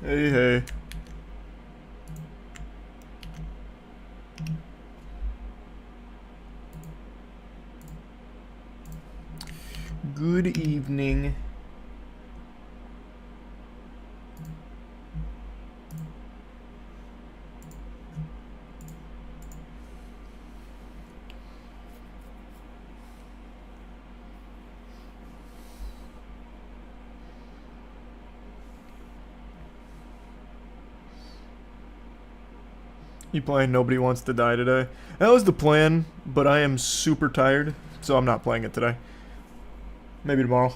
Hey, hey. Good evening. You playing Nobody Wants to Die today? That was the plan, but I am super tired, so I'm not playing it today. Maybe tomorrow.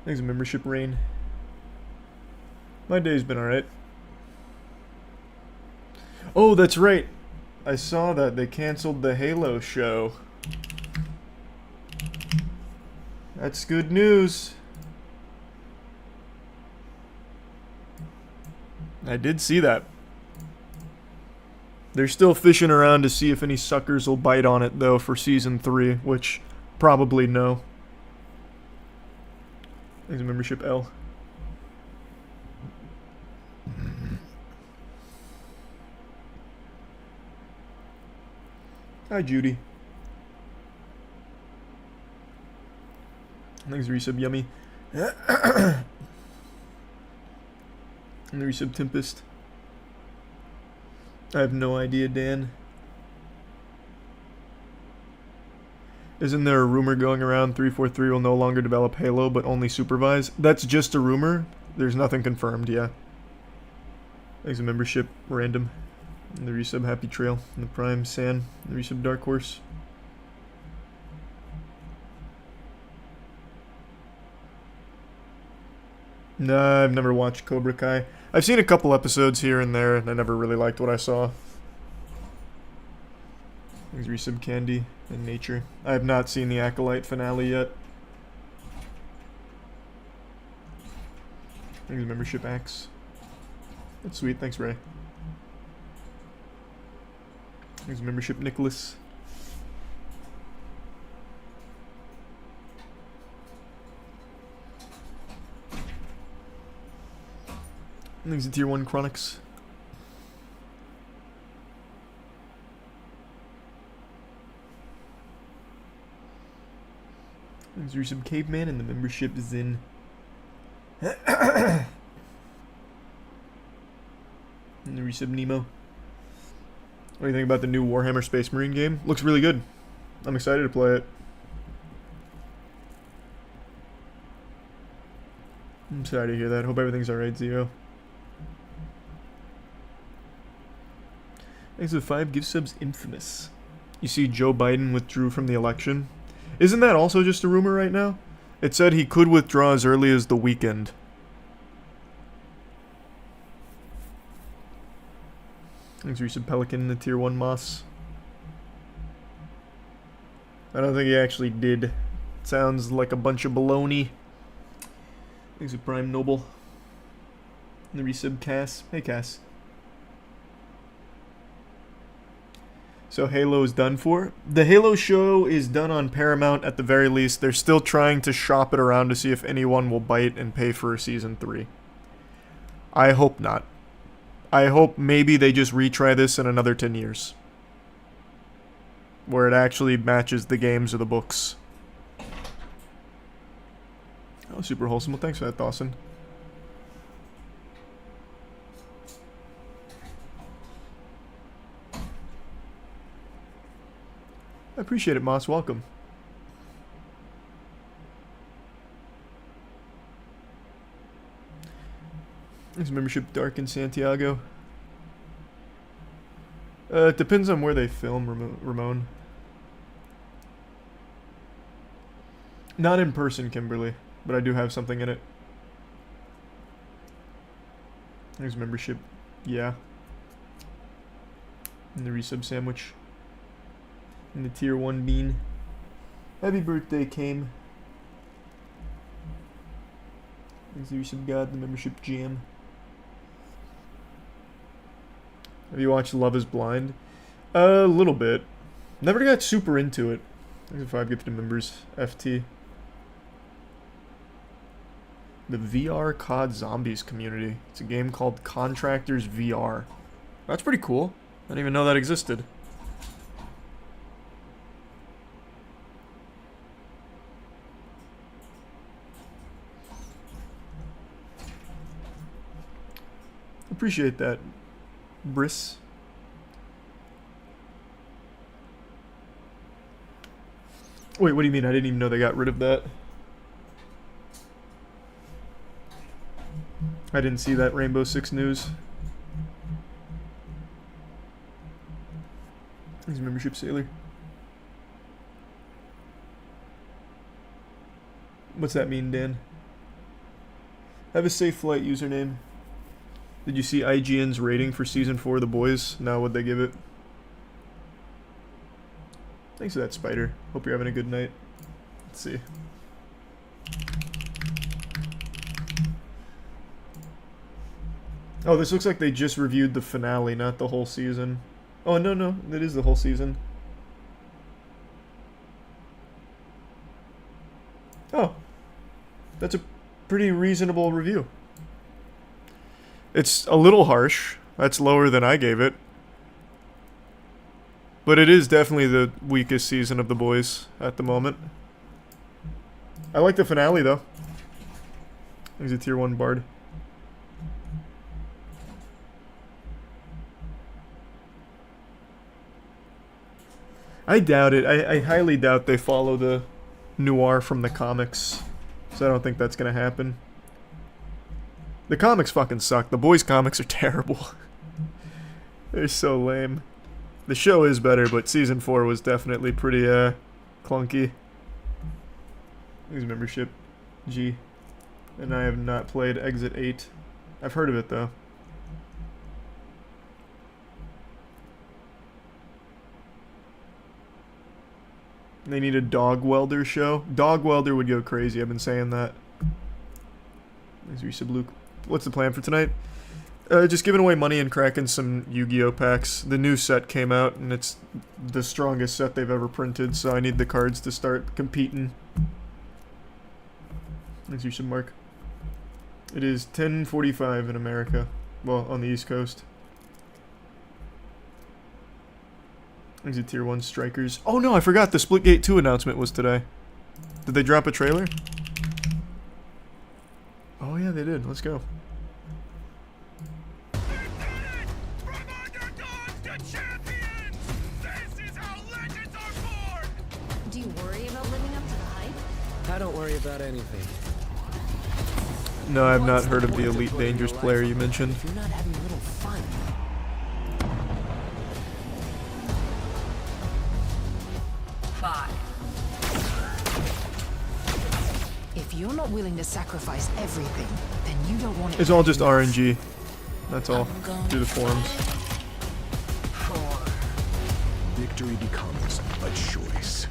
Thanks a membership, Rain. My day's been alright. Oh, that's right. I saw that they canceled the Halo show. That's good news. I did see that. They're still fishing around to see if any suckers will bite on it, though, for Season 3, which probably no. Thanks a membership, L. Hi, Judy. Thanks, resub, Yummy. And the resub, Tempest. I have no idea, Dan. Isn't there a rumor going around 343 will no longer develop Halo but only supervise? That's just a rumor. There's nothing confirmed, yeah. Thanks a membership, Random. And the resub, Happy Trail. And the Prime, San. And the resub, Dark Horse. Nah, I've never watched Cobra Kai. I've seen a couple episodes here and there, and I never really liked what I saw. Thanks, resub, Candy and Nature. I have not seen the Acolyte finale yet. Thanks, membership, Axe. That's sweet, thanks, Ray. Thanks, membership, Nicholas. Thanks to Tier 1 Chronics. Thanks to resub, Caveman, and the membership is in. And the resub, Nemo. What do you think about the new Warhammer Space Marine game? Looks really good. I'm excited to play it. I'm sorry to hear that. Hope everything's alright, Zero. Thanks to the 5 gift subs, Infamous. You see Joe Biden withdrew from the election. Isn't that also just a rumor right now? It said he could withdraw as early as the weekend. Thanks for resub, Pelican, the Tier 1 Moss. I don't think he actually did. Sounds like a bunch of baloney. Thanks for Prime Noble. And the resub, Cass. Hey, Cass. So Halo is done for. The Halo show is done on Paramount at the very least. They're still trying to shop it around to see if anyone will bite and pay for a Season 3. I hope not. I hope maybe they just retry this in another 10 years. Where it actually matches the games or the books. Oh, super wholesome. Well, thanks for that, Dawson. I appreciate it, Moss. Welcome. Thanks for membership, Dark in Santiago. It depends on where they film, Ramon. Not in person, Kimberly, but I do have something in it. There's membership. Yeah. And the resub sandwich. And the Tier 1 bean. Happy birthday, Came. There's the resub god, the membership jam. Have you watched Love is Blind? A little bit. Never got super into it. There's 5 gifted members. FT. The VR COD Zombies community. It's a game called Contractors VR. That's pretty cool. I didn't even know that existed. Appreciate that, Briss. Wait, what do you mean? I didn't even know they got rid of that. I didn't see that Rainbow Six news. He's a membership sailor. What's that mean, Dan? Have a safe flight username. Did you see IGN's rating for Season 4 of The Boys? Now what'd they give it? Thanks for that, Spider. Hope you're having a good night. Let's see. Oh, this looks like they just reviewed the finale, not the whole season. Oh, no, that is the whole season. Oh. That's a pretty reasonable review. It's a little harsh. That's lower than I gave it. But it is definitely the weakest season of The Boys at the moment. I like the finale, though. He's a tier 1 bard. I doubt it. I highly doubt they follow the noir from the comics. So I don't think that's going to happen. The comics fucking suck. The Boys comics are terrible. They're so lame. The show is better, but Season 4 was definitely pretty, clunky. His membership. G. And I have not played Exit 8. I've heard of it, though. They need a dog welder show. Dog welder would go crazy. I've been saying that. Thanks, Resub Luke. What's the plan for tonight? Just giving away money and cracking some Yu-Gi-Oh packs. The new set came out, and it's the strongest set they've ever printed, so I need the cards to start competing. Thanks, Resub Mark. It is 10:45 in America. Well, on the East Coast. Exit Tier 1 Strikers. Oh no, I forgot the Splitgate 2 announcement was today. Did they drop a trailer? Oh yeah, they did. Let's go. Do you worry about living up to the hype? I don't worry about anything. No, I have not heard of the Elite Dangerous player you mentioned. If you're not having a little fun. If you're not willing to sacrifice everything, then you don't want to. It's all just RNG. That's all. Through the forums. Victory becomes a choice.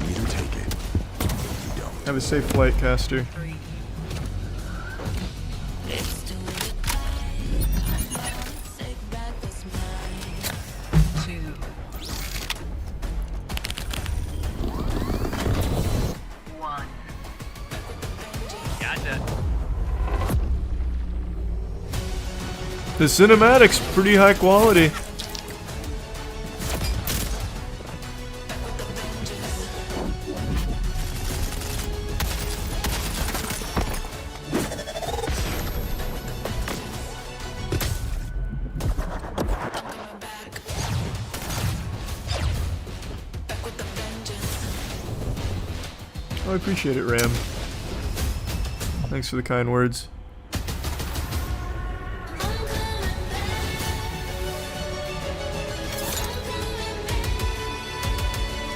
Either take it, or you don't. Have a safe flight, Caster. The cinematic's pretty high quality. Oh, I appreciate it, Ram. Thanks for the kind words.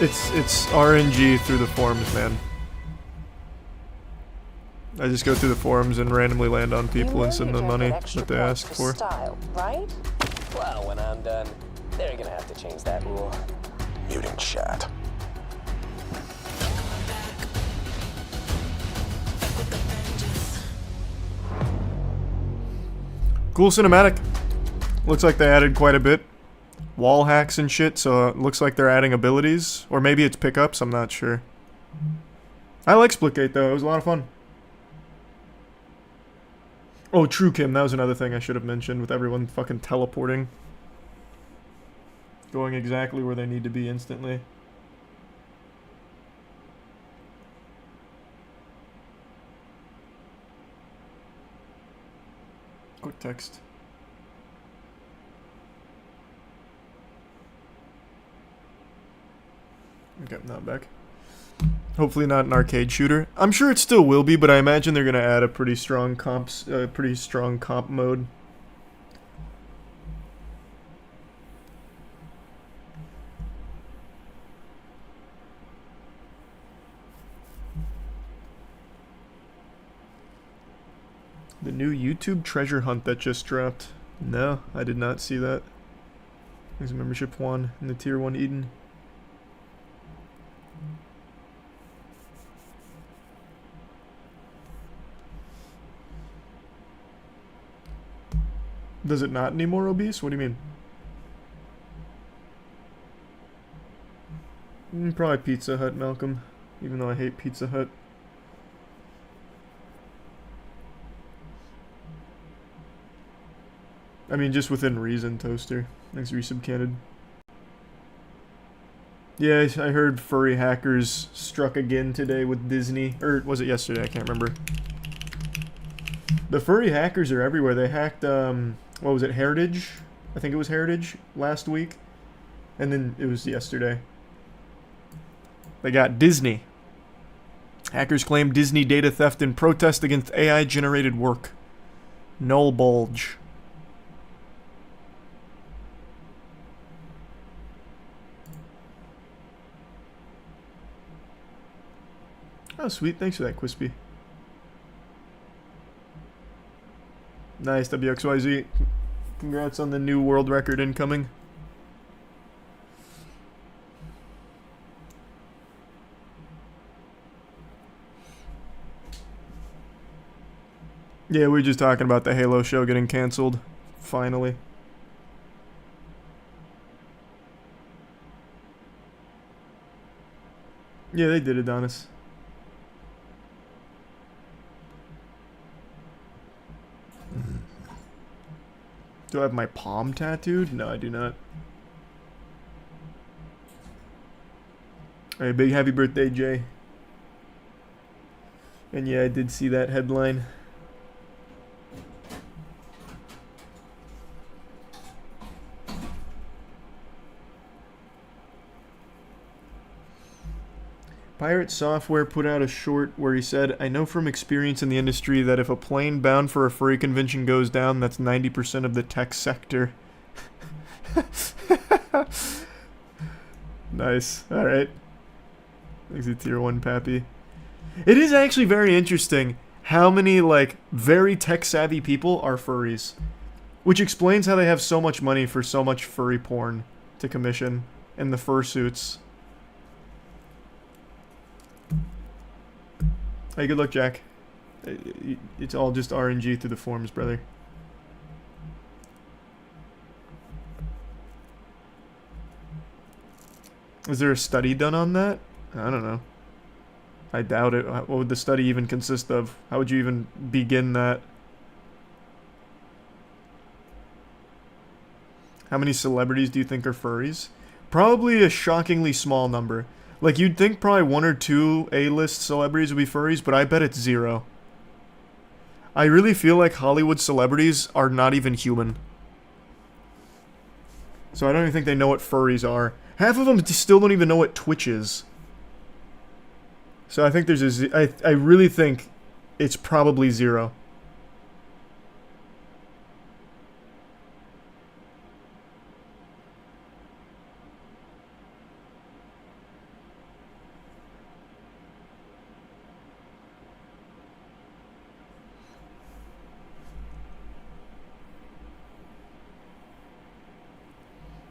It's RNG through the forums, man. I just go through the forums and randomly land on people and send them money that they ask for. Style, right? Well, when I'm done, they're gonna have to change that rule. Muting chat. Cool cinematic. Looks like they added quite a bit. Wall hacks and shit, so it looks like they're adding abilities. Or maybe it's pickups, I'm not sure. I like Splitgate though, it was a lot of fun. Oh, true, Kim. That was another thing I should have mentioned with everyone fucking teleporting. Going exactly where they need to be instantly. Quick text. Okay, not back. Hopefully not an arcade shooter. I'm sure it still will be, but I imagine they're gonna add a pretty strong comp mode. The new YouTube treasure hunt that just dropped. No, I did not see that. There's a membership 1 in the tier 1 Eden. Does it not anymore, obese? What do you mean? Probably Pizza Hut, Malcolm. Even though I hate Pizza Hut. I mean, just within reason, Toaster. Thanks, resub candid. Yeah, I heard furry hackers struck again today with Disney. Or was it yesterday? I can't remember. The furry hackers are everywhere. They hacked, what was it, Heritage? I think it was Heritage last week. And then it was yesterday. They got Disney. Hackers claim Disney data theft in protest against AI-generated work. Null bulge. Oh, sweet. Thanks for that, Quispy. Nice, WXYZ. Congrats on the new world record incoming. Yeah, we were just talking about the Halo show getting canceled. Finally. Yeah, they did, Adonis. Do I have my palm tattooed? No, I do not. Alright, big happy birthday, Jay. And yeah, I did see that headline. Pirate Software put out a short where he said, I know from experience in the industry that if a plane bound for a furry convention goes down, that's 90% of the tech sector. Nice. Alright. Thanks to tier 1 Pappy. It is actually very interesting how many, like, very tech-savvy people are furries. Which explains how they have so much money for so much furry porn to commission and the fursuits. Hey, good luck, Jack. It's all just RNG through the forums, brother. Is there a study done on that? I don't know. I doubt it. What would the study even consist of? How would you even begin that? How many celebrities do you think are furries? Probably a shockingly small number. Like, you'd think probably 1 or 2 A-list celebrities would be furries, but I bet it's 0. I really feel like Hollywood celebrities are not even human. So I don't even think they know what furries are. Half of them still don't even know what Twitch is. So I think there's I really think it's probably 0.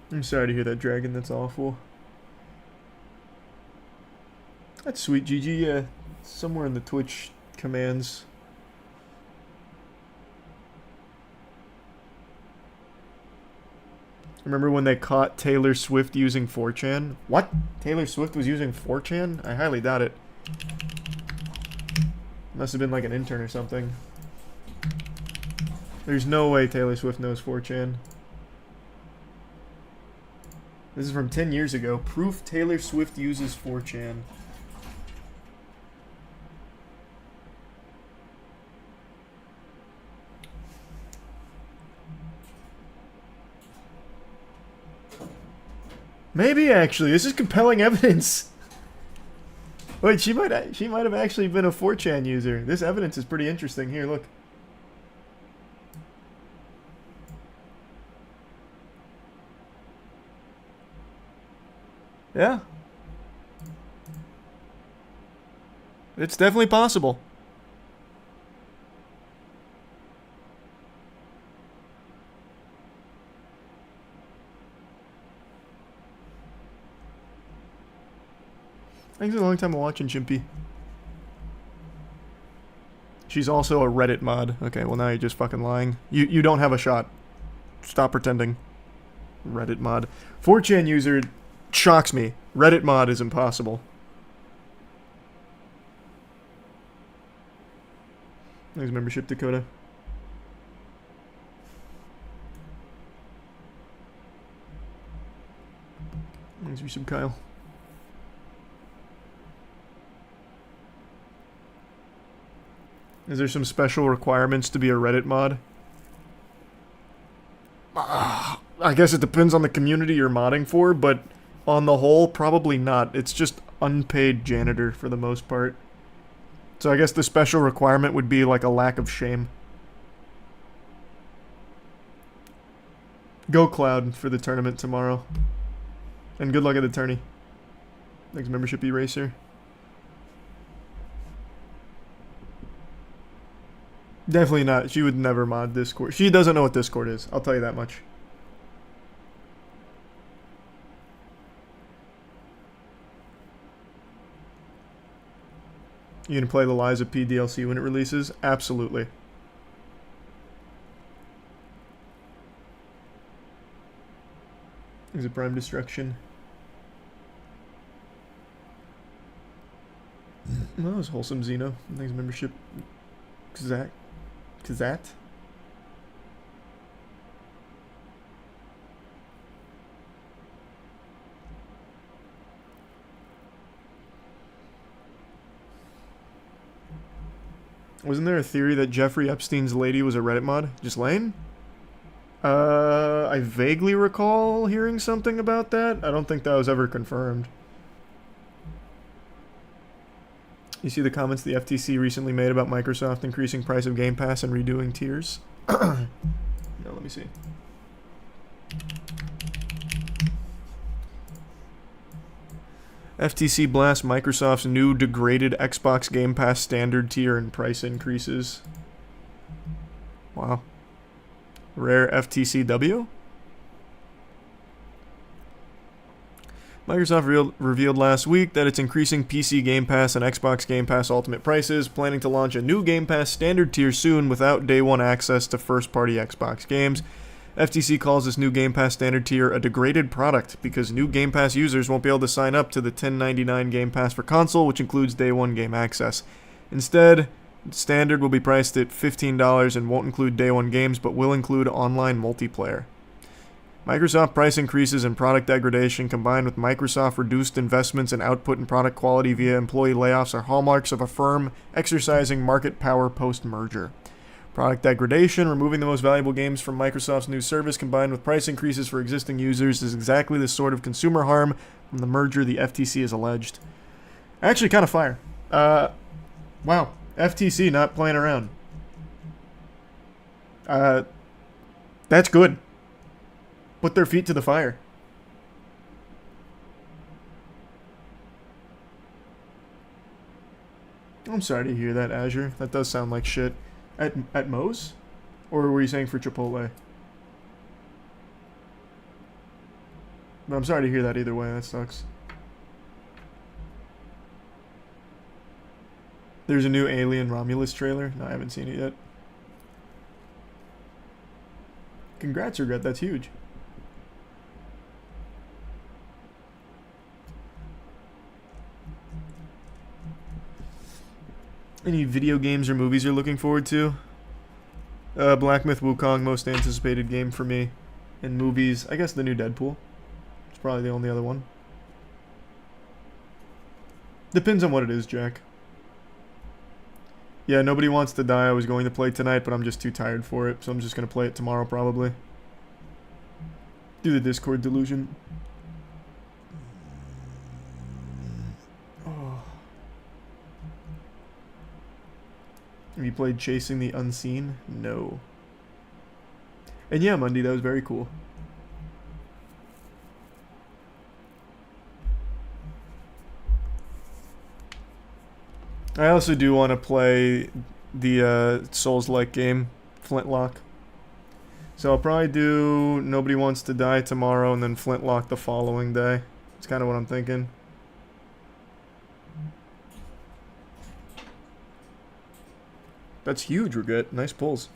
I'm sorry to hear that, Dragon. That's awful. That's sweet, GG. Yeah, somewhere in the Twitch commands. Remember when they caught Taylor Swift using 4chan? What? Taylor Swift was using 4chan? I highly doubt it. Must have been like an intern or something. There's no way Taylor Swift knows 4chan. This is from 10 years ago. Proof Taylor Swift uses 4chan. Maybe actually, this is compelling evidence. Wait, she might have actually been a 4chan user. This evidence is pretty interesting. Here, look. Yeah. It's definitely possible. Thanks a long time of watching, Chimpy. She's also a Reddit mod. Okay, well now you're just fucking lying. You don't have a shot. Stop pretending. Reddit mod. 4chan user shocks me. Reddit mod is impossible. Thanks, membership, Dakota. Thanks for sub, Kyle. Is there some special requirements to be a Reddit mod? I guess it depends on the community you're modding for, but on the whole, probably not. It's just unpaid janitor for the most part. So I guess the special requirement would be like a lack of shame. Go Cloud for the tournament tomorrow. And good luck at the tourney. Thanks, membership eraser. Definitely not. She would never mod Discord. She doesn't know what Discord is. I'll tell you that much. You gonna play the Lies of P DLC when it releases? Absolutely. Is it Prime Destruction? No, it was Wholesome Xeno. Thanks, membership. Kazat? Wasn't there a theory that Jeffrey Epstein's lady was a Reddit mod? Ghislaine? I vaguely recall hearing something about that. I don't think that was ever confirmed. You see the comments the FTC recently made about Microsoft increasing price of Game Pass and redoing tiers? No, let me see. FTC blasts Microsoft's new degraded Xbox Game Pass standard tier and price increases. Wow. Rare FTCW? Microsoft revealed last week that it's increasing PC Game Pass and Xbox Game Pass Ultimate prices, planning to launch a new Game Pass standard tier soon without day one access to first-party Xbox games. FTC calls this new Game Pass standard tier a degraded product because new Game Pass users won't be able to sign up to the $10.99 Game Pass for console, which includes day one game access. Instead, standard will be priced at $15 and won't include day one games, but will include online multiplayer. Microsoft price increases and product degradation combined with Microsoft reduced investments in output and product quality via employee layoffs are hallmarks of a firm exercising market power post-merger. Product degradation, removing the most valuable games from Microsoft's new service combined with price increases for existing users is exactly the sort of consumer harm from the merger the FTC has alleged. Actually, kind of fire. Wow. FTC not playing around. That's good. Put their feet to the fire. I'm sorry to hear that, Azure. That does sound like shit. At Moe's? Or were you saying for Chipotle? But I'm sorry to hear that either way. That sucks. There's a new Alien Romulus trailer. No, I haven't seen it yet. Congrats, Regret. That's huge. Any video games or movies you're looking forward to? Black Myth Wukong, most anticipated game for me. In movies, I guess the new Deadpool. It's probably the only other one. Depends on what it is, Jack. Yeah, Nobody Wants to Die I was going to play tonight, but I'm just too tired for it, so I'm just going to play it tomorrow probably. Do the Discord delusion. Oh. Have you played Chasing the Unseen? No. And yeah, Mundy, that was very cool. I also do want to play the Souls-like game, Flintlock. So I'll probably do Nobody Wants to Die tomorrow and then Flintlock the following day. That's kind of what I'm thinking. That's huge, Regret. Nice pulls.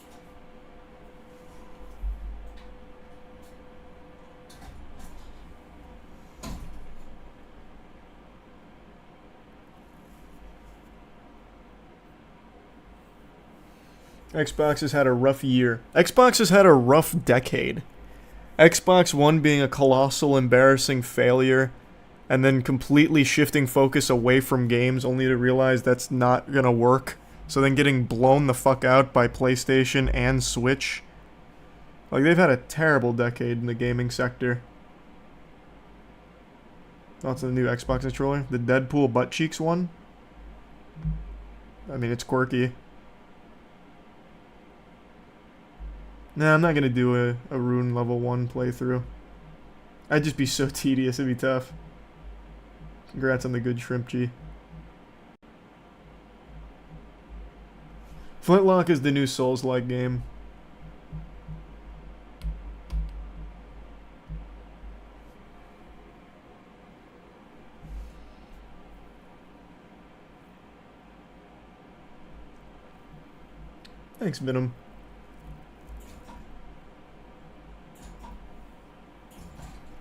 Xbox has had a rough year. Xbox has had a rough decade. Xbox One being a colossal, embarrassing failure, and then completely shifting focus away from games only to realize that's not gonna work. So then getting blown the fuck out by PlayStation and Switch. Like, they've had a terrible decade in the gaming sector. Thoughts on the new Xbox controller? The Deadpool butt cheeks one? I mean, it's quirky. Nah, I'm not gonna do a Rune level 1 playthrough. I'd just be so tedious, it'd be tough. Congrats on the good shrimp, G. Flintlock is the new Souls-like game. Thanks, Venom.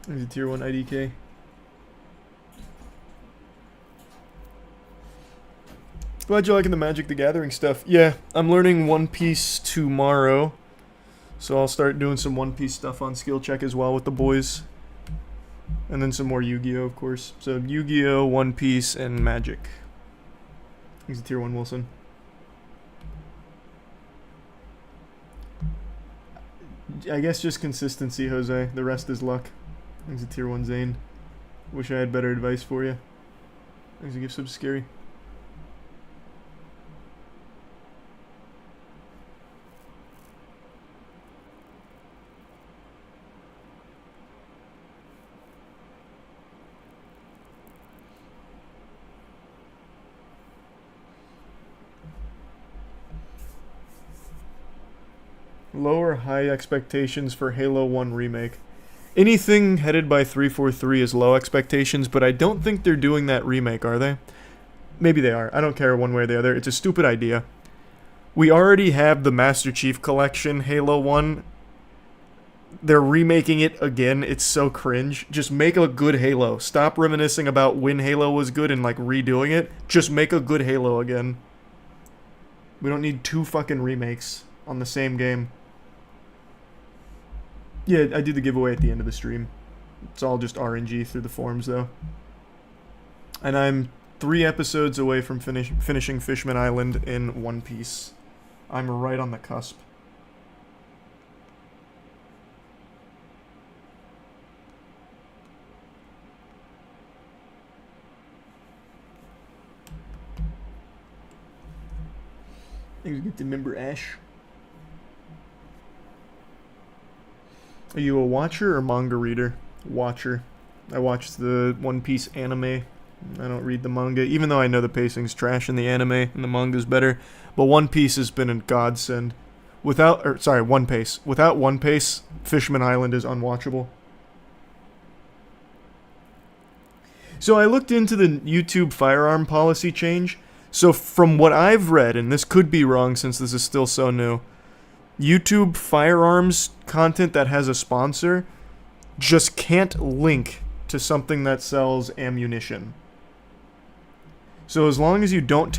There's a tier 1 IDK. Glad you're liking the Magic the Gathering stuff. Yeah, I'm learning One Piece tomorrow. So I'll start doing some One Piece stuff on skill check as well with the boys. And then some more Yu-Gi-Oh, of course. So Yu-Gi-Oh, One Piece, and Magic. He's a tier 1 Wilson. I guess just consistency, Jose. The rest is luck. He's a tier 1 Zane. Wish I had better advice for you. Thanks a gift sub scary. Low or high expectations for Halo 1 Remake. Anything headed by 343 is low expectations, but I don't think they're doing that remake, are they? Maybe they are. I don't care one way or the other. It's a stupid idea. We already have the Master Chief Collection Halo 1. They're remaking it again. It's so cringe. Just make a good Halo. Stop reminiscing about when Halo was good and like redoing it. Just make a good Halo again. We don't need 2 fucking remakes on the same game. Yeah, I do the giveaway at the end of the stream. It's all just RNG through the forums, though. And I'm 3 episodes away from finishing Fishman Island in One Piece. I'm right on the cusp. Thanks, get to member Ash. Are you a watcher or manga reader? Watcher. I watch the One Piece anime. I don't read the manga, even though I know the pacing's trash in the anime and the manga's better. But One Piece has been a godsend. One Piece. Without One Piece, Fishman Island is unwatchable. So I looked into the YouTube firearm policy change. So from what I've read, and this could be wrong since this is still so new, YouTube firearms content that has a sponsor just can't link to something that sells ammunition. So as long as you don't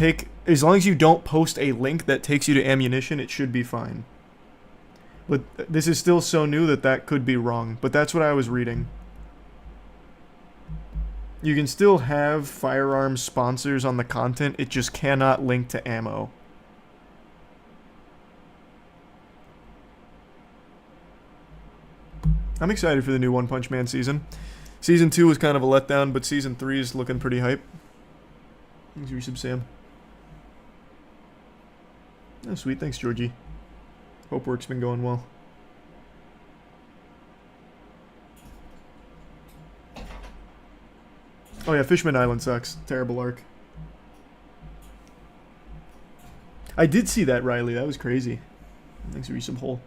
post a link that takes you to ammunition, it should be fine. But this is still so new that that could be wrong. But that's what I was reading. You can still have firearms sponsors on the content, it just cannot link to ammo. I'm excited for the new One Punch Man season. Season 2 was kind of a letdown, but Season 3 is looking pretty hype. Thanks for your sub, Sam. Oh, sweet. Thanks, Georgie. Hope work's been going well. Oh yeah, Fishman Island sucks. Terrible arc. I did see that, Riley. That was crazy. Thanks for your sub, hole.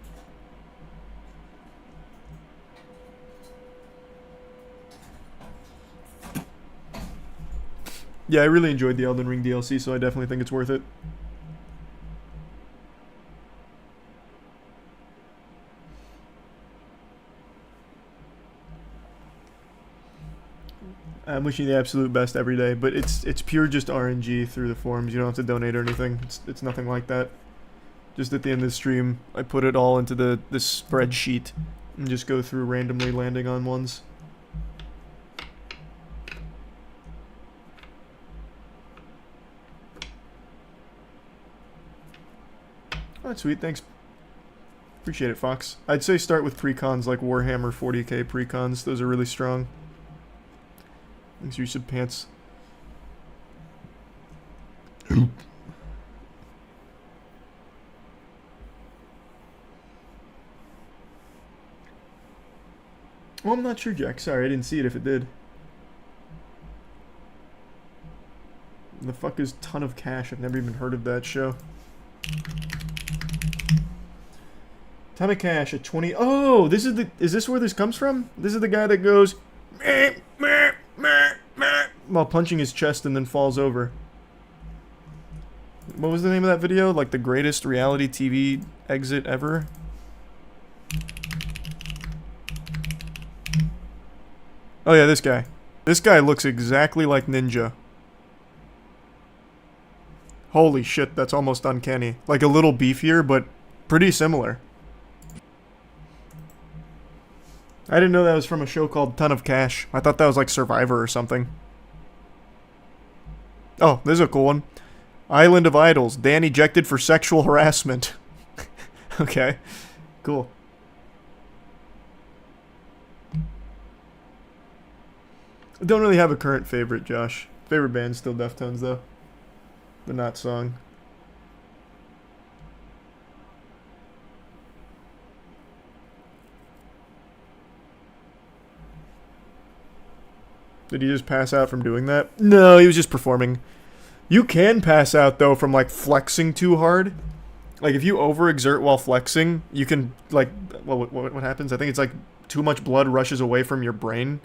Yeah, I really enjoyed the Elden Ring DLC, so I definitely think it's worth it. I'm wishing you the absolute best every day, but it's pure just RNG through the forums. You don't have to donate or anything. It's nothing like that. Just at the end of the stream, I put it all into this spreadsheet and just go through randomly landing on ones. Oh, that's sweet. Thanks. Appreciate it, Fox. I'd say start with precons like Warhammer 40k precons. Those are really strong. Thanks for your sub, pants. Well, I'm not sure, Jack. Sorry, I didn't see it if it did. The fuck is Ton of Cash? I've never even heard of that show. Ton of Cash at 20. Oh, this is the. Is this where this comes from? This is the guy that goes meh, meh, meh, meh, while punching his chest and then falls over. What was the name of that video? Like the greatest reality TV exit ever? Oh yeah, this guy. This guy looks exactly like Ninja. Holy shit, that's almost uncanny. Like a little beefier, but pretty similar. I didn't know that was from a show called Ton of Cash. I thought that was like Survivor or something. Oh, this is a cool one. Island of Idols. Dan ejected for sexual harassment. Okay, cool. I don't really have a current favorite, Josh. Favorite band's still Deftones, though. But not song. Did he just pass out from doing that? No, he was just performing. You can pass out, though, from, like, flexing too hard. Like, if you overexert while flexing, you can, like... Well, what happens? I think it's, like, too much blood rushes away from your brain.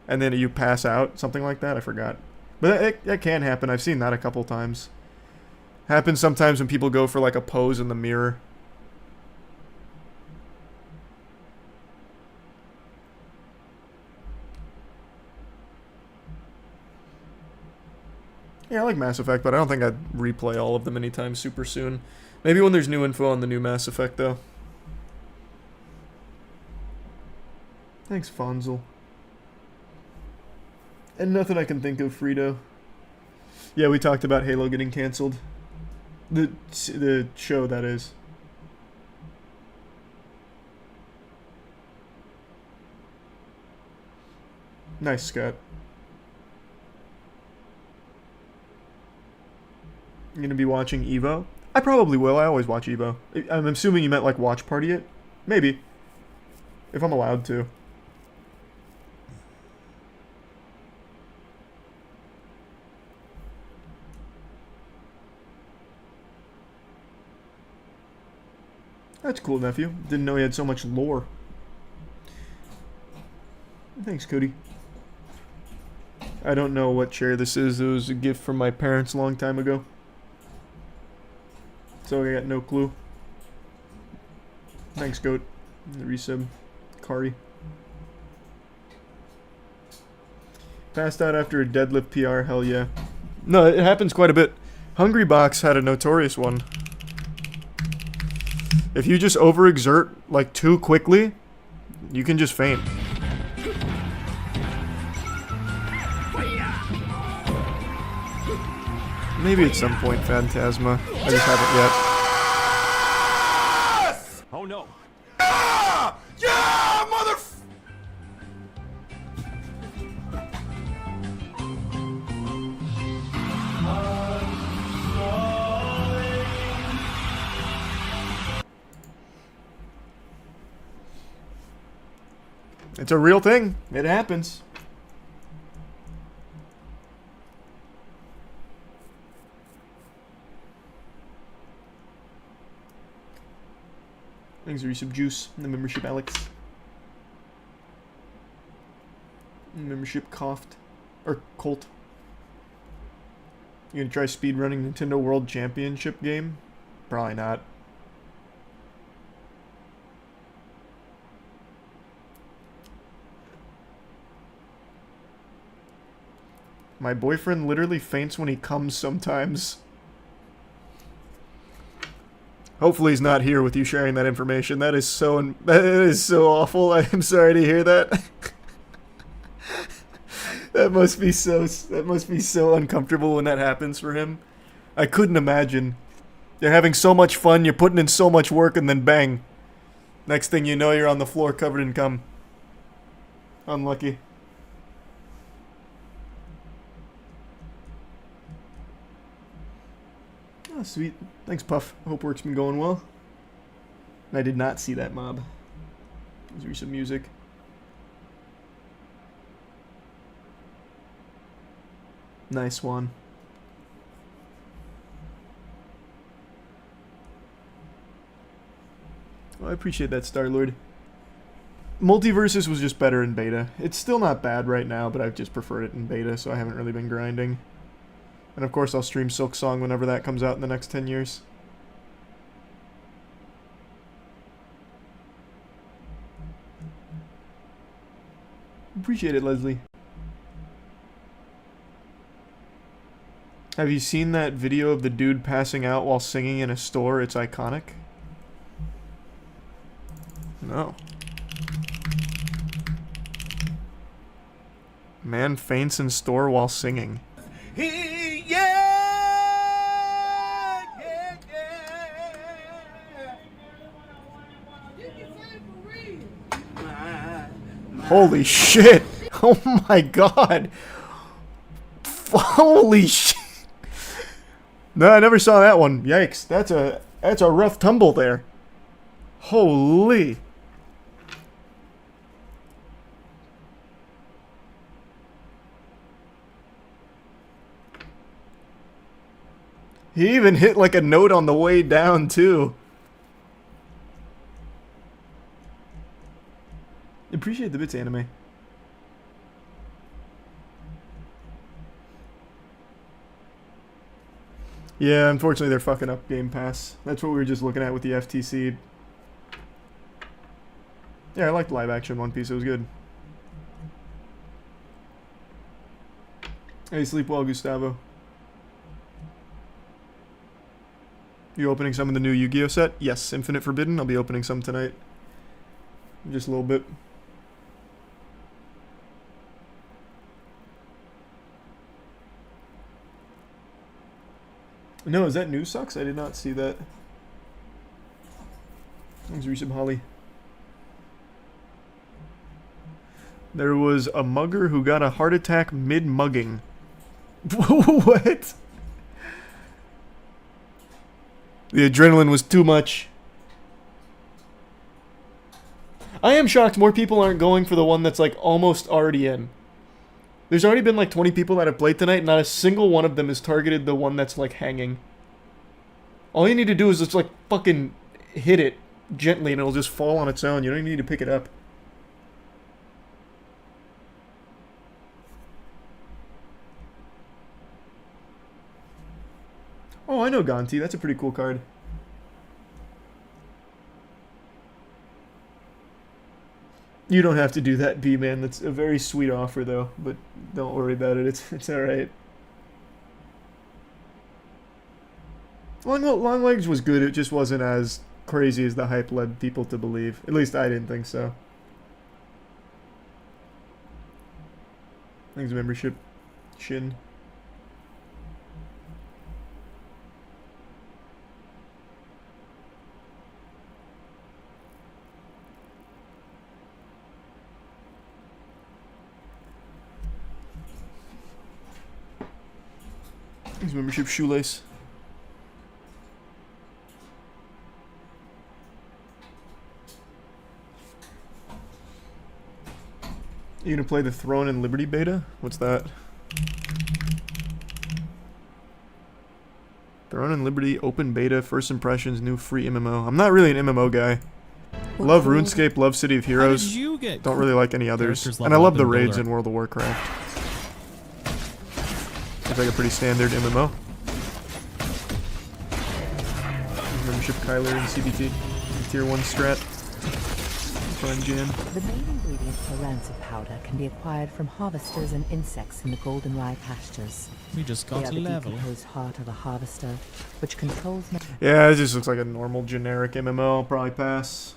And then you pass out. Something like that. I forgot. But that can happen. I've seen that a couple times. Happens sometimes when people go for, like, a pose in the mirror. Yeah, I like Mass Effect, but I don't think I'd replay all of them anytime super soon. Maybe when there's new info on the new Mass Effect, though. Thanks, Fonzel. And nothing I can think of, Frito. Yeah, we talked about Halo getting cancelled. The show, that is. Nice, Scott. You gonna be watching Evo? I probably will. I always watch Evo. I'm assuming you meant like watch party it? Maybe. If I'm allowed to. That's cool, nephew. Didn't know he had so much lore. Thanks, Cody. I don't know what chair this is. It was a gift from my parents a long time ago. So I got no clue. Thanks, Goat. The resub. Kari. Passed out after a deadlift PR, hell yeah. No, it happens quite a bit. Hungry Box had a notorious one. If you just overexert, like, too quickly, you can just faint. Maybe at some point, Phantasma. I just haven't yet. Oh no. Yeah, mother. It's a real thing. It happens. Thanks for some juice in the membership, Alex. Membership coughed. Or Colt. You gonna try speedrunning Nintendo World Championship game? Probably not. My boyfriend literally faints when he comes sometimes. Hopefully he's not here with you sharing that information. That is so awful. I am sorry to hear that. That must be so uncomfortable when that happens for him. I couldn't imagine. You're having so much fun, you're putting in so much work, and then bang. Next thing you know, you're on the floor covered in cum. Unlucky. Oh, sweet. Thanks, Puff. Hope work's been going well. I did not see that mob. Let's read some music. Nice one. Well, I appreciate that, Star-Lord. Multiverses was just better in beta. It's still not bad right now, but I've just preferred it in beta, so I haven't really been grinding. And of course I'll stream Silk Song whenever that comes out in the next 10 years. Appreciate it, Leslie. Have you seen that video of the dude passing out while singing in a store? It's iconic. No. Man faints in store while singing. Holy shit! Oh my god! Holy shit! No, I never saw that one. Yikes! That's a rough tumble there. Holy! He even hit like a note on the way down too. Appreciate the bits, anime. Yeah, unfortunately they're fucking up Game Pass. That's what we were just looking at with the FTC. Yeah, I liked live action One Piece, it was good. Hey, sleep well, Gustavo. You opening some of the new Yu-Gi-Oh set? Yes, Infinite Forbidden. I'll be opening some tonight. Just a little bit. No, is that New Sucks? I did not see that. Thanks, Resub Holly. There was a mugger who got a heart attack mid-mugging. What? The adrenaline was too much. I am shocked more people aren't going for the one that's like almost already in. There's already been like 20 people that have played tonight, and not a single one of them has targeted the one that's like hanging. All you need to do is just like fucking hit it gently and it'll just fall on its own. You don't even need to pick it up. Oh, I know Gonti. That's a pretty cool card. You don't have to do that, B-Man. That's a very sweet offer, though. But don't worry about it. It's alright. Long Legs was good. It just wasn't as crazy as the hype led people to believe. At least I didn't think so. Thanks, membership. Shin. Thanks, membership. Shoelace. You gonna play the Throne and Liberty beta? What's that? Throne and Liberty open beta, first impressions, new free MMO. I'm not really an MMO guy. Love RuneScape, love City of Heroes. Don't really like any others. And I love the raids in World of Warcraft. It's like a pretty standard MMO. Membership Kyler and CBT. Tier 1 strat. Fine jam. The main ingredient for rancid powder can be acquired from harvesters and insects in the goldenrye pastures. We just They got are a the level. decomposed heart of a harvester, which controls... Yeah, it just looks like a normal generic MMO. I'll probably pass.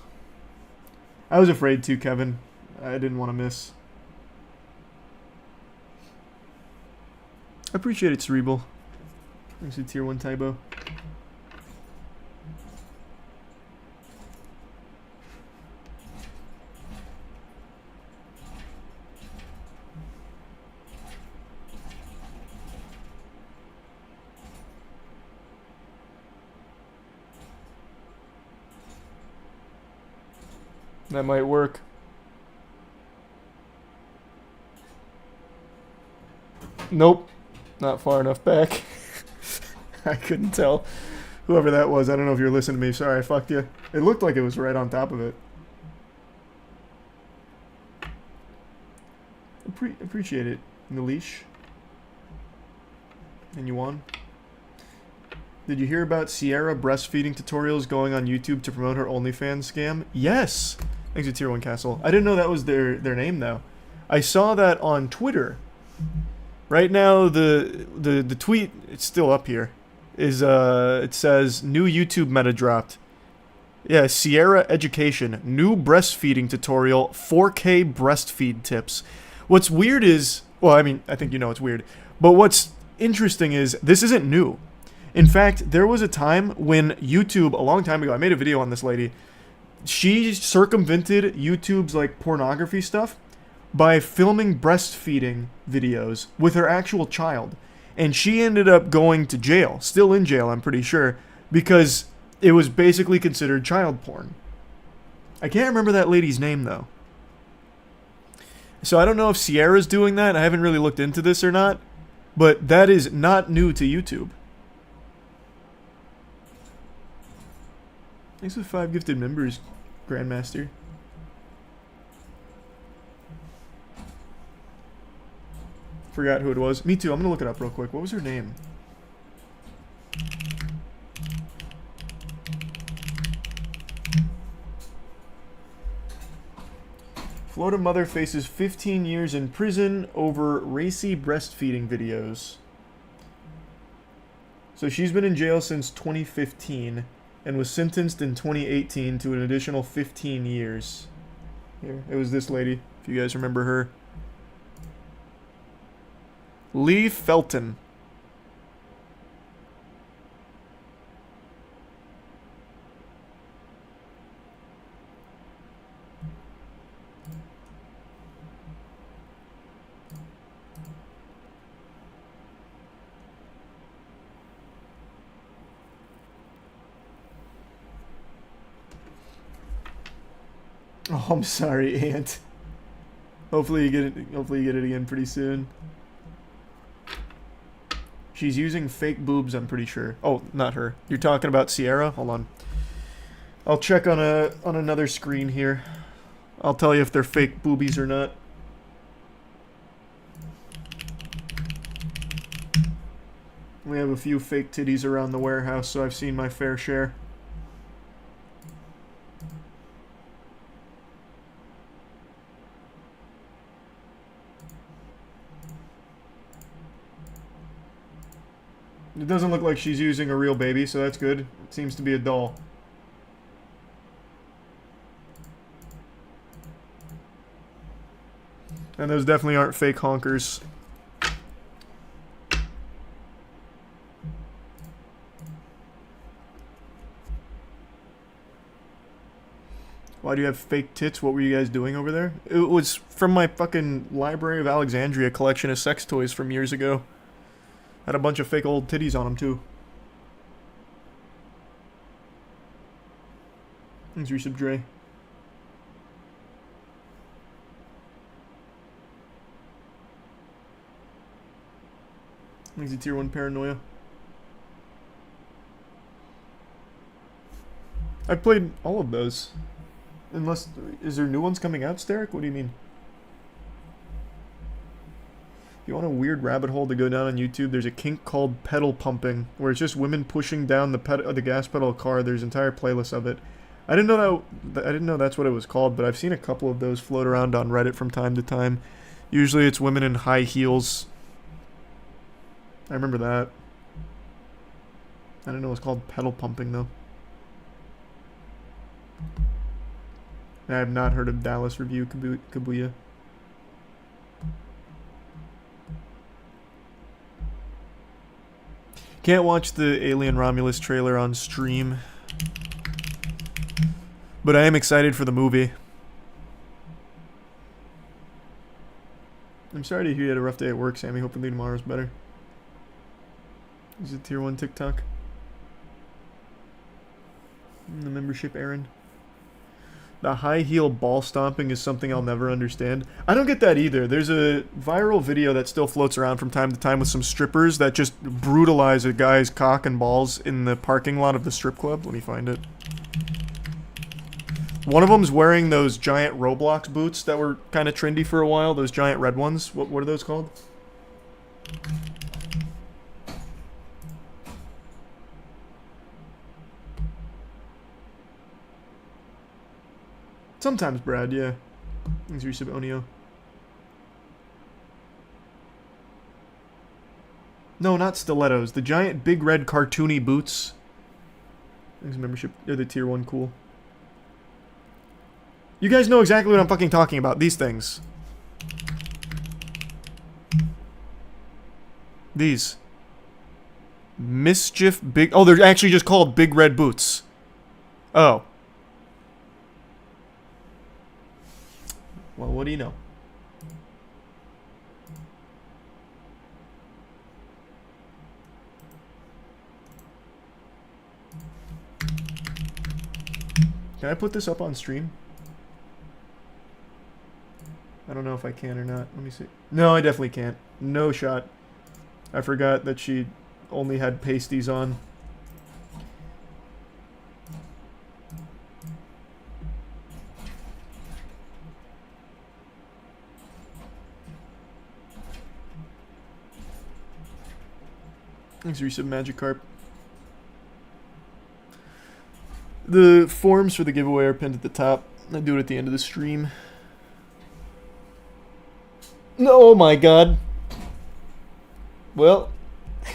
I was afraid to, Kevin. I didn't want to miss. I appreciate it, Cerebral. Thanks to Tier 1 Tybo. That might work. Nope. Not far enough back. I couldn't tell. Whoever that was, I don't know if you're listening to me. Sorry, I fucked you. It looked like it was right on top of it. Appreciate it. In the leash. And you won. Did you hear about Sierra breastfeeding tutorials going on YouTube to promote her OnlyFans scam? Yes! Thanks to Tier 1 Castle. I didn't know that was their name, though. I saw that on Twitter. Right now, the tweet, it's still up here, is, it says, new YouTube meta dropped. Yeah, Sierra Education, new breastfeeding tutorial, 4K breastfeed tips. What's weird is, well, I mean, I think you know it's weird, but what's interesting is, this isn't new. In fact, there was a time when YouTube, a long time ago, I made a video on this lady. She circumvented YouTube's like pornography stuff by filming breastfeeding videos with her actual child. And she ended up going to jail, still in jail, I'm pretty sure, because it was basically considered child porn. I can't remember that lady's name though. So I don't know if Sierra's doing that. I haven't really looked into this or not, but that is not new to YouTube. Thanks for 5 gifted members, Grandmaster. Forgot who it was. Me too. I'm gonna look it up real quick. What was her name? Florida mother faces 15 years in prison over racy breastfeeding videos. So she's been in jail since 2015 and was sentenced in 2018 to an additional 15 years. Here, it was this lady, if you guys remember her. Lee Felton. Oh, I'm sorry, Aunt. Hopefully you get it. Hopefully you get it again pretty soon. She's using fake boobs, I'm pretty sure. Oh, not her. You're talking about Sierra? Hold on. I'll check on another screen here. I'll tell you if they're fake boobies or not. We have a few fake titties around the warehouse, so I've seen my fair share. It doesn't look like she's using a real baby, so that's good. It seems to be a doll. And those definitely aren't fake honkers. Why do you have fake tits? What were you guys doing over there? It was from my fucking Library of Alexandria collection of sex toys from years ago. Had a bunch of fake old titties on them too. Thanks, Resub Dre. Thanks, a tier 1 paranoia. I played all of those. Unless, is there new ones coming out, Steric? What do you mean? If you want a weird rabbit hole to go down on YouTube, there's a kink called pedal pumping, where it's just women pushing down the gas pedal of a car. There's entire playlists of it. I didn't know that's what it was called, but I've seen a couple of those float around on Reddit from time to time. Usually it's women in high heels. I remember that. I didn't know it was called pedal pumping though. I have not heard of Dallas Review Kabuya. Can't watch the Alien Romulus trailer on stream. But I am excited for the movie. I'm sorry to hear you had a rough day at work, Sammy. Hopefully tomorrow's better. Is it tier 1 TikTok? The membership errand. The high heel ball stomping is something I'll never understand. I don't get that either. There's a viral video that still floats around from time to time with some strippers that just brutalize a guy's cock and balls in the parking lot of the strip club. Let me find it. One of them's wearing those giant Roblox boots that were kind of trendy for a while. Those giant red ones. What are those called? Sometimes, Brad, yeah. Thanks for your sub, Onio. No, not stilettos. The giant big red cartoony boots. Thanks, membership. They're the tier 1 cool. You guys know exactly what I'm fucking talking about. These things. These. Mischief big... Oh, they're actually just called big red boots. Oh. Well, what do you know? Can I put this up on stream? I don't know if I can or not. Let me see. No, I definitely can't. No shot. I forgot that she only had pasties on. Thanks for resub, Magikarp. The forms for the giveaway are pinned at the top. I do it at the end of the stream. No, oh my god. Well,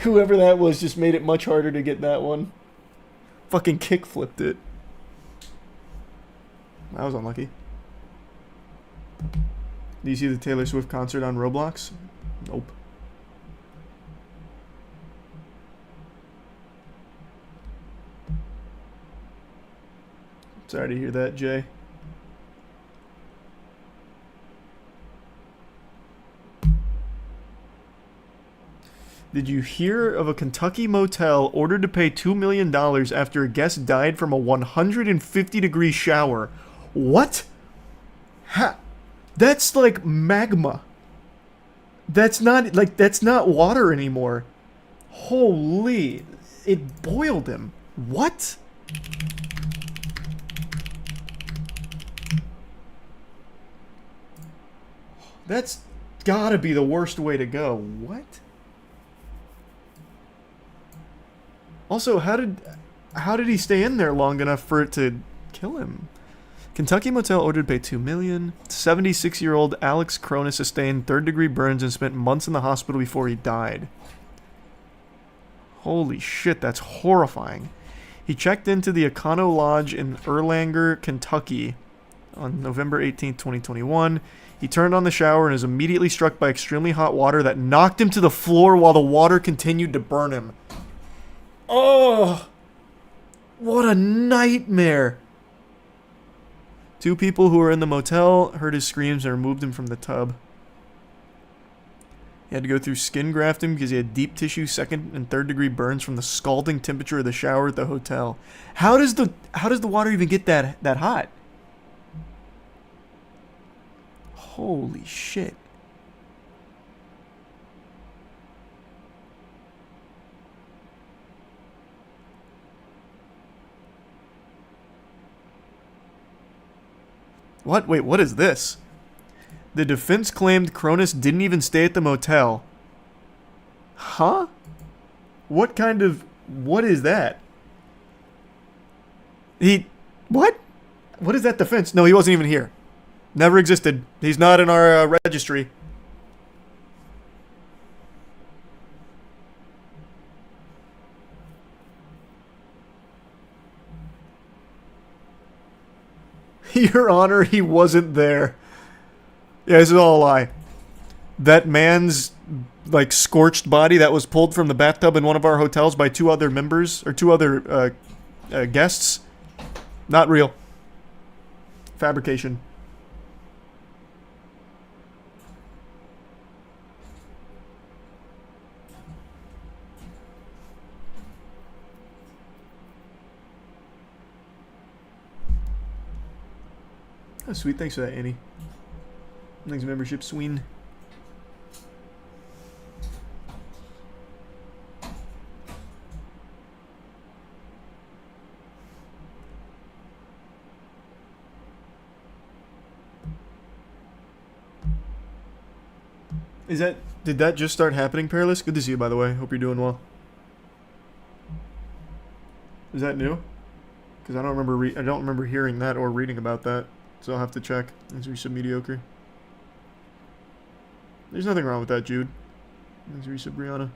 whoever that was just made it much harder to get that one. Fucking kick flipped it. That was unlucky. Do you see the Taylor Swift concert on Roblox? Nope. Sorry to hear that, Jay. Did you hear of a Kentucky motel ordered to pay $2 million after a guest died from a 150-degree shower? What? That's like magma. That's not water anymore. Holy. It boiled him. What? That's gotta be the worst way to go. What? Also, how did he stay in there long enough for it to kill him? Kentucky motel ordered to pay $2 million. 76-year-old Alex Cronus sustained third-degree burns and spent months in the hospital before he died. Holy shit, that's horrifying. He checked into the Econo Lodge in Erlanger, Kentucky. on November 18th, 2021. He turned on the shower and is immediately struck by extremely hot water that knocked him to the floor while the water continued to burn him. Oh, what a nightmare. 2 people who were in the motel heard his screams and removed him from the tub. He had to go through skin grafting because he had deep tissue 2nd and 3rd degree burns from the scalding temperature of the shower at the hotel. How does the water even get that hot? Holy shit. What? Wait, what is this? The defense claimed Cronus didn't even stay at the motel. Huh? What is that? What? What is that defense? No, he wasn't even here. Never existed. He's not in our registry. Your Honor, he wasn't there. Yeah, this is all a lie. That man's, like, scorched body that was pulled from the bathtub in one of our hotels by 2 other members, or 2 other guests, not real. Fabrication. Oh, sweet. Thanks for that, Annie. Thanks for membership, Sween. Did that just start happening, Perilous? Good to see you, by the way. Hope you're doing well. Is that new? Because I don't remember hearing that or reading about that. So I'll have to check. Thanks for resub mediocre. There's nothing wrong with that, Jude. Thanks for resub Brianna.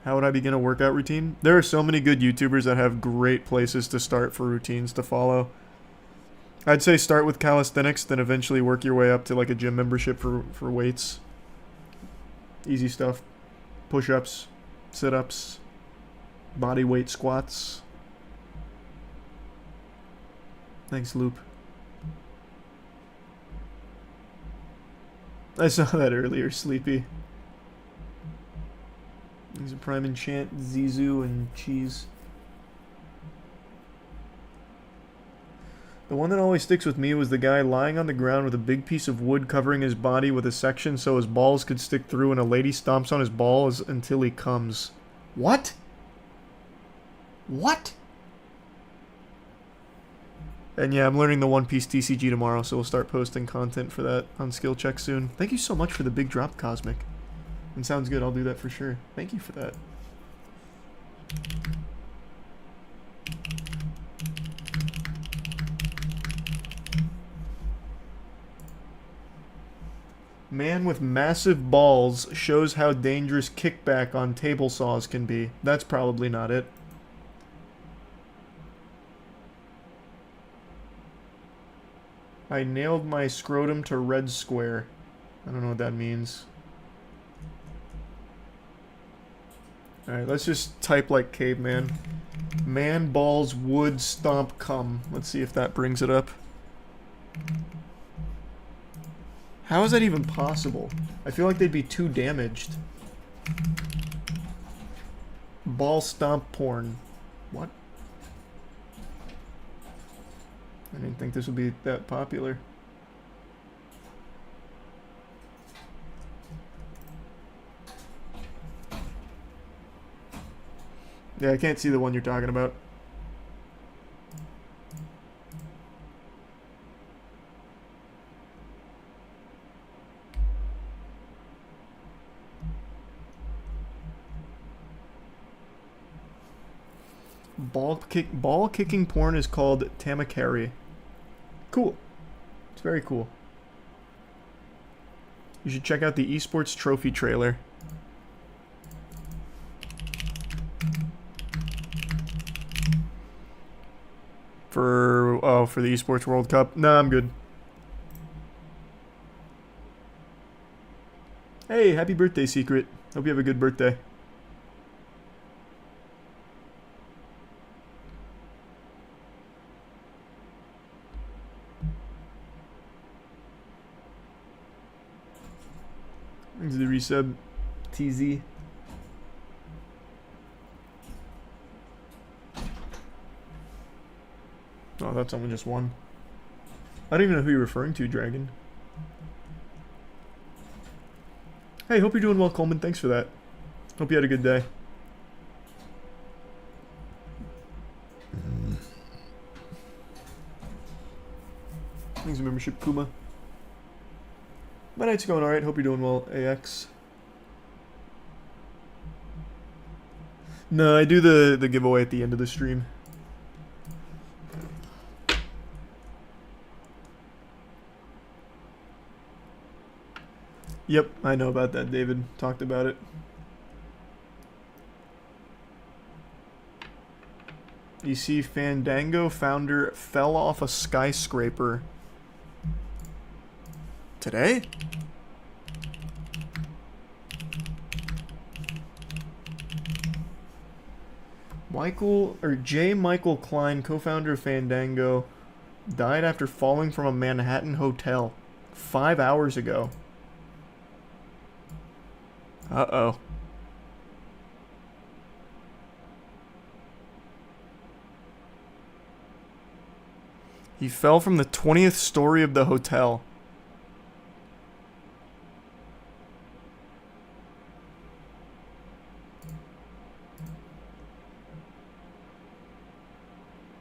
How would I begin a workout routine? There are so many good YouTubers that have great places to start for routines to follow. I'd say start with calisthenics, then eventually work your way up to like a gym membership for weights. Easy stuff. Push-ups, sit-ups, body weight squats. Thanks, Loop. I saw that earlier, Sleepy. These are Prime Enchant, Zizu, and Cheese. The one that always sticks with me was the guy lying on the ground with a big piece of wood covering his body with a section so his balls could stick through, and a lady stomps on his balls until he comes. What? What? And yeah, I'm learning the One Piece TCG tomorrow, so we'll start posting content for that on skill check soon. Thank you so much for the big drop, Cosmic. It sounds good, I'll do that for sure. Thank you for that. Man with massive balls shows how dangerous kickback on table saws can be. That's probably not it. I nailed my scrotum to red square. I don't know what that means. Alright, let's just type like caveman. Man balls wood stomp cum. Let's see if that brings it up. How is that even possible? I feel like they'd be too damaged. Ball stomp porn. What? I didn't think this would be that popular. Yeah, I can't see the one you're talking about. Ball kicking porn is called tamakari. Cool. It's very cool. You should check out the esports trophy trailer. For Oh, for the Esports World Cup? Nah, I'm good. Hey, happy birthday, Secret. Hope you have a good birthday. Thanks to the resub, TZ. Oh, that's only just one. I don't even know who you're referring to, Dragon. Hey, hope you're doing well, Coleman. Thanks for that. Hope you had a good day. Thanks for membership, Kuma. My night's going alright. Hope you're doing well, AX. No, I do the giveaway at the end of the stream. Yep, I know about that, David. Talked about it. You see, Fandango founder fell off a skyscraper. Today? J. Michael Klein, co-founder of Fandango, died after falling from a Manhattan hotel 5 hours ago. Uh-oh. He fell from the 20th story of the hotel.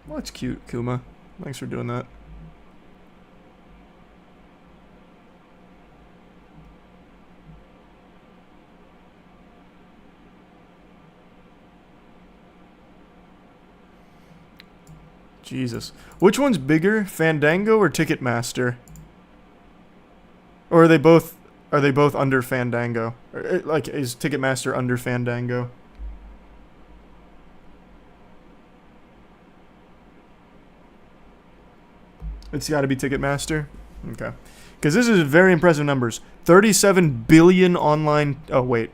Well, that's cute, Kuma. Thanks for doing that. Jesus. Which one's bigger, Fandango or Ticketmaster? Or are they both under Fandango? Or, like, is Ticketmaster under Fandango? It's got to be Ticketmaster? Okay. Because this is very impressive numbers. 37 billion online... Oh, wait.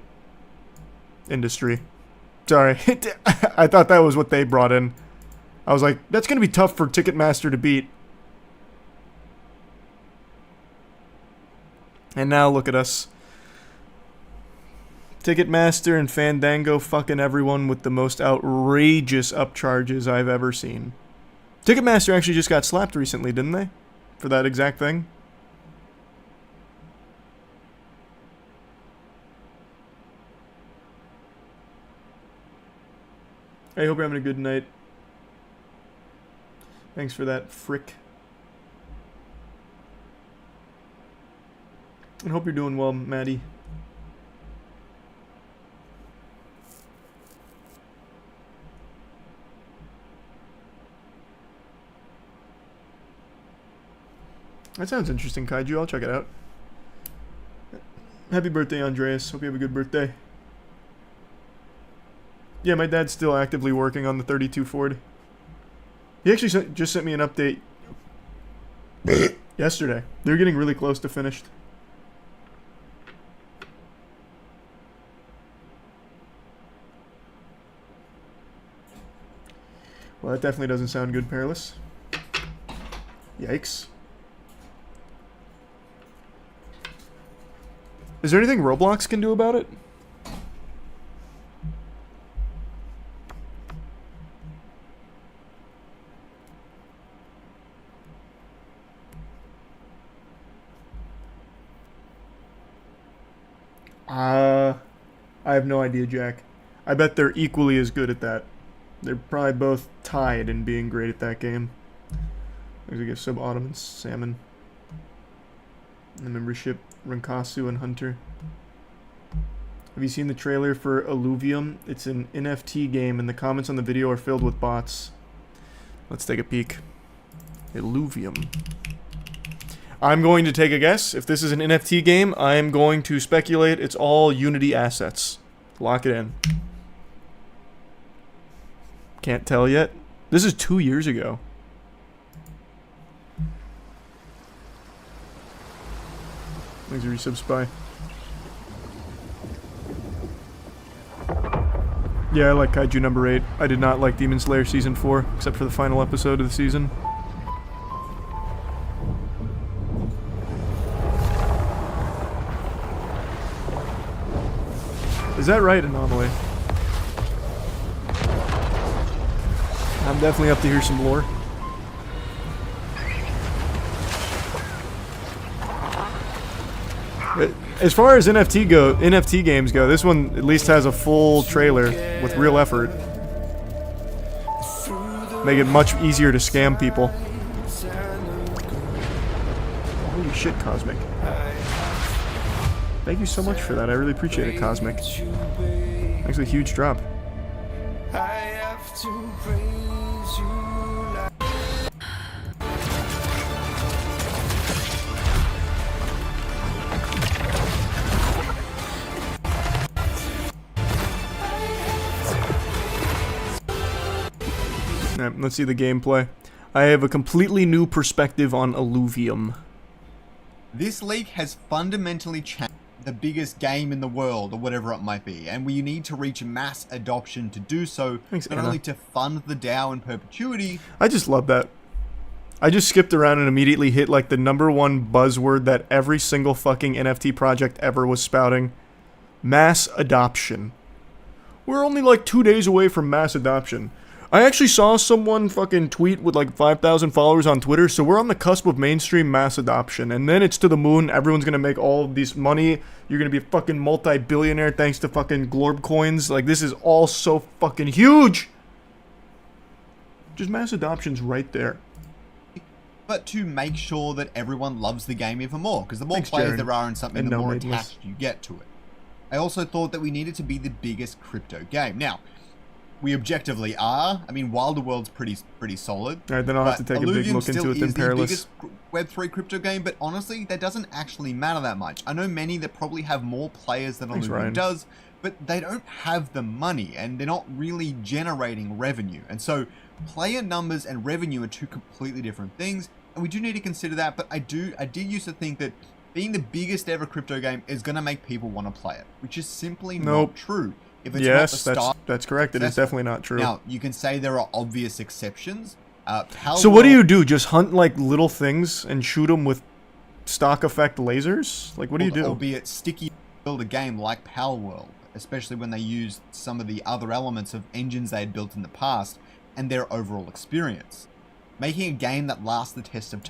Industry. Sorry. I thought that was what they brought in. I was like, that's going to be tough for Ticketmaster to beat. And now look at us. Ticketmaster and Fandango fucking everyone with the most outrageous upcharges I've ever seen. Ticketmaster actually just got slapped recently, didn't they? For that exact thing. I hope you're having a good night. Thanks for that, Frick. I hope you're doing well, Maddie. That sounds interesting, Kaiju. I'll check it out. Happy birthday, Andreas. Hope you have a good birthday. Yeah, my dad's still actively working on the 32 Ford. He actually just sent me an update yesterday. They're getting really close to finished. Well, that definitely doesn't sound good, Perilous. Yikes. Is there anything Roblox can do about it? I have no idea, Jack. I bet they're equally as good at that. They're probably both tied in being great at that game. There's a gift sub Ottoman Salmon. The membership, Rankasu and Hunter. Have you seen the trailer for Illuvium? It's an NFT game and the comments on the video are filled with bots. Let's take a peek. Illuvium. I'm going to take a guess. If this is an NFT game, I'm going to speculate it's all Unity assets. Lock it in. Can't tell yet. This is 2 years ago. Thanks for resub spy. Yeah, I like Kaiju number 8. I did not like Demon Slayer Season 4, except for the final episode of the season. Is that right, Anomaly? I'm definitely up to hear some lore. As far as NFT games go, this one at least has a full trailer with real effort. Make it much easier to scam people. Holy shit, Cosmic. Thank you so much for that. I really appreciate it, Cosmic. Thanks for the huge drop. Alright, let's see the gameplay. I have a completely new perspective on Illuvium. This leak has fundamentally changed the biggest game in the world, or whatever it might be, and we need to reach mass adoption to do so, Thanks, not Anna. only to fund the DAO in perpetuity. I just love that. I just skipped around and immediately hit like the #1 buzzword that every single fucking NFT project ever was spouting. Mass adoption. We're only like 2 days away from mass adoption. I actually saw someone fucking tweet with like 5,000 followers on Twitter, so we're on the cusp of mainstream mass adoption, and then it's to the moon, everyone's gonna make all of this money, you're gonna be a fucking multi-billionaire thanks to fucking Glorb coins, like this is all so fucking huge! Just mass adoption's right there. But to make sure that everyone loves the game even more, because the more Thanks, players Jared. there are in something, And the no more maidenless. attached you get to it. I also thought that we needed to be the biggest crypto game. Now, we objectively are. I mean, Wilder World's pretty solid. Alright, then I'll have to but take a big Illuvium look into still it then, is the Perilous. biggest Web3 crypto game, but honestly, that doesn't actually matter that much. I know many that probably have more players than Thanks, Illuvium Ryan. does, but they don't have the money, and they're not really generating revenue. And so, player numbers and revenue are two completely different things, and we do need to consider that, but I did used to think that being the biggest ever crypto game is going to make people want to play it, which is simply Nope. not true. If it's Yes, not the start, that's correct. It is successful. definitely not true. Now, you can say there are obvious exceptions. So what do you do? Just hunt like little things and shoot them with stock effect lasers? Like what do you do? Albeit sticky build a game like Palworld, especially when they used some of the other elements of engines they had built in the past and their overall experience. Making a game that lasts the test of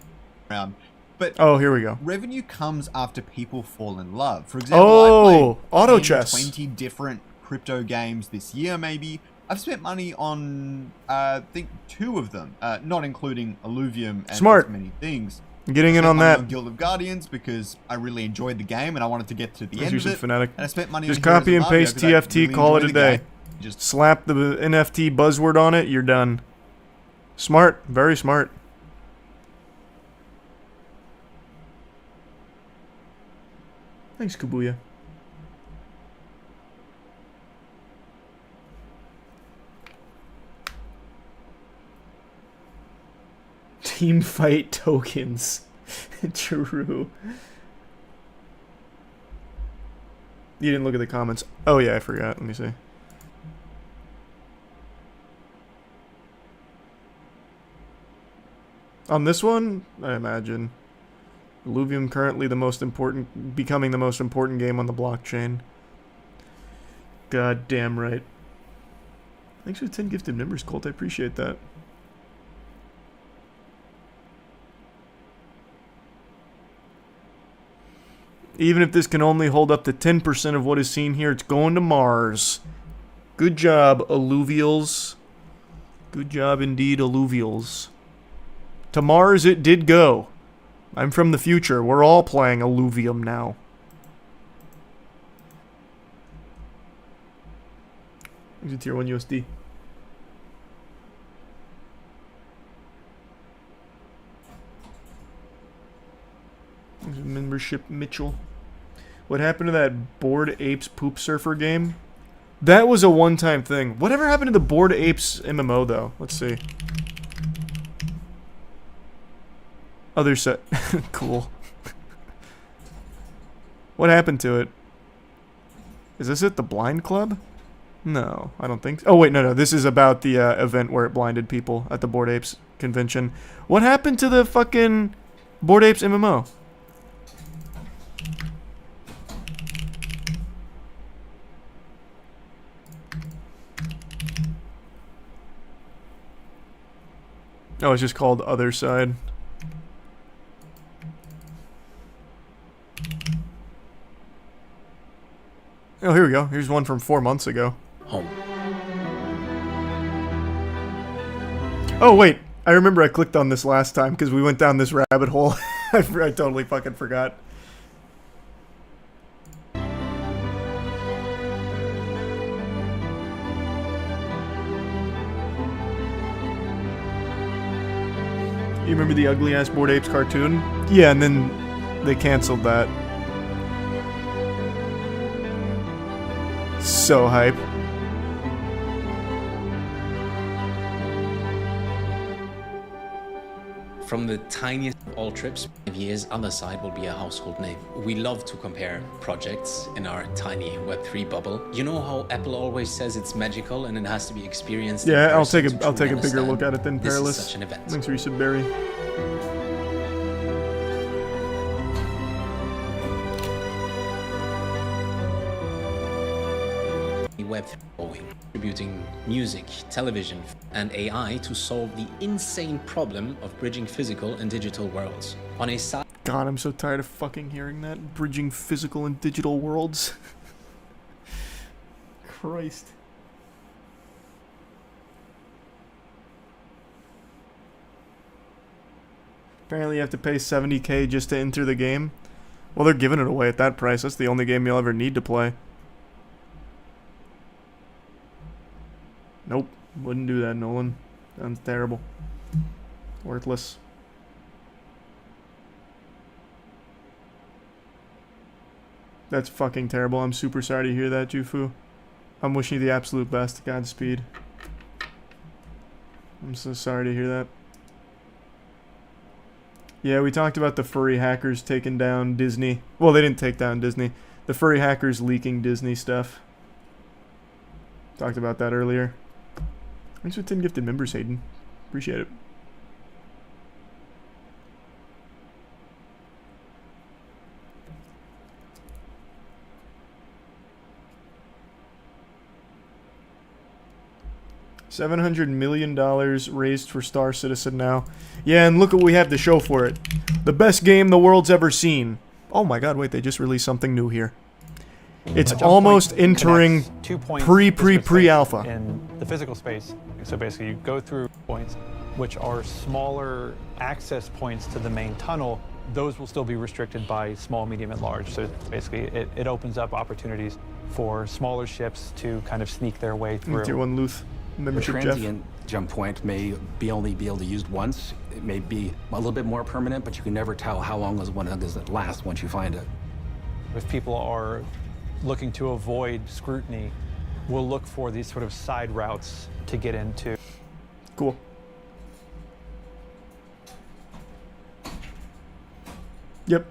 time. But Oh, here we go. revenue comes after people fall in love. For example, I Oh, played auto 10, chess. 20 different crypto games this year, maybe. I've spent money on, I think, 2 of them, not including Illuvium and Smart. as many things. Getting in Spent on money that. on Guild of Guardians because I really enjoyed the game and I wanted to get to the Thanks, end of Yusuf it. Fanatic. And I spent money Just on Heroes copy of and Mario paste 'cause I TFT, really call it enjoyed a the day. game. Just Slap the NFT buzzword on it, you're done. Smart. Very smart. Thanks, Kabuya. Team fight tokens. True. You didn't look at the comments. Oh yeah, I forgot. Let me see. On this one, I imagine. Illuvium currently becoming the most important game on the blockchain. God damn right. Thanks for the 10 gifted members, Colt. I appreciate that. Even if this can only hold up to 10% of what is seen here, it's going to Mars. Good job, alluvials. Good job indeed, alluvials. To Mars it did go. I'm from the future. We're all playing Illuvium now. Here's a tier 1 USD. There's a membership Mitchell. What happened to that Bored Apes Poop Surfer game? That was a one-time thing. Whatever happened to the Bored Apes MMO though? Let's see. Other set. Cool. What happened to it? Is this at the Blind Club? No, I don't think so. Oh, wait, no. This is about the event where it blinded people at the Bored Apes convention. What happened to the fucking Bored Apes MMO? Oh, it's just called Other Side. Oh, here we go. Here's one from 4 months ago. Home. Oh, wait. I remember I clicked on this last time because we went down this rabbit hole. I totally fucking forgot. You remember the ugly-ass Bored Apes cartoon? Yeah, and then they canceled that. So hype. From the tiniest of all trips, 5 years, Other Side will be a household name. We love to compare projects in our tiny Web3 bubble. You know how Apple always says it's magical and it has to be experienced. Yeah, I'll take to a truly bigger look at it than this is Perilous. such an event. Thanks, Resub Berry. Web3 going, contributing music, television, and AI to solve the insane problem of bridging physical and digital worlds. On a side. God, I'm so tired of fucking hearing that. Bridging physical and digital worlds. Christ. Apparently you have to pay $70K just to enter the game. Well, they're giving it away at that price. That's the only game you'll ever need to play. Nope. Wouldn't do that, Nolan. Sounds terrible. Worthless. That's fucking terrible. I'm super sorry to hear that, Jufu. I'm wishing you the absolute best. Godspeed. I'm so sorry to hear that. Yeah, we talked about the furry hackers taking down Disney. Well, they didn't take down Disney. The furry hackers leaking Disney stuff. Talked about that earlier. Thanks for 10 gifted members, Hayden. Appreciate it. $700 million raised for Star Citizen now. Yeah, and look what we have to show for it. The best game the world's ever seen. Oh my god, wait, they just released something new here. It's almost entering pre-alpha. In the physical space. So basically you go through points which are smaller access points to the main tunnel. Those will still be restricted by small, medium, and large. So basically it opens up opportunities for smaller ships to kind of sneak their way through. Tier 1 Luth membership, The Jeff. transient jump point may only be able to use once. It may be a little bit more permanent, but you can never tell how long does it last once you find it. If people are looking to avoid scrutiny, we'll look for these sort of side routes to get into. Cool. Yep.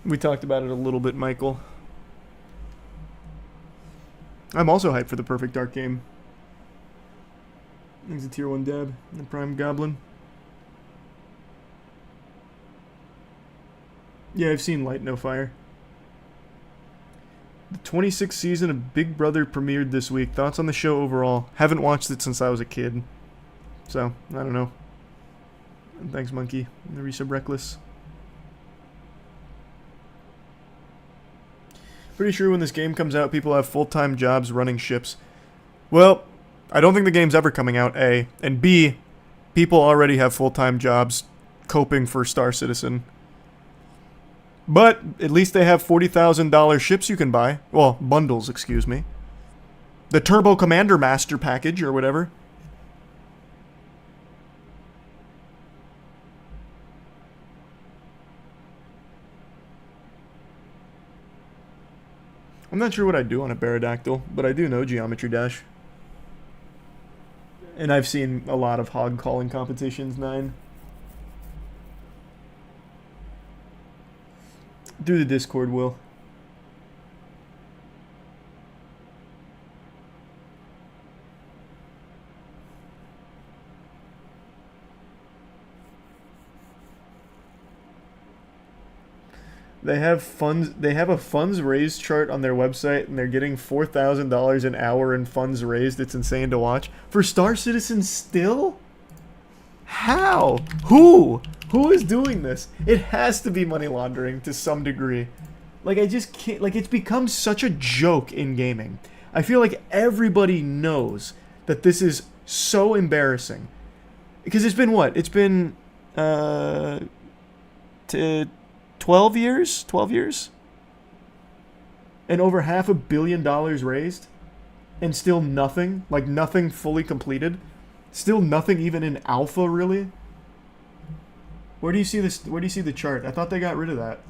We talked about it a little bit, Michael. I'm also hyped for the Perfect Dark game. Thanks to Tier 1 Dab and the Prime Goblin. Yeah, I've seen Light No Fire. The 26th season of Big Brother premiered this week. Thoughts on the show overall? Haven't watched it since I was a kid. So, I don't know. And thanks, Monkey. And the Resub Reckless. Pretty sure when this game comes out, people have full-time jobs running ships. Well, I don't think the game's ever coming out, A. And B, people already have full-time jobs coping for Star Citizen. But at least they have $40,000 ships you can buy. Well, bundles, excuse me. The Turbo Commander Master package or whatever. I'm not sure what I'd do on a Baradactyl, but I do know Geometry Dash. And I've seen a lot of hog calling competitions, 9. Do the Discord, Will. They have funds. They have a funds raised chart on their website, and they're getting $4,000 an hour in funds raised. It's insane to watch for Star Citizen still. How? Who? Who is doing this? It has to be money laundering to some degree. Like, I just can't. Like, it's become such a joke in gaming. I feel like everybody knows that this is so embarrassing. Because it's been what? It's been 12 years? 12 years? And over $500 million raised? And still nothing? Like, nothing fully completed? Still nothing even in alpha, really? Where do you see this? Where do you see the chart? I thought they got rid of that.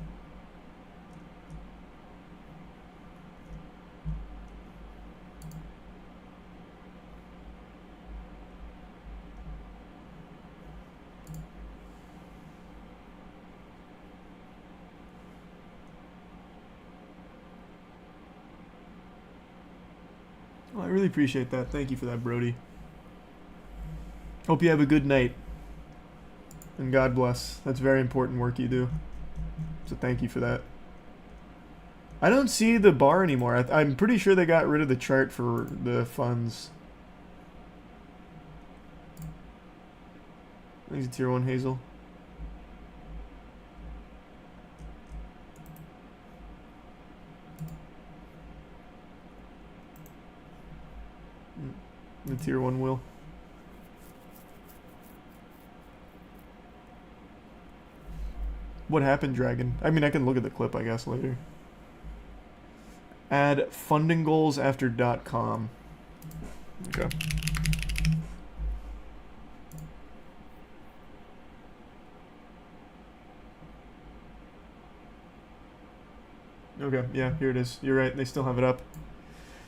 Well, I really appreciate that. Thank you for that, Brody. Hope you have a good night. And God bless. That's very important work you do. So thank you for that. I don't see the bar anymore. I'm pretty sure they got rid of the chart for the funds. Thanks, Tier 1 Hazel. The Tier 1 will. What happened, Dragon? I mean, I can look at the clip, I guess, later. Add funding goals after .com. Okay. Okay, yeah, here it is. You're right, they still have it up.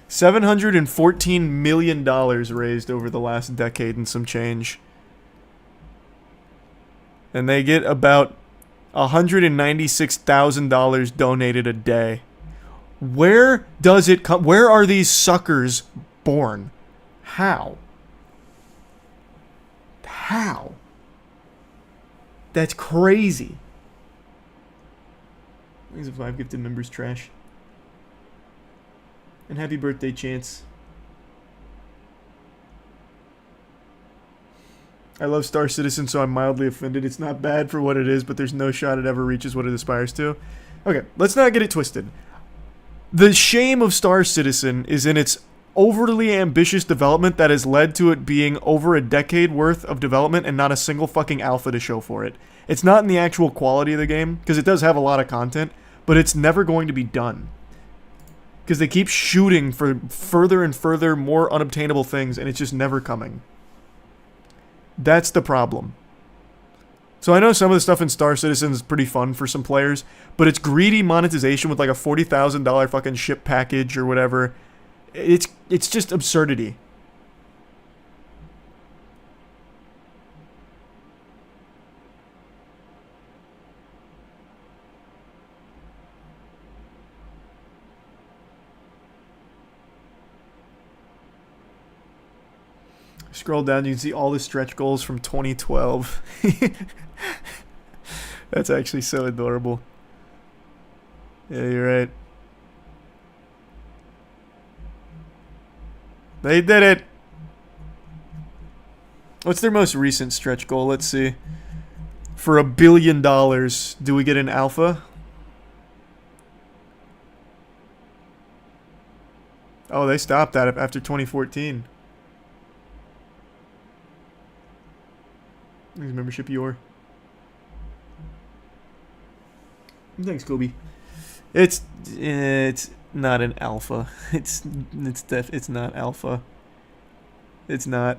$714 million raised over the last decade and some change. And they get about $196,000 donated a day. Where does it come? Where are these suckers born? How? How? That's crazy. These are 5 gifted members trash. And happy birthday, Chance. I love Star Citizen, so I'm mildly offended. It's not bad for what it is, but there's no shot it ever reaches what it aspires to. Okay, let's not get it twisted. The shame of Star Citizen is in its overly ambitious development that has led to it being over a decade worth of development and not a single fucking alpha to show for it. It's not in the actual quality of the game, because it does have a lot of content, but it's never going to be done. Because they keep shooting for further and further more unobtainable things, and it's just never coming. That's the problem. So I know some of the stuff in Star Citizen is pretty fun for some players, but it's greedy monetization with like a $40,000 fucking ship package or whatever. It's just absurdity. Scroll down, you can see all the stretch goals from 2012. That's actually so adorable. Yeah, you're right. They did it! What's their most recent stretch goal? Let's see. For $1 billion, do we get an alpha? Oh, they stopped that after 2014. Thanks, membership, Yor. Thanks, Kobe. It's not an alpha. It's not alpha. It's not.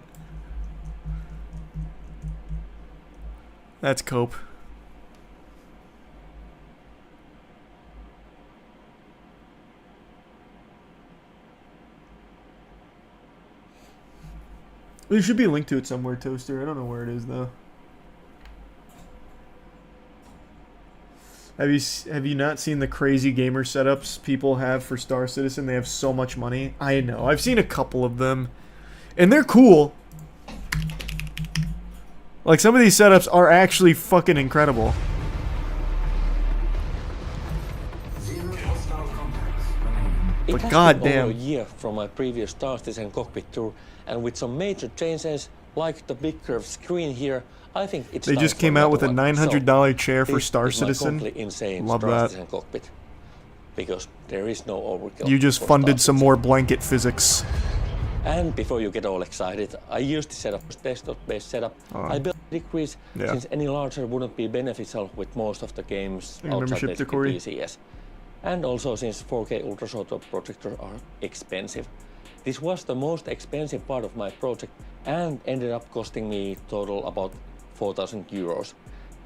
That's cope. There should be a link to it somewhere, Toaster. I don't know where it is though. Have you not seen the crazy gamer setups people have for Star Citizen? They have so much money. I know. I've seen a couple of them. And they're cool. Like, some of these setups are actually fucking incredible. It but has god been over a damn. year from my previous Star Citizen cockpit tour, and with some major changes, like the big curved screen here, I think it's They time just for came out with a another one. $900 chair for This Star is my Citizen. completely insane Love Star that. Citizen cockpit, because there is no overkill. You just for funded Star some Citizen. more blanket physics. And before you get all excited, I used the setup, desktop-based setup. I built a decrease Yeah. since any larger wouldn't be beneficial with most of the games Your outside membership basically decory. PCS. And also since 4K ultra-short projectors are expensive. This was the most expensive part of my project and ended up costing me total about 4,000 euros,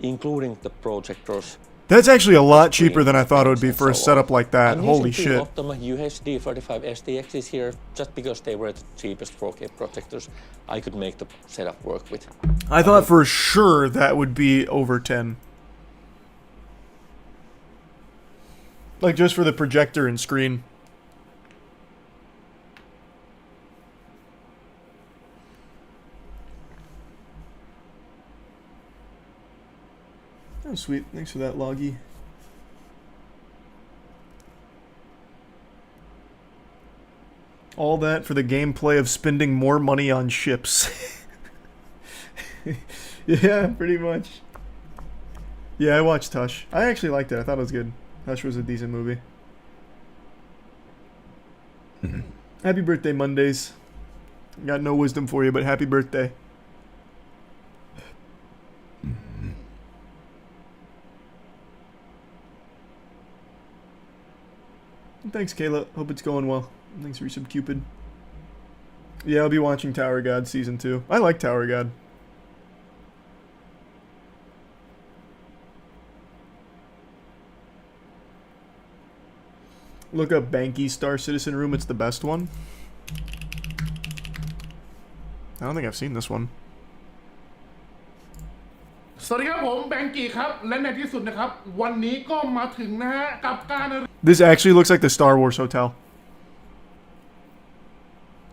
including the projectors. That's actually a lot cheaper than I thought it would be for a setup like that. I'm Holy using two shit. Optima UHD 35 STXs here just because they were the cheapest 4K projectors I could make the setup work with. I thought for sure that would be over 10. Like just for the projector and screen. Oh, sweet. Thanks for that, Loggy. All that for the gameplay of spending more money on ships. Yeah, pretty much. Yeah, I watched Tush. I actually liked it. I thought it was good. Tush was a decent movie. Happy birthday, Mondays. Got no wisdom for you, but happy birthday. Thanks, Kayla. Hope it's going well. Thanks for some Cupid. Yeah, I'll be watching Tower God Season 2. I like Tower God. Look up Banky Star Citizen Room. It's the best one. I don't think I've seen this one. สวัสดีครับผมแบงกี้ครับและในที่สุดนะครับวันนี้ก็มาถึงนะฮะกับการ This actually looks like the Star Wars hotel.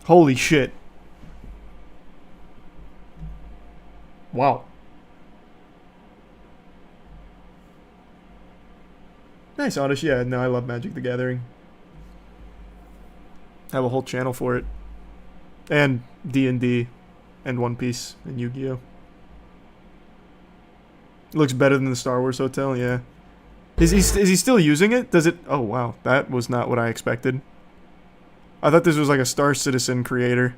Holy shit. Wow. Nice, Oddish. Yeah, no, I love Magic the Gathering. I have a whole channel for it. And D&D and One Piece and Yu-Gi-Oh! Looks better than the Star Wars hotel, yeah. Is he still using it? Does it? Oh wow, that was not what I expected. I thought this was like a Star Citizen creator.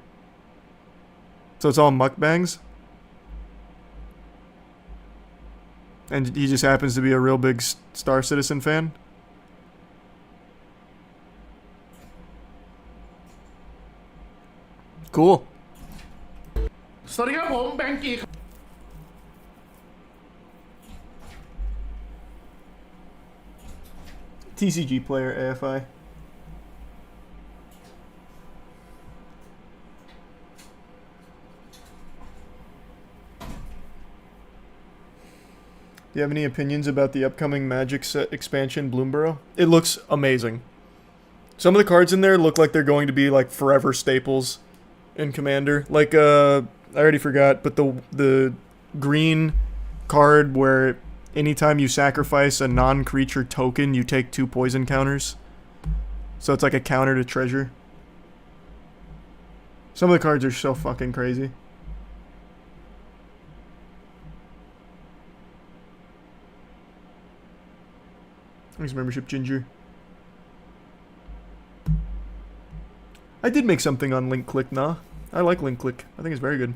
So it's all mukbangs? And he just happens to be a real big Star Citizen fan? Cool. สวัสดีครับผมแบงกี้ TCG player, AFI. Do you have any opinions about the upcoming Magic set expansion, Bloomborough? It looks amazing. Some of the cards in there look like they're going to be like forever staples in Commander. Like, I already forgot, but the green card where anytime you sacrifice a non-creature token, you take 2 poison counters. So it's like a counter to treasure. Some of the cards are so fucking crazy. Thanks, membership, Ginger. I did make something on Link Click, nah. I like Link Click. I think it's very good.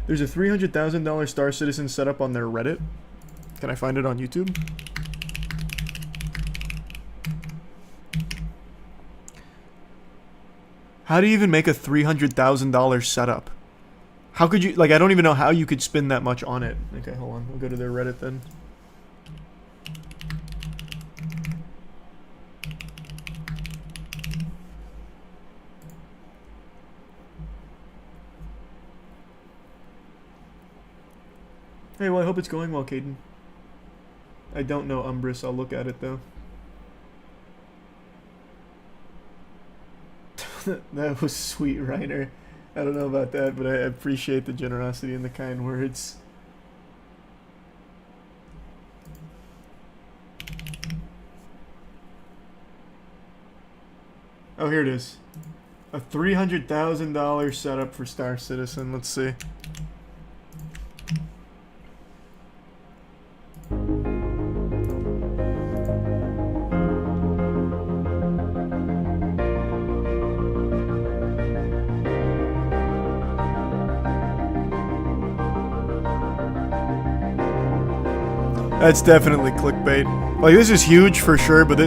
There's a $300,000 Star Citizen setup on their Reddit. Can I find it on YouTube? How do you even make a $300,000 setup? How could you, like, I don't even know how you could spend that much on it. Okay, hold on. We'll go to their Reddit then. Hey, well, I hope it's going well, Caden. I don't know Umbris. I'll look at it, though. That was sweet, Reiner. I don't know about that, but I appreciate the generosity and the kind words. Oh, here it is. A $300,000 setup for Star Citizen. Let's see. That's definitely clickbait. Like, this is huge for sure, but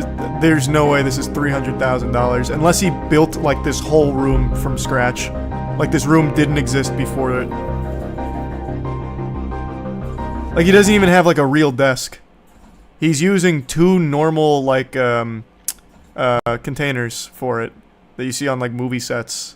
there's no way this is $300,000 unless he built like this whole room from scratch. Like, this room didn't exist before it. Like, he doesn't even have like a real desk. He's using two normal like containers for it that you see on like movie sets.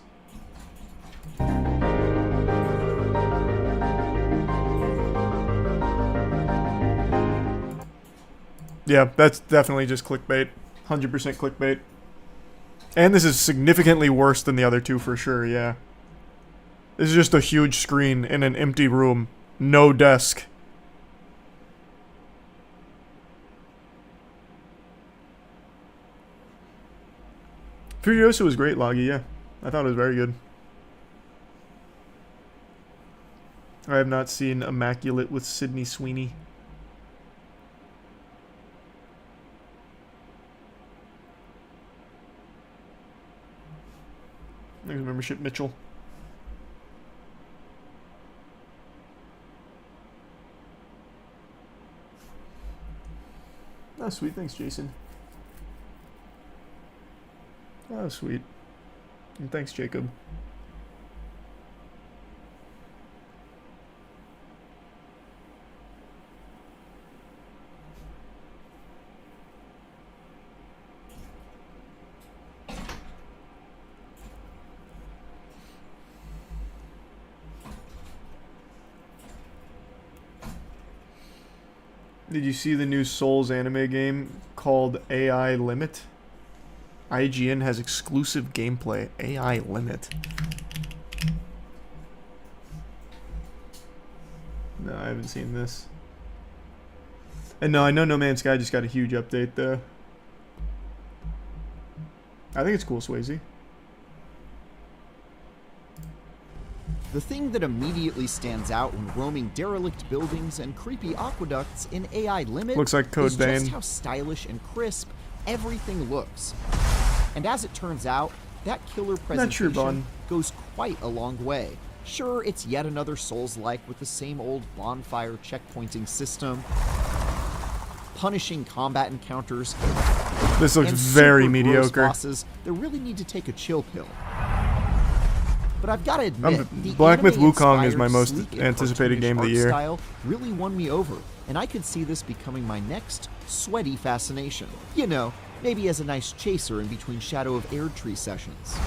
Yeah, that's definitely just clickbait. 100% clickbait. And this is significantly worse than the other two for sure, yeah. This is just a huge screen in an empty room. No desk. Furiosa was great, Loggy, yeah. I thought it was very good. I have not seen Immaculate with Sydney Sweeney. Thanks, membership, Mitchell. Oh, sweet. Thanks, Jason. Oh, sweet. And thanks, Jacob. Did you see the new Souls anime game called AI Limit? IGN has exclusive gameplay. AI Limit. No, I haven't seen this. And no, I know No Man's Sky just got a huge update though. I think it's cool, Swayze. The thing that immediately stands out when roaming derelict buildings and creepy aqueducts in AI Limit looks like Code is Vein. just how stylish and crisp everything looks. And as it turns out, that killer presentation goes quite a long way. Sure, it's yet another Souls-like with the same old bonfire checkpointing system, punishing combat encounters. This looks and very super gross mediocre. Bosses that really need to take a chill pill. But I've got to admit, the Black Myth Wukong is anime-inspired, my most sleek and anticipated cartoonish game of the art year. Style really won me over, and I could see this becoming my next sweaty fascination. You know, maybe as a nice chaser in between Shadow of Erdtree sessions.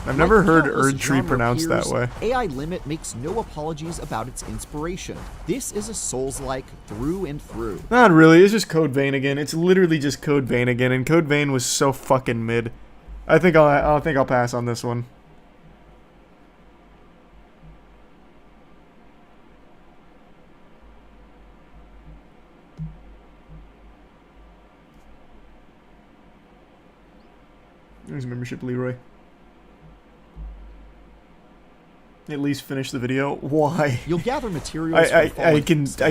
I've never heard countless Erdtree genre pronounced that peers, way. AI Limit makes no apologies about its inspiration. This is a Souls-like through and through. Not really, it's just Code Vein again. It's literally just Code Vein again, and Code Vein was so fucking mid. I think I'll pass on this one. There's membership, Leroy. At least finish the video. Why? You'll gather materials. I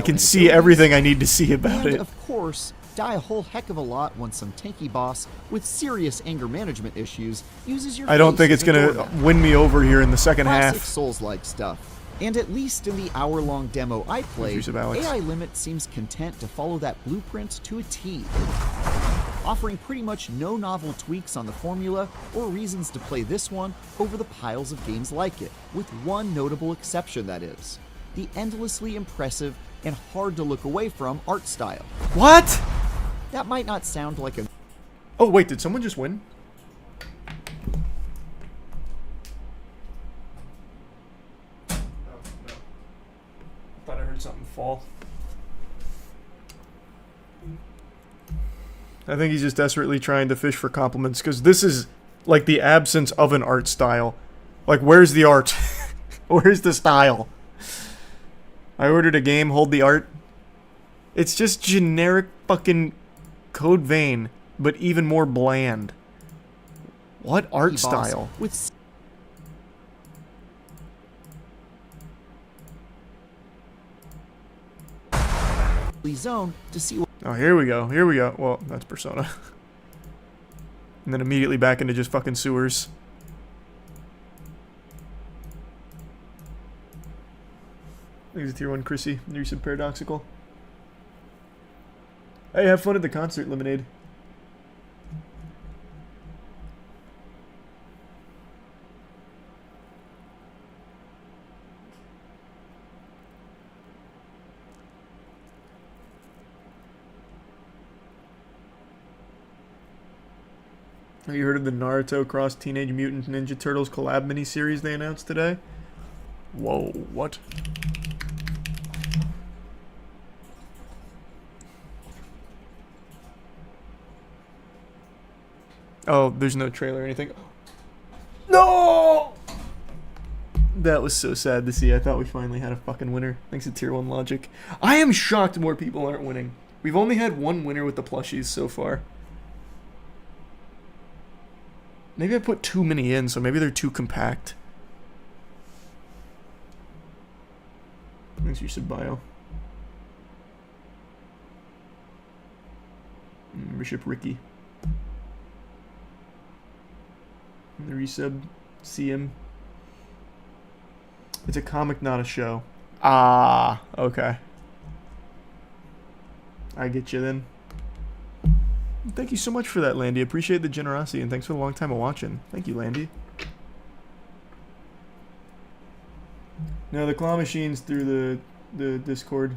can see everything I need to see about and it. Of course, die a whole heck of a lot when some tanky boss with serious anger management issues uses your. I don't face think as it's a gonna doormat. win me over here in the second Classic half. Souls-like stuff. And at least in the hour-long demo I played, Use of Alex. AI Limit seems content to follow that blueprint to a T, offering pretty much no novel tweaks on the formula or reasons to play this one over the piles of games like it, with one notable exception, that is, the endlessly impressive and hard to look away from art style. What? That might not sound like a... Oh wait, did someone just win? Thought I heard something fall. I think he's just desperately trying to fish for compliments, because this is like the absence of an art style. Like, where's the art? Where's the style? I ordered a game, hold the art. It's just generic fucking Code Vein, but even more bland. What art Boss style? with zone to see what Oh, here we go. Here we go. Well, that's Persona. And then immediately back into just fucking sewers. Thanks to Tier 1 Chrissy. You're some paradoxical. Hey, have fun at the concert, Lemonade. Have you heard of the Naruto Cross Teenage Mutant Ninja Turtles collab miniseries they announced today? Whoa, what? Oh, there's no trailer or anything. No! That was so sad to see. I thought we finally had a fucking winner. Thanks to Tier 1 Logic. I am shocked more people aren't winning. We've only had one winner with the plushies so far. Maybe I put too many in, so maybe they're too compact. Thanks for your bio. Membership Ricky. The resub, see him. It's a comic, not a show. Ah, okay. I get you then. Thank you so much for that, Landy. Appreciate the generosity, and thanks for the long time of watching. Thank you, Landy. No, the claw machine's through the Discord.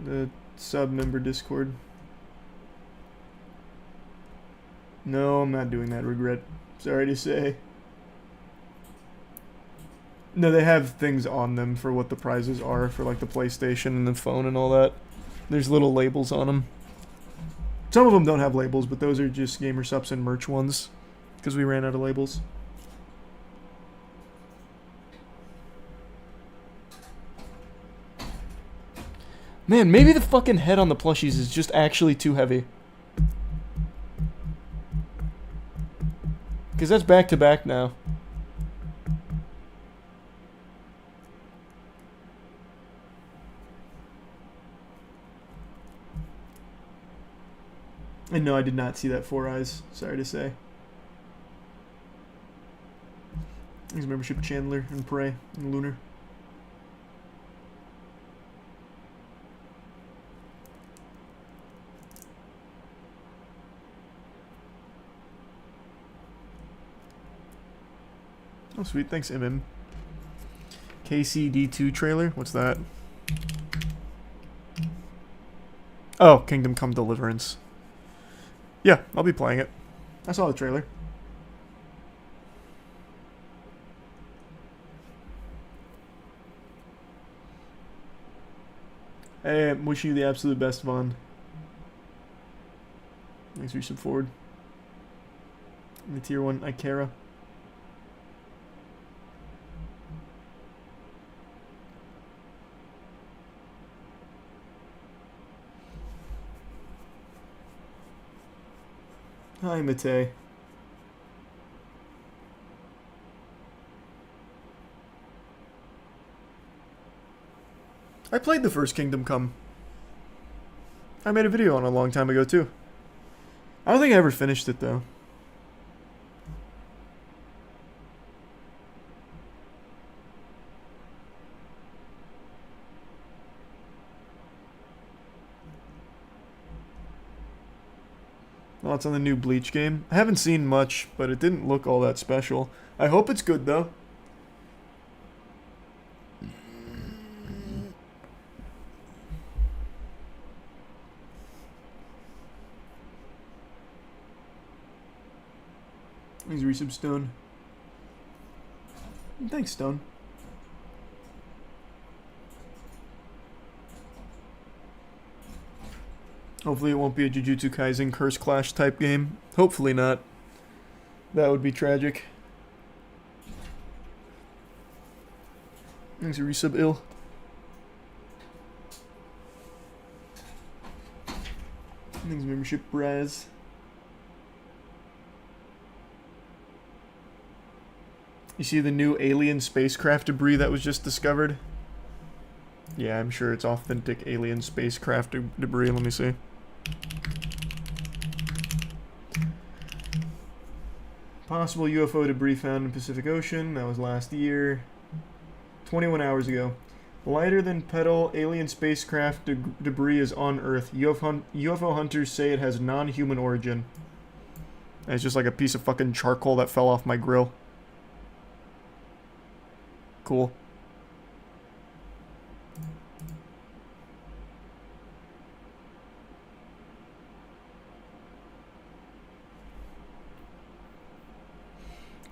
The sub-member Discord. No, I'm not doing that, regret. Sorry to say. No, they have things on them for what the prizes are for like the PlayStation and the phone and all that. There's little labels on them. Some of them don't have labels, but those are just Gamer Subs and merch ones. Because we ran out of labels. Man, maybe the fucking head on the plushies is just actually too heavy. Because that's back to back now. And no, I did not see that Four Eyes. Sorry to say. He's membership Chandler and Prey and Lunar. Oh, sweet. Thanks, MM. KCD2 trailer? What's that? Oh, Kingdom Come Deliverance. Yeah, I'll be playing it. I saw the trailer. Hey, I'm wishing you the absolute best, Vaughn. Thanks for your support. And the Tier 1 Ikera. Hi, Mate. I played the first Kingdom Come. I made a video on it a long time ago, too. I don't think I ever finished it, though. Well, it's on the new Bleach game. I haven't seen much, but it didn't look all that special. I hope it's good, though. Thanks, Resub Stone. Thanks, Stone. Hopefully it won't be a Jujutsu Kaisen Curse Clash type game. Hopefully not. That would be tragic. Thanks, Resub Ill. Thanks, membership, Braz. You see the new alien spacecraft debris that was just discovered? Yeah, I'm sure it's authentic alien spacecraft debris. Let me see. Possible UFO debris found in Pacific Ocean. That was last year. 21 hours ago. Lighter than petal alien spacecraft debris is on Earth. UFO hunters say it has non-human origin. And it's just like a piece of fucking charcoal that fell off my grill. Cool.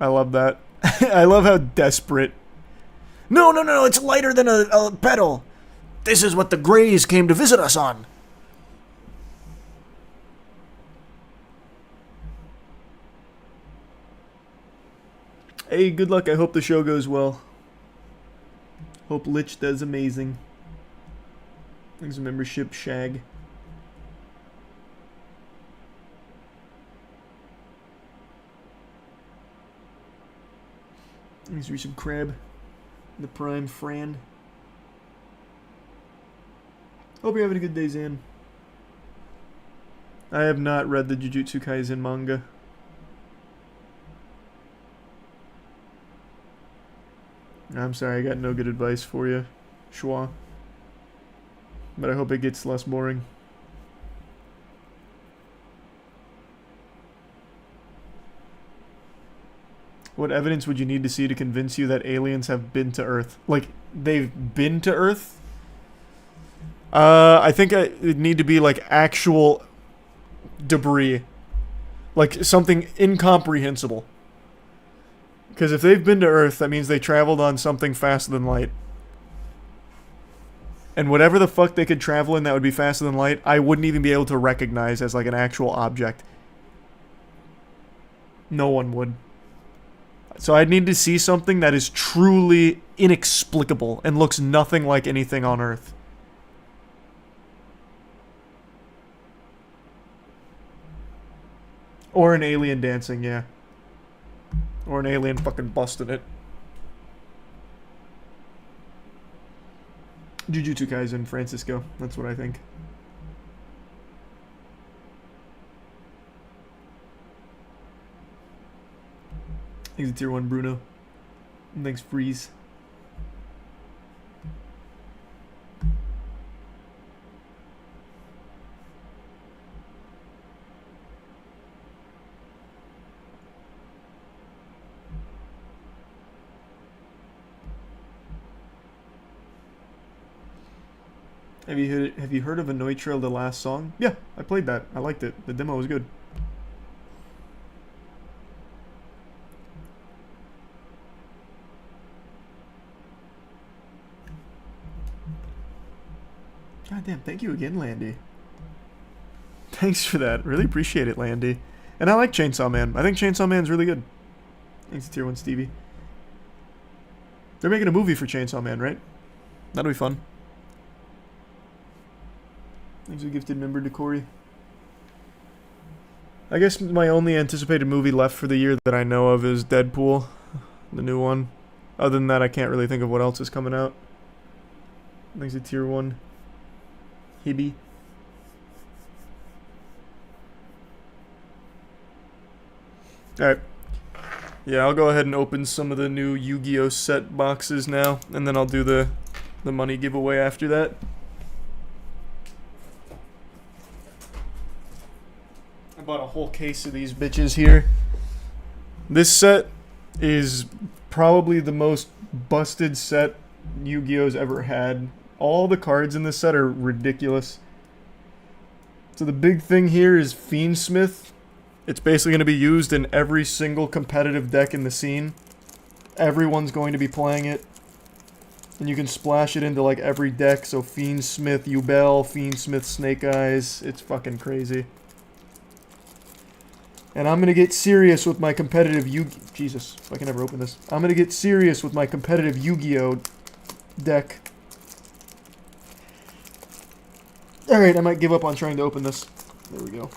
I love that. I love how desperate. No, it's lighter than a petal. This is what the Greys came to visit us on. Hey, good luck. I hope the show goes well. Hope Lich does amazing. Thanks for membership, Shag. Thanks for some crab. The Prime Fran. Hope you're having a good day, Zan. I have not read the Jujutsu Kaisen manga. I'm sorry, I got no good advice for you, Schwa. But I hope it gets less boring. What evidence would you need to see to convince you that aliens have been to Earth? Like, they've been to Earth? I think it'd need to be, like, actual debris. Like, something incomprehensible. Because if they've been to Earth, that means they traveled on something faster than light. And whatever the fuck they could travel in that would be faster than light, I wouldn't even be able to recognize as, like, an actual object. No one would. So I'd need to see something that is truly inexplicable and looks nothing like anything on Earth. Or an alien dancing, yeah. Or an alien fucking busting it. Jujutsu Kaisen, Francisco. That's what I think. Thanks to Tier 1 Bruno. And thanks Freeze. Have you heard of Annoy Trail, the last song? Yeah, I played that. I liked it. The demo was good. God damn, thank you again, Landy. Thanks for that. Really appreciate it, Landy. And I like Chainsaw Man. I think Chainsaw Man's really good. Thanks to Tier 1 Stevie. They're making a movie for Chainsaw Man, right? That'll be fun. Thanks for gifted member to Corey. I guess my only anticipated movie left for the year that I know of is Deadpool. The new one. Other than that, I can't really think of what else is coming out. Thanks to Tier 1. Hibby. Alright. Yeah, I'll go ahead and open some of the new Yu-Gi-Oh! Set boxes now, and then I'll do the money giveaway after that. I bought a whole case of these bitches here. This set is probably the most busted set Yu-Gi-Oh's ever had. All the cards in this set are ridiculous. So the big thing here is Fiendsmith. It's basically going to be used in every single competitive deck in the scene. Everyone's going to be playing it. And you can splash it into like every deck. So Fiendsmith, Yubel, Fiendsmith, Snake Eyes. It's fucking crazy. And I'm going to get serious with my competitive Jesus, if I can ever open this. I'm going to get serious with my competitive Yu-Gi-Oh! Deck. Alright, I might give up on trying to open this. There we go.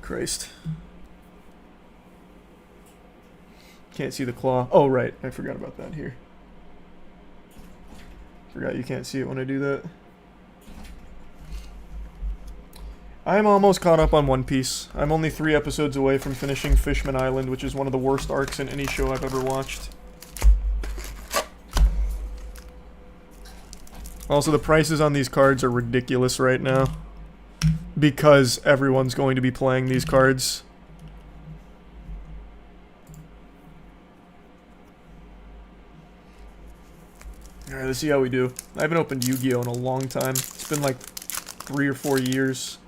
Christ. Can't see the claw. Oh, right. I forgot about that here. Forgot you can't see it when I do that. I'm almost caught up on One Piece. I'm only 3 episodes away from finishing Fishman Island, which is one of the worst arcs in any show I've ever watched. Also, the prices on these cards are ridiculous right now. Because everyone's going to be playing these cards. Alright, let's see how we do. I haven't opened Yu-Gi-Oh! In a long time. It's been like 3 or 4 years.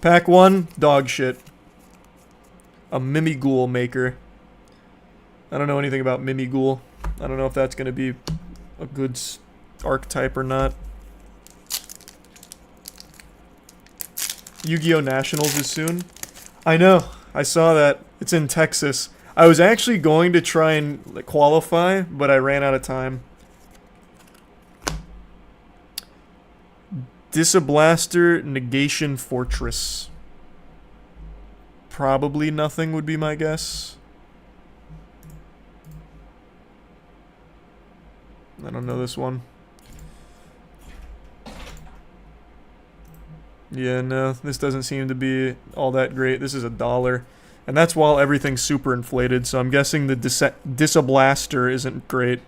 Pack 1, dog shit. A Mimighoul maker. I don't know anything about Mimighoul. I don't know if that's going to be a good archetype or not. Yu-Gi-Oh! Nationals is soon. I know. I saw that. It's in Texas. I was actually going to try and qualify, but I ran out of time. Disablaster Negation Fortress. Probably nothing would be my guess. I don't know this one. Yeah, no, this doesn't seem to be all that great. This is $1. And that's while everything's super inflated, so I'm guessing the Disablaster isn't great.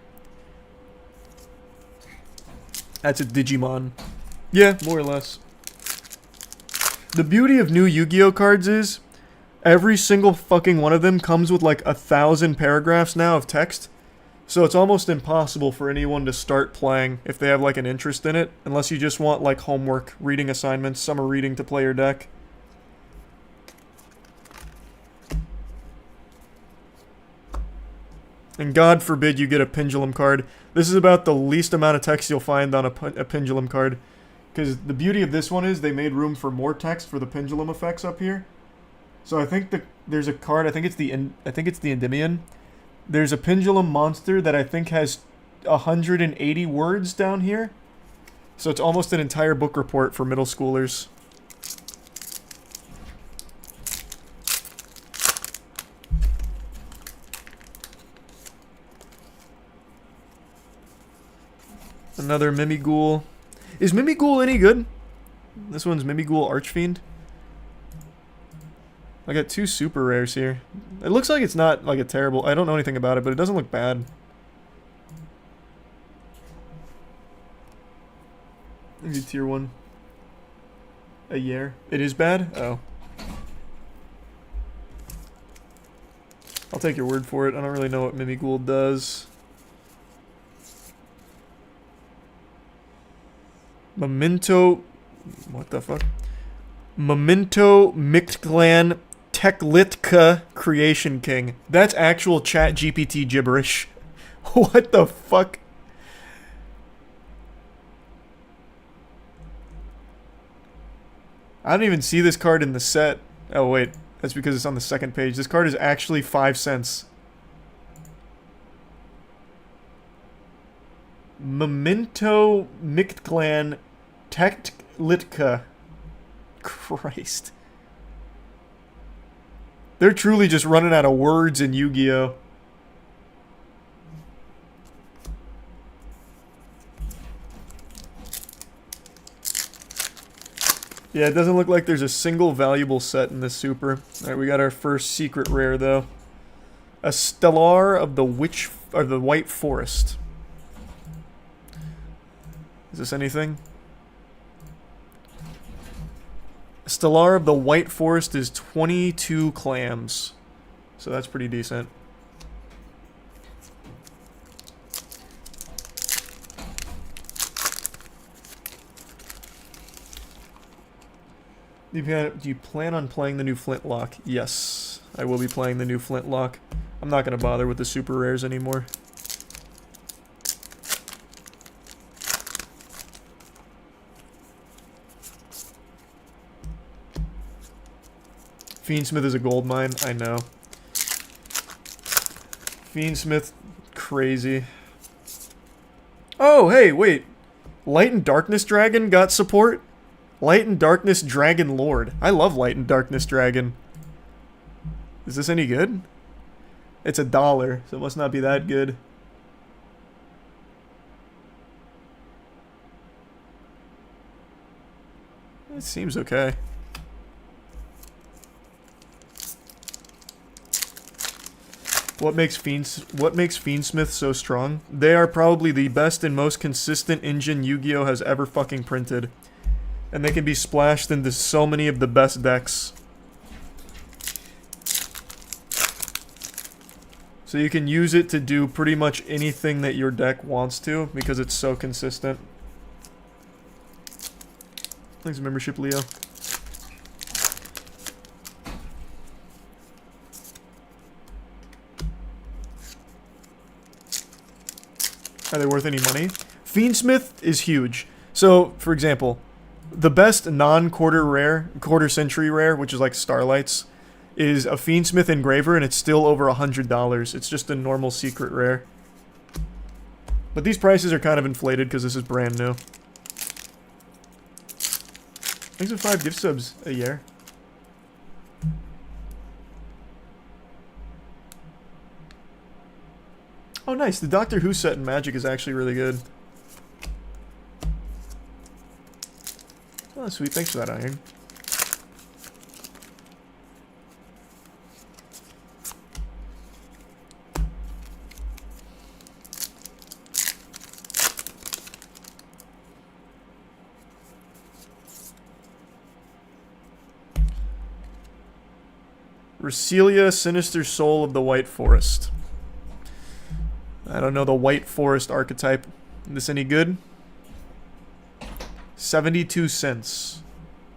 That's a Digimon. Yeah, more or less. The beauty of new Yu-Gi-Oh cards is every single fucking one of them comes with like 1,000 paragraphs now of text. So it's almost impossible for anyone to start playing if they have like an interest in it, unless you just want like homework, reading assignments, summer reading to play your deck. And God forbid you get a pendulum card. This is about the least amount of text you'll find on a pendulum card. Because the beauty of this one is they made room for more text for the pendulum effects up here. So I think there's a card, I think it's the Endymion. There's a pendulum monster that I think has 180 words down here. So it's almost an entire book report for middle schoolers. Another Mimighoul. Is Mimighoul any good? This one's Mimighoul Archfiend. I got 2 super rares here. It looks like it's not like a terrible... I don't know anything about it, but it doesn't look bad. Maybe tier 1. A year. It is bad? Oh. I'll take your word for it. I don't really know what Mimighoul does. Memento... What the fuck? Memento Mictlan Teklitka Creation King. That's actual chat GPT gibberish. What the fuck? I don't even see this card in the set. Oh wait, that's because it's on the second page. This card is actually 5 cents. Memento Mictlan Teklitka. Christ. They're truly just running out of words in Yu-Gi-Oh! Yeah, it doesn't look like there's a single valuable set in this super. Alright, we got our first secret rare though. A Stellar of the White Forest. Is this anything? Stellar of the White Forest is 22 clams. So that's pretty decent. Do you plan on playing the new Flintlock? Yes, I will be playing the new Flintlock. I'm not going to bother with the super rares anymore. Fiendsmith is a gold mine, I know. Fiendsmith crazy. Oh, hey, wait. Light and Darkness Dragon got support? Light and Darkness Dragon Lord. I love Light and Darkness Dragon. Is this any good? It's $1, so it must not be that good. It seems okay. What makes Fiendsmith so strong? They are probably the best and most consistent engine Yu-Gi-Oh! Has ever fucking printed. And they can be splashed into so many of the best decks. So you can use it to do pretty much anything that your deck wants to, because it's so consistent. Thanks for membership, Leo. Are they worth any money? Fiendsmith is huge. So, for example, the best quarter century rare, which is like Starlights, is a Fiendsmith Engraver, and it's still over $100. It's just a normal secret rare. But these prices are kind of inflated because this is brand new. Thanks for 5 gift subs a year. Oh, nice. The Doctor Who set in Magic is actually really good. Oh, sweet. Thanks for that, Iron. Recelia, Sinister Soul of the White Forest. I don't know the White Forest archetype. Is this any good? 72 cents.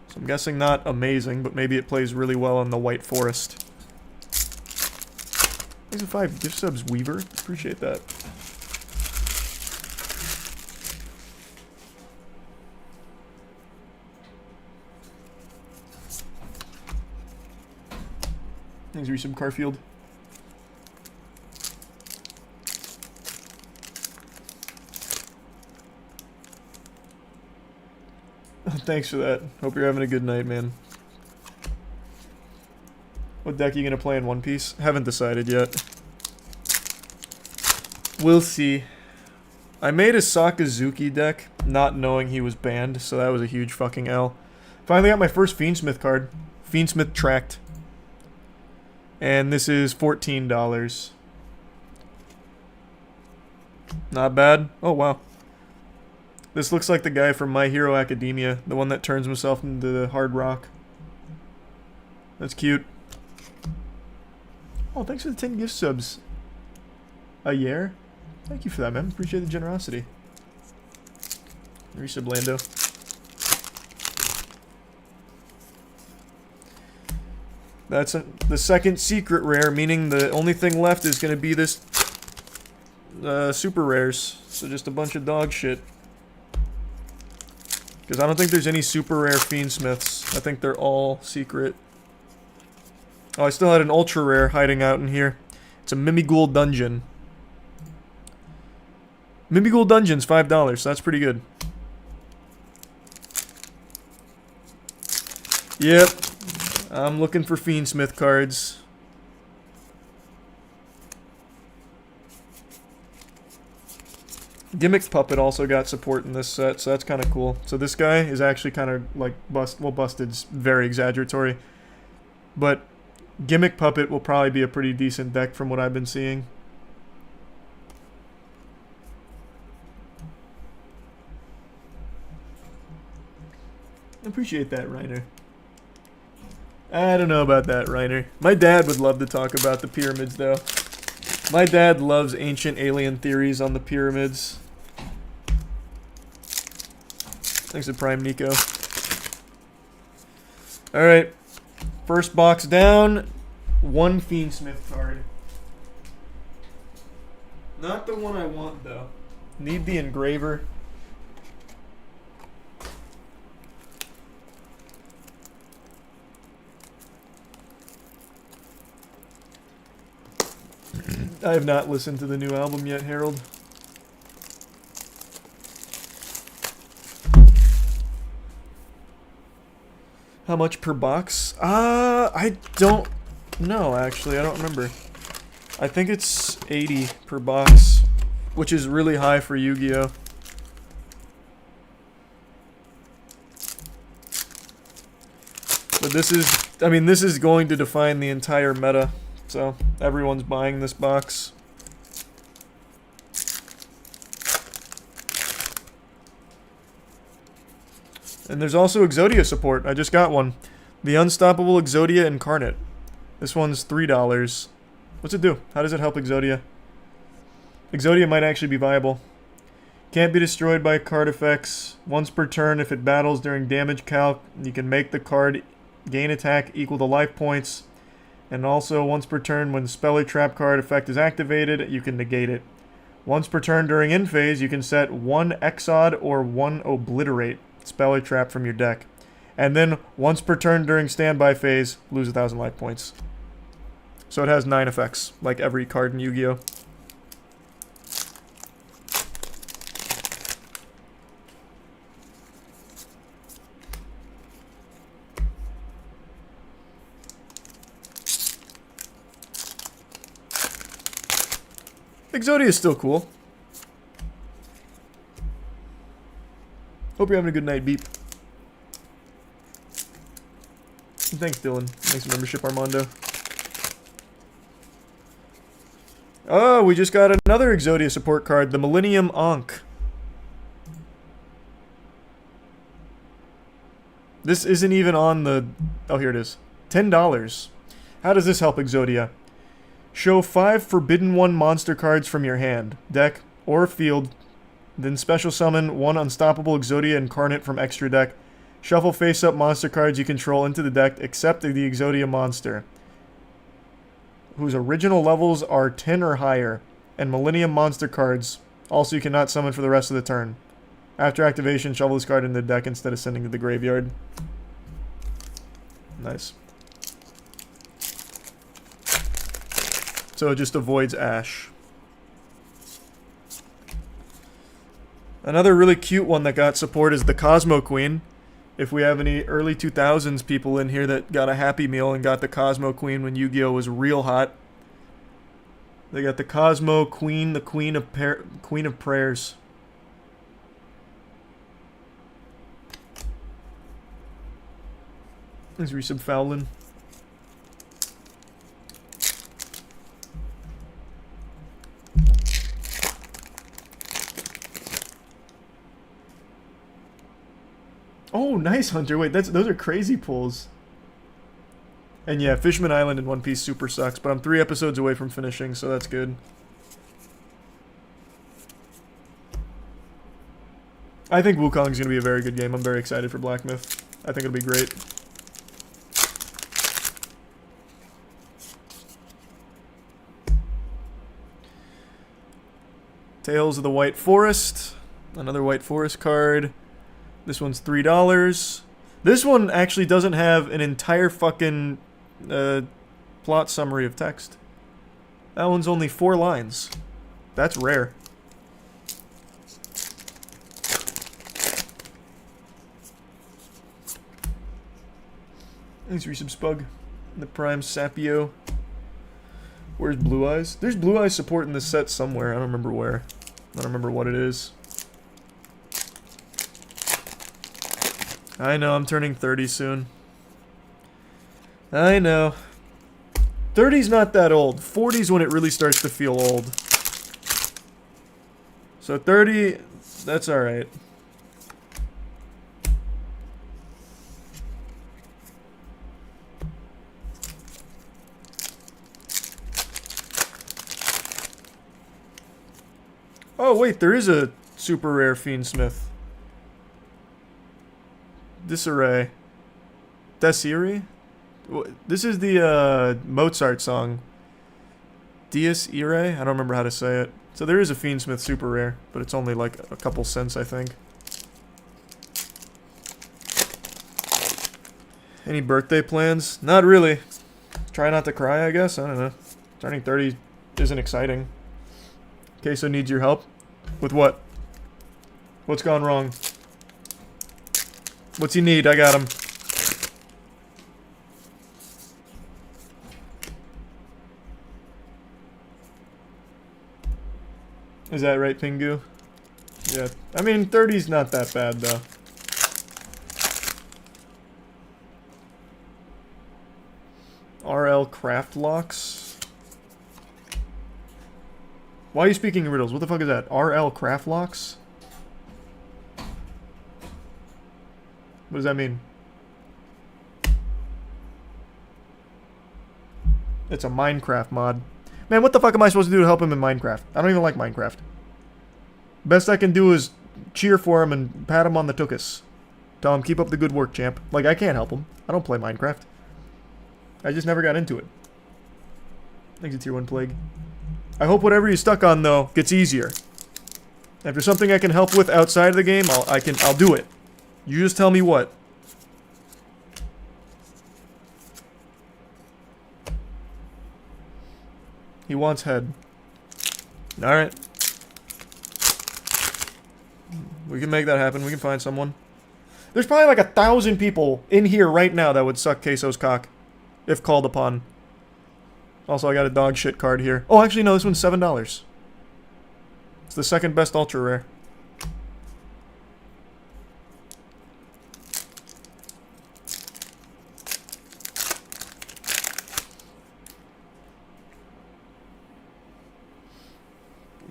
So I'm guessing not amazing, but maybe it plays really well on the White Forest. Thanks for 5 gift subs, Weaver. Appreciate that. Thanks, Resub Carfield. Thanks for that. Hope you're having a good night, man. What deck are you gonna play in One Piece? Haven't decided yet. We'll see. I made a Sakazuki deck, not knowing he was banned, so that was a huge fucking L. Finally got my first Fiendsmith card. Fiendsmith Tract. And this is $14. Not bad. Oh, wow. This looks like the guy from My Hero Academia, the one that turns himself into the Hard Rock. That's cute. Oh, thanks for the 10 gift subs. A year? Thank you for that, man. Appreciate the generosity. Resub Lando. That's the second secret rare, meaning the only thing left is going to be this super rares. So just a bunch of dog shit. Because I don't think there's any super rare Fiendsmiths. I think they're all secret. Oh, I still had an ultra rare hiding out in here. It's a Mimighoul Dungeon. Mimighoul Dungeon's $5, so that's pretty good. Yep. I'm looking for Fiendsmith cards. Gimmick Puppet also got support in this set, so that's kind of cool. So this guy is actually kind of like busted's very exaggeratory. But Gimmick Puppet will probably be a pretty decent deck from what I've been seeing. Appreciate that, Reiner. I don't know about that, Reiner. My dad would love to talk about the pyramids, though. My dad loves ancient alien theories on the pyramids. Thanks to Prime Nico. Alright. First box down. One Fiendsmith card. Not the one I want, though. Need the engraver. I have not listened to the new album yet, Harold. How much per box? I don't know, actually. I don't remember. I think it's 80 per box, which is really high for Yu-Gi-Oh! But this is, I mean, this is going to define the entire meta, so everyone's buying this box. And there's also Exodia support. I just got one. The Unstoppable Exodia Incarnate. This one's $3. What's it do? How does it help Exodia? Exodia might actually be viable. Can't be destroyed by card effects. Once per turn, if it battles during damage calc, you can make the card gain attack equal to life points. And also, once per turn, when spell or trap card effect is activated, you can negate it. Once per turn during end phase, you can set one Exod or one Obliterate spell or trap from your deck. And then, once per turn during standby phase, lose 1,000 life points. So it has 9 effects, like every card in Yu-Gi-Oh! Exodia is still cool. Hope you're having a good night, Beep. Thanks, Dylan. Thanks for membership, Armando. Oh, we just got another Exodia support card, the Millennium Ankh. This isn't even on the... Oh, here it is. $10. How does this help Exodia? Show 5 Forbidden 1 monster cards from your hand, deck, or field. Then special summon 1 Unstoppable Exodia Incarnate from extra deck. Shuffle face-up monster cards you control into the deck except the Exodia monster, whose original levels are 10 or higher, and Millennium monster cards. Also, you cannot summon for the rest of the turn. After activation, shuffle this card into the deck instead of sending to the graveyard. Nice. So it just avoids Ash. Another really cute one that got support is the Cosmo Queen. If we have any early 2000s people in here that got a Happy Meal and got the Cosmo Queen when Yu-Gi-Oh! Was real hot. They got the Cosmo Queen, the Queen of Prayers. Let's resub Fowlin. Oh, nice, Hunter. Wait, those are crazy pulls. And yeah, Fishman Island in One Piece super sucks, but I'm 3 episodes away from finishing, so that's good. I think Wukong's going to be a very good game. I'm very excited for Black Myth. I think it'll be great. Tales of the White Forest. Another White Forest card. This one's $3. This one actually doesn't have an entire fucking plot summary of text. That one's only 4 lines. That's rare. Thanks, Resub Spug. The Prime Sapio. Where's Blue Eyes? There's Blue Eyes support in this set somewhere. I don't remember where. I don't remember what it is. I know, I'm turning 30 soon. I know. 30's not that old. 40's when it really starts to feel old. So 30, that's alright. Oh wait, there is a super rare Fiendsmith. Disarray. Desiri? This is the Mozart song. Dies Irae? I don't remember how to say it. So there is a Fiendsmith super rare, but it's only like a couple cents, I think. Any birthday plans? Not really. Try not to cry, I guess. I don't know. Turning 30 isn't exciting. Queso needs your help. With what? What's gone wrong? What's he need? I got him. Is that right, Pingu? Yeah. I mean, 30's not that bad, though. RL craft locks? Why are you speaking in riddles? What the fuck is that? RL craft locks? What does that mean? It's a Minecraft mod. Man, what the fuck am I supposed to do to help him in Minecraft? I don't even like Minecraft. Best I can do is cheer for him and pat him on the tuchus. Tell him, keep up the good work, champ. Like, I can't help him. I don't play Minecraft. I just never got into it. Thanks to Tier 1 Plague. I hope whatever you're stuck on, though, gets easier. If there's something I can help with outside of the game, I'll do it. You just tell me what. He wants head. Alright. We can make that happen. We can find someone. There's probably like 1,000 people in here right now that would suck Queso's cock. If called upon. Also, I got a dog shit card here. Oh, actually, no, this one's $7. It's the second best ultra rare.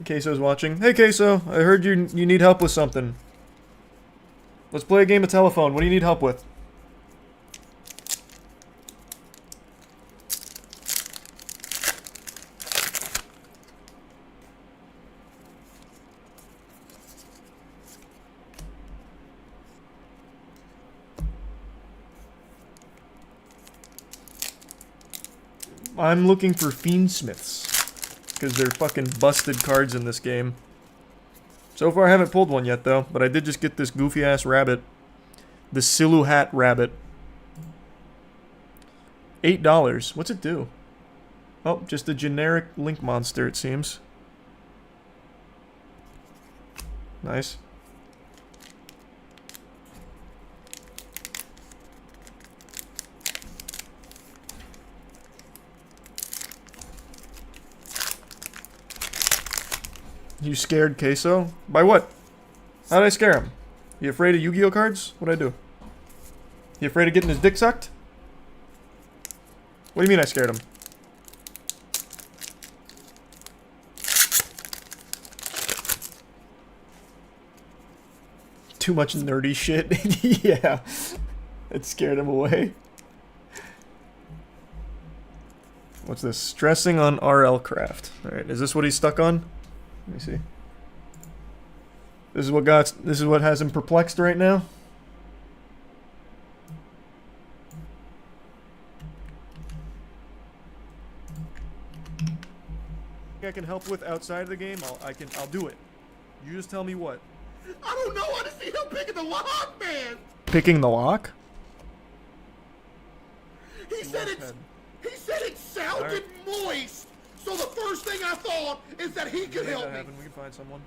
Queso's watching. Hey, Queso, I heard you need help with something. Let's play a game of telephone. What do you need help with? I'm looking for Fiendsmiths. Because they're fucking busted cards in this game. So far I haven't pulled one yet though, but I did just get this goofy ass rabbit. The Silhouette rabbit. $8. What's it do? Oh, just a generic link monster it seems. Nice. You scared Queso? By what? How did I scare him? You afraid of Yu-Gi-Oh cards? What'd I do? You afraid of getting his dick sucked? What do you mean I scared him? Too much nerdy shit? Yeah. It scared him away. What's this? Stressing on RL craft. Alright, is this what he's stuck on? Let me see. This is what has him perplexed right now. I can help with outside of the game. I'll do it. You just tell me what. I don't know. I just see him picking the lock, man. Picking the lock? He said it sounded moist. So the first thing I thought is that he could help me. We can find someone.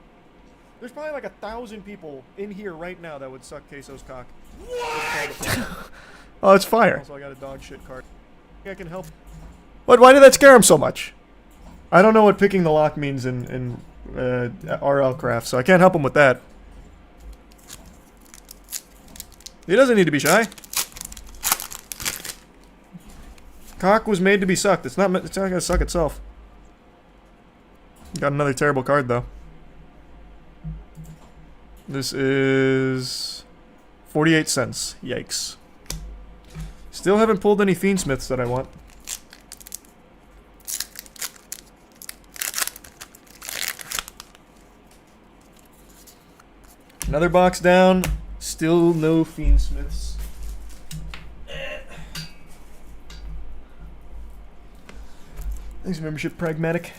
There's probably like 1,000 people in here right now that would suck Queso's cock. What? Oh, it's fire. Also, I got a dog shit card. I can help. What? Why did that scare him so much? I don't know what picking the lock means in RL craft, so I can't help him with that. He doesn't need to be shy. Cock was made to be sucked. It's not gonna suck itself. Got another terrible card though. This is 48 cents. Yikes. Still haven't pulled any Fiendsmiths that I want. Another box down. Still no Fiendsmiths. Thanks for membership, Pragmatic.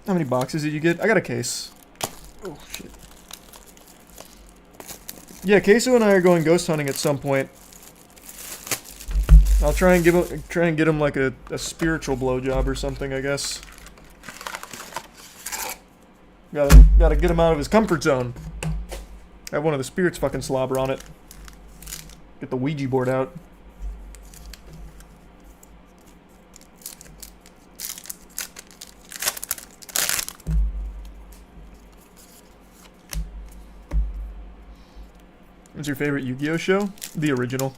How many boxes did you get? I got a case. Oh, shit. Yeah, Queso and I are going ghost hunting at some point. I'll try and get him like a spiritual blowjob or something, I guess. Gotta get him out of his comfort zone. Have one of the spirits fucking slobber on it. Get the Ouija board out. What's your favorite Yu-Gi-Oh show? The original.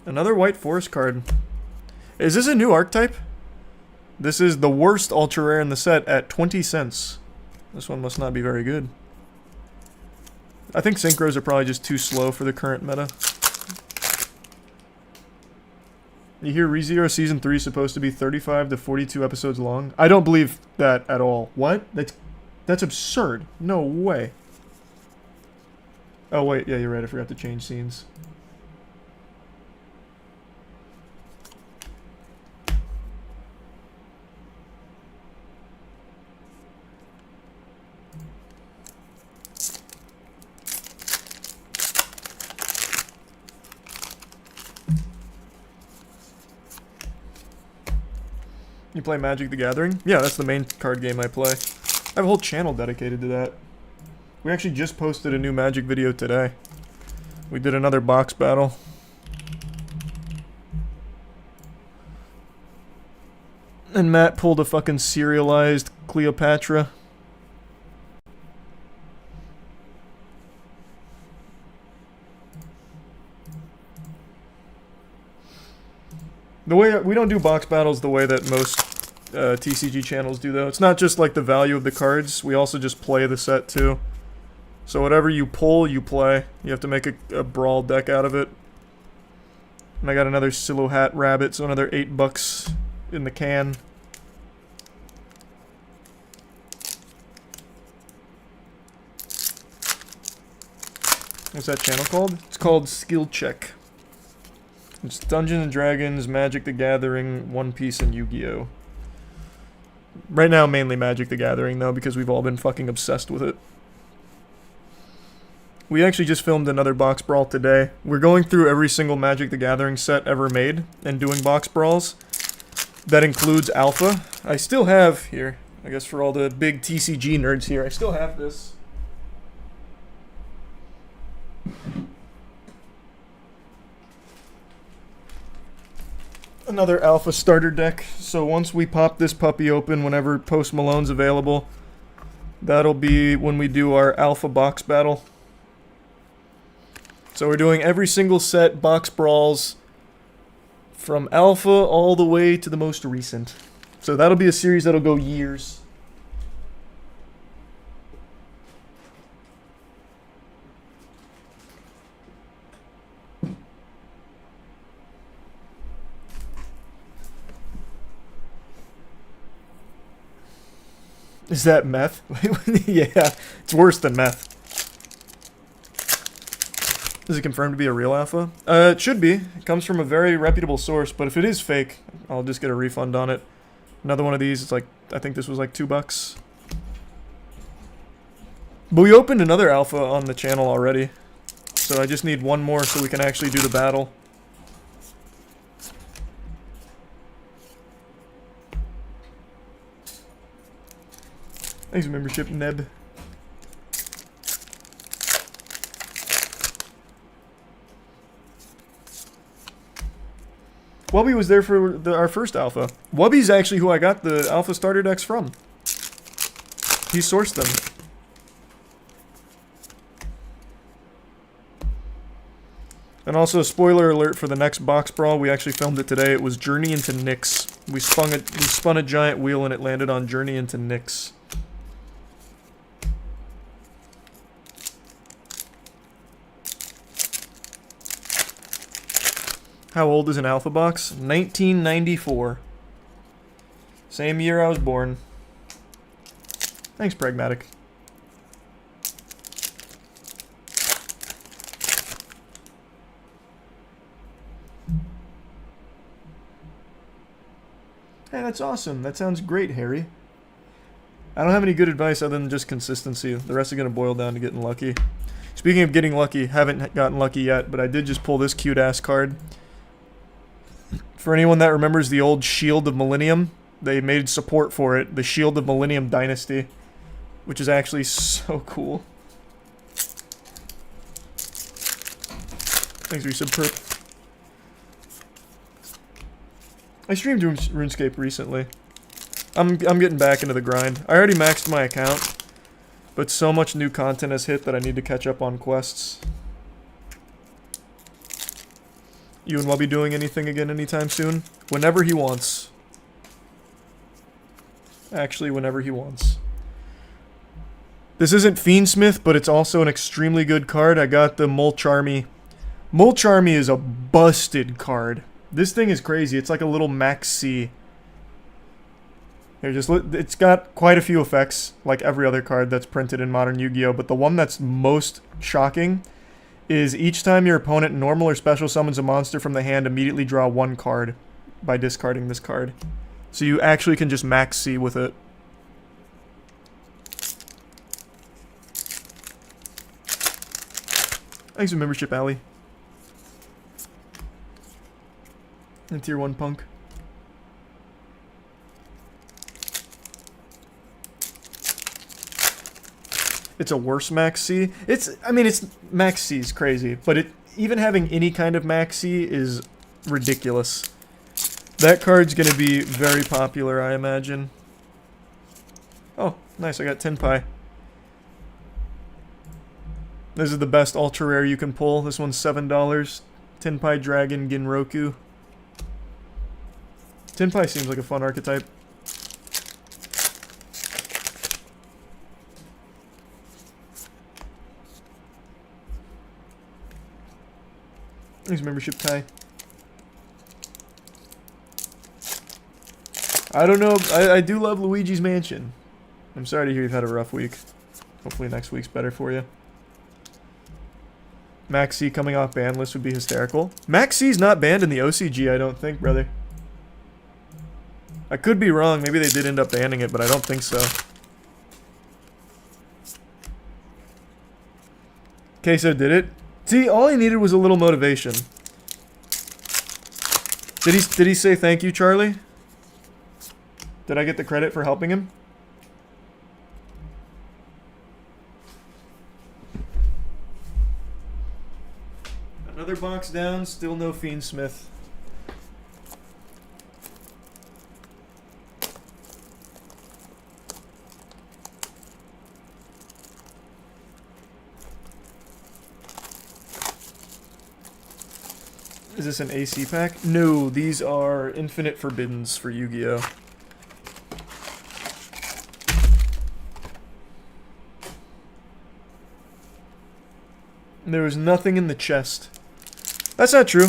Another White Forest card. Is this a new archetype? This is the worst ultra rare in the set at 20 cents. This one must not be very good. I think synchros are probably just too slow for the current meta. You hear ReZero Season 3 is supposed to be 35 to 42 episodes long? I don't believe that at all. What? That's absurd. No way. Oh wait, yeah, you're right. I forgot to change scenes. You play Magic the Gathering? Yeah, that's the main card game I play. I have a whole channel dedicated to that. We actually just posted a new Magic video today. We did another box battle. And Matt pulled a fucking serialized Cleopatra. The way we don't do box battles the way that most TCG channels do, though. It's not just like the value of the cards. We also just play the set too. So whatever you pull, you play. You have to make a brawl deck out of it. And I got another Silhouette Rabbit, so another $8 in the can. What's that channel called? It's called Skill Check. It's Dungeons and Dragons, Magic the Gathering, One Piece, and Yu-Gi-Oh! Right now, mainly Magic the Gathering, though, because we've all been fucking obsessed with it. We actually just filmed another box brawl today. We're going through every single Magic the Gathering set ever made and doing box brawls. That includes Alpha. I still have here, I guess for all the big TCG nerds here, I still have this. Another Alpha starter deck. So once we pop this puppy open, whenever Post Malone's available, that'll be when we do our Alpha box battle. So we're doing every single set box brawls from Alpha all the way to the most recent. So that'll be a series that'll go years. Is that meth? Yeah, it's worse than meth. Is it confirmed to be a real alpha? It should be. It comes from a very reputable source, but if it is fake, I'll just get a refund on it. Another one of these, it's like, I think this was like $2. But we opened another alpha on the channel already. So I just need one more so we can actually do the battle. Thanks for membership, Neb. Wubby was there for our first alpha. Wubby's actually who I got the alpha starter decks from. He sourced them. And also, spoiler alert for the next box brawl, we actually filmed it today. It was Journey into Nyx. We spun a giant wheel and it landed on Journey into Nyx. How old is an alpha box? 1994. Same year I was born. Thanks, Pragmatic. Hey, that's awesome. That sounds great, Harry. I don't have any good advice other than just consistency. The rest is going to boil down to getting lucky. Speaking of getting lucky, haven't gotten lucky yet, but I did just pull this cute-ass card. For anyone that remembers the old Shield of Millennium, they made support for it, the Shield of Millennium Dynasty, which is actually so cool. Thanks for your sub perp. I streamed RuneScape recently. I'm getting back into the grind. I already maxed my account, but so much new content has hit that I need to catch up on quests. Ewan will be doing anything again anytime soon? Whenever he wants. Actually, whenever he wants. This isn't Fiendsmith, but it's also an extremely good card. I got the Molcharmy. Molcharmy is a busted card. This thing is crazy. It's like a little Max C. Here, it's got quite a few effects, like every other card that's printed in Modern Yu-Gi-Oh! But the one that's most shocking is each time your opponent normal or special summons a monster from the hand, immediately draw one card by discarding this card. So you actually can just Max C with it. Thanks for membership, Ali. And tier 1 punk. It's a worse Max C. I mean, it's Max C is crazy, but even having any kind of Max C is ridiculous. That card's gonna be very popular, I imagine. Oh, nice, I got Tenpai. This is the best ultra rare you can pull. This one's $7. Tenpai Dragon Ginroku. Tenpai seems like a fun archetype. Thanks, membership, Ty. I don't know. I do love Luigi's Mansion. I'm sorry to hear you've had a rough week. Hopefully next week's better for you. Max C coming off ban list would be hysterical. Max C's not banned in the OCG, I don't think, brother. I could be wrong. Maybe they did end up banning it, but I don't think so. Queso did it. See, all he needed was a little motivation. Did he say thank you, Charlie? Did I get the credit for helping him? Another box down, still no Fiendsmith. Is this an AC pack? No, these are Infinite Forbiddens for Yu-Gi-Oh! There was nothing in the chest. That's not true.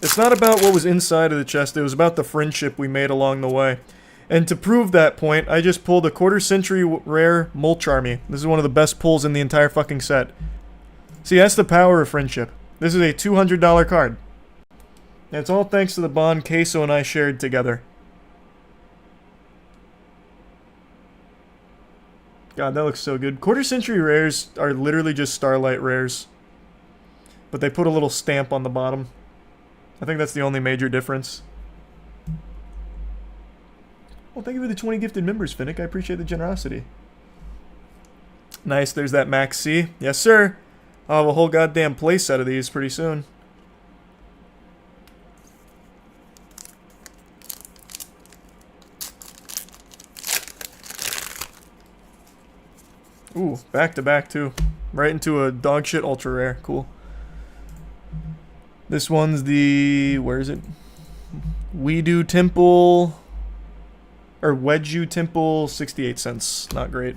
It's not about what was inside of the chest, it was about the friendship we made along the way. And to prove that point, I just pulled a quarter-century rare Molcharmy. This is one of the best pulls in the entire fucking set. See, that's the power of friendship. This is a $200 card. And it's all thanks to the bond Queso and I shared together. God, that looks so good. Quarter-century rares are literally just Starlight rares. But they put a little stamp on the bottom. I think that's the only major difference. Well, thank you for the 20 gifted members, Finnick. I appreciate the generosity. Nice, there's that Max C. Yes, sir. I'll have a whole goddamn playset of these pretty soon. Ooh, back to back too. Right into a dog shit ultra rare. Cool. This one's the, where is it? Weedu Temple, or Wedju Temple, 68 cents. Not great.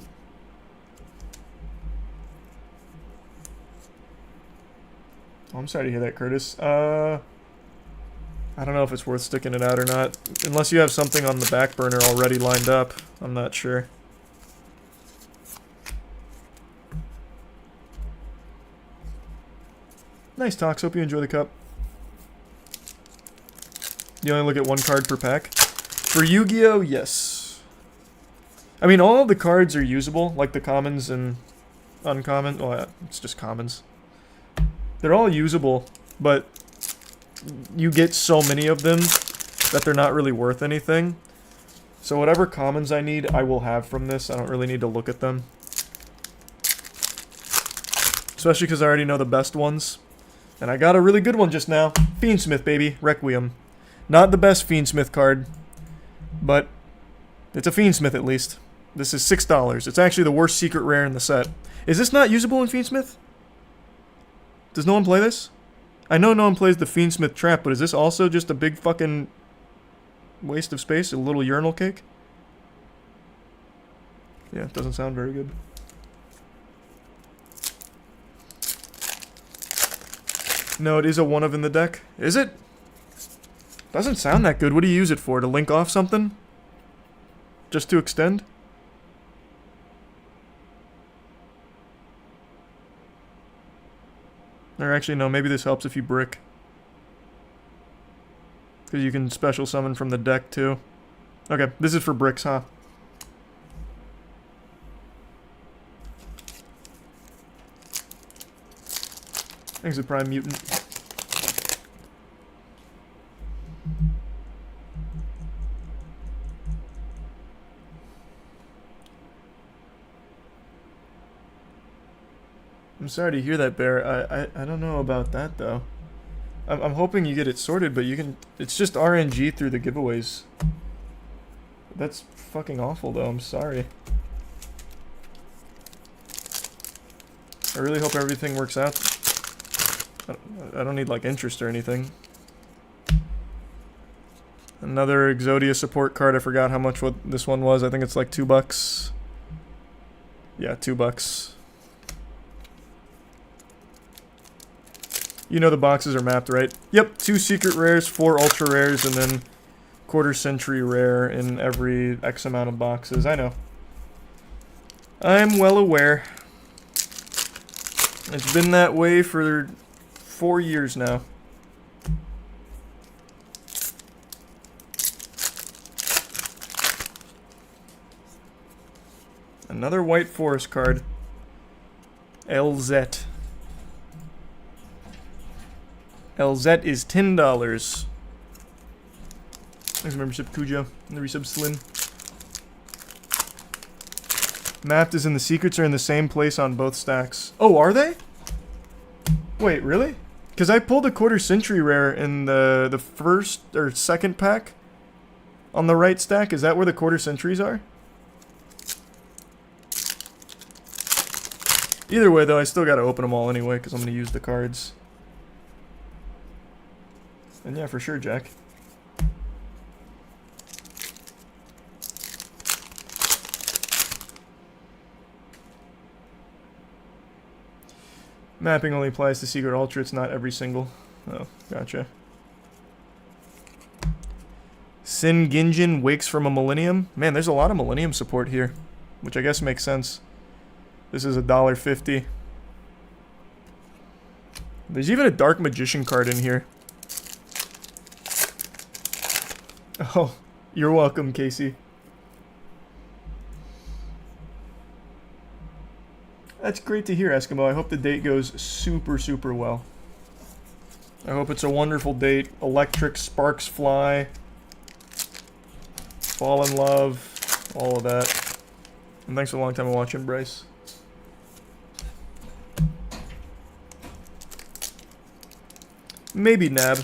Oh, I'm sorry to hear that, Curtis. I don't know if it's worth sticking it out or not. Unless you have something on the back burner already lined up. I'm not sure. Nice talks. Hope you enjoy the cup. You only look at one card per pack. For Yu-Gi-Oh, yes. I mean, all of the cards are usable, like the commons and uncommon. Oh, yeah, it's just commons. They're all usable, but you get so many of them that they're not really worth anything. So whatever commons I need, I will have from this. I don't really need to look at them. Especially because I already know the best ones. And I got a really good one just now. Fiendsmith, baby. Requiem. Not the best Fiendsmith card, but it's a Fiendsmith at least. This is $6. It's actually the worst secret rare in the set. Is this not usable in Fiendsmith? Does no one play this? I know no one plays the Fiendsmith trap, but is this also just a big fucking waste of space? A little urinal cake? Yeah, it doesn't sound very good. No, it is a one of in the deck. Is it? Doesn't sound that good. What do you use it for? To link off something? Just to extend? Or actually, no, maybe this helps if you brick. Because you can special summon from the deck, too. Okay, this is for bricks, huh? Thanks to Prime Mutant. I'm sorry to hear that, Bear. I don't know about that, though. I'm hoping you get it sorted, but you can... It's just RNG through the giveaways. That's fucking awful, though. I'm sorry. I really hope everything works out. I don't need, like, interest or anything. Another Exodia support card. I forgot how much what this one was. I think it's like $2. Yeah, $2. You know the boxes are mapped, right? Yep, 2 secret rares, 4 ultra rares, and then quarter century rare in every X amount of boxes. I know. I'm well aware. It's been that way for 4 years now. Another White Forest card. LZ. LZ is $10. Thanks for membership, Cujo. And the resub Slim. Mapped is in the secrets are in the same place on both stacks. Oh, are they? Wait, really? Because I pulled a quarter century rare in the first or second pack on the right stack. Is that where the quarter centuries are? Either way, though, I still gotta open them all anyway because I'm gonna use the cards. And yeah, for sure, Jack. Mapping only applies to Secret Ultra, it's not every single. Oh, gotcha. Sin Ginjin wakes from a Millennium. Man, there's a lot of Millennium support here, which I guess makes sense. This is $1.50. There's even a Dark Magician card in here. Oh, you're welcome, Casey. That's great to hear, Eskimo. I hope the date goes super, super well. I hope it's a wonderful date. Electric, sparks fly. Fall in love. All of that. And thanks for a long time of watching, Bryce. Maybe Nab.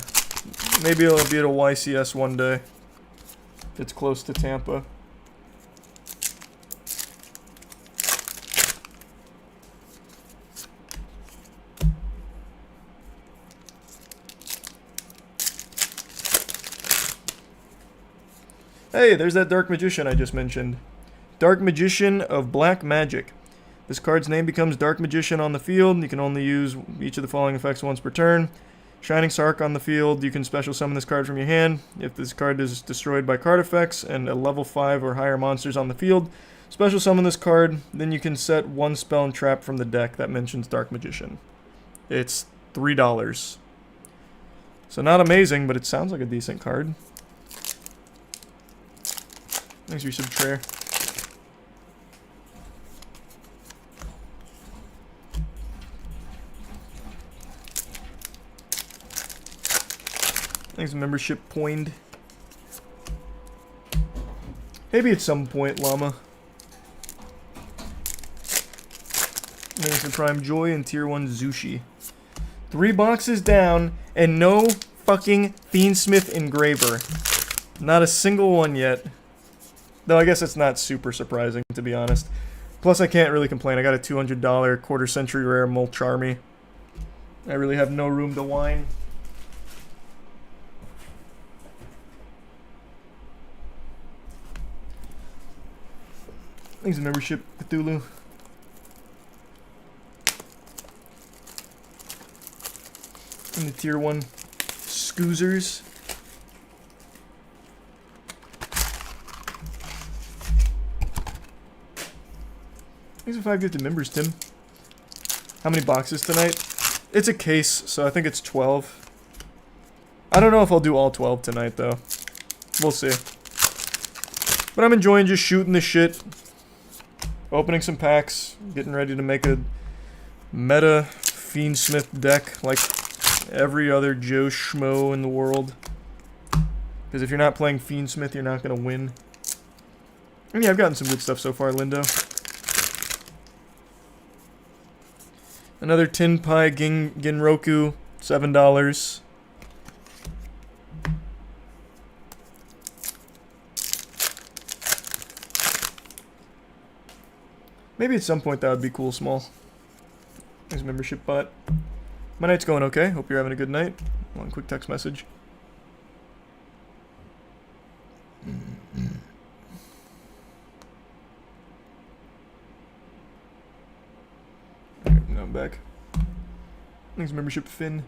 Maybe it'll be at a YCS one day. If it's close to Tampa. Hey, there's that Dark Magician I just mentioned. Dark Magician of Black Magic. This card's name becomes Dark Magician on the field. You can only use each of the following effects once per turn. Shining Sark on the field. You can special summon this card from your hand. If this card is destroyed by card effects and a level 5 or higher monsters on the field, special summon this card. Then you can set one spell and trap from the deck that mentions Dark Magician. It's $3. So not amazing, but it sounds like a decent card. Thanks for your subtrayer. Thanks, membership point. Maybe at some point, Llama. Thanks for Prime Joy and Tier 1 Zushi. 3 boxes down, and no fucking Fiendsmith Engraver. Not a single one yet. Though I guess it's not super surprising, to be honest. Plus, I can't really complain. I got a $200 quarter-century rare Molcharmy. I really have no room to whine. Thanks for membership, Cthulhu. And the Tier 1 Scoozers. Thanks for 5 gifted members, Tim. How many boxes tonight? It's a case, so I think it's 12. I don't know if I'll do all 12 tonight, though. We'll see. But I'm enjoying just shooting the shit. Opening some packs. Getting ready to make a meta Fiendsmith deck like every other Joe Schmo in the world. Because if you're not playing Fiendsmith, you're not going to win. And yeah, I've gotten some good stuff so far, Lindo. Another Tin Pie Ginroku, $7. Maybe at some point that would be cool, small. There's a membership bot. My night's going okay. Hope you're having a good night. One quick text message. Alright, now I'm back. Thanks, membership Finn.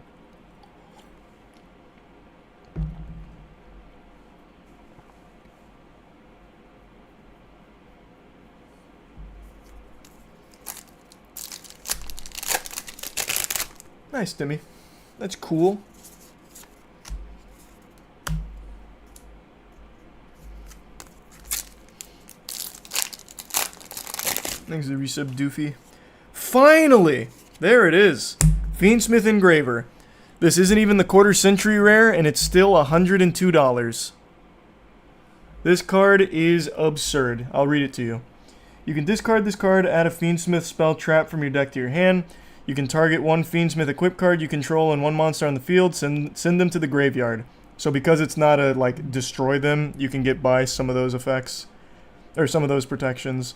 Nice, Timmy. That's cool. Thanks to the resub Doofy. Finally! There it is. Fiendsmith Engraver. This isn't even the quarter century rare, and it's still $102. This card is absurd. I'll read it to you. You can discard this card, add a Fiendsmith spell trap from your deck to your hand. You can target one Fiendsmith equip card you control and one monster on the field, send them to the graveyard. So because it's not a, like, destroy them, you can get by some of those effects. Or some of those protections.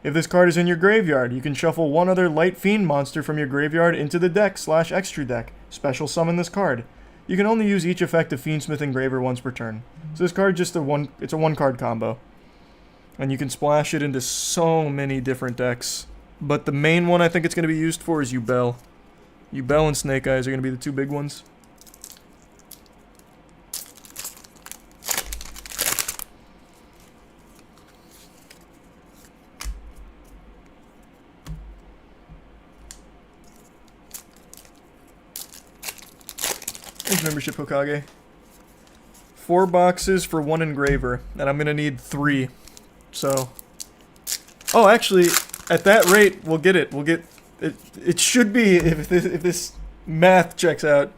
If this card is in your graveyard, you can shuffle one other light fiend monster from your graveyard into the deck / extra deck. Special summon this card. You can only use each effect of Fiendsmith Engraver once per turn. So this card just it's a 1-card combo. And you can splash it into so many different decks. But the main one I think it's going to be used for is Yubel. Yubel and Snake Eyes are going to be the 2 big ones. Thanks, membership Hokage. 4 boxes for 1 engraver, and I'm going to need 3. So... Oh, actually... At that rate, we'll get it. We'll get it. It should be, if this math checks out,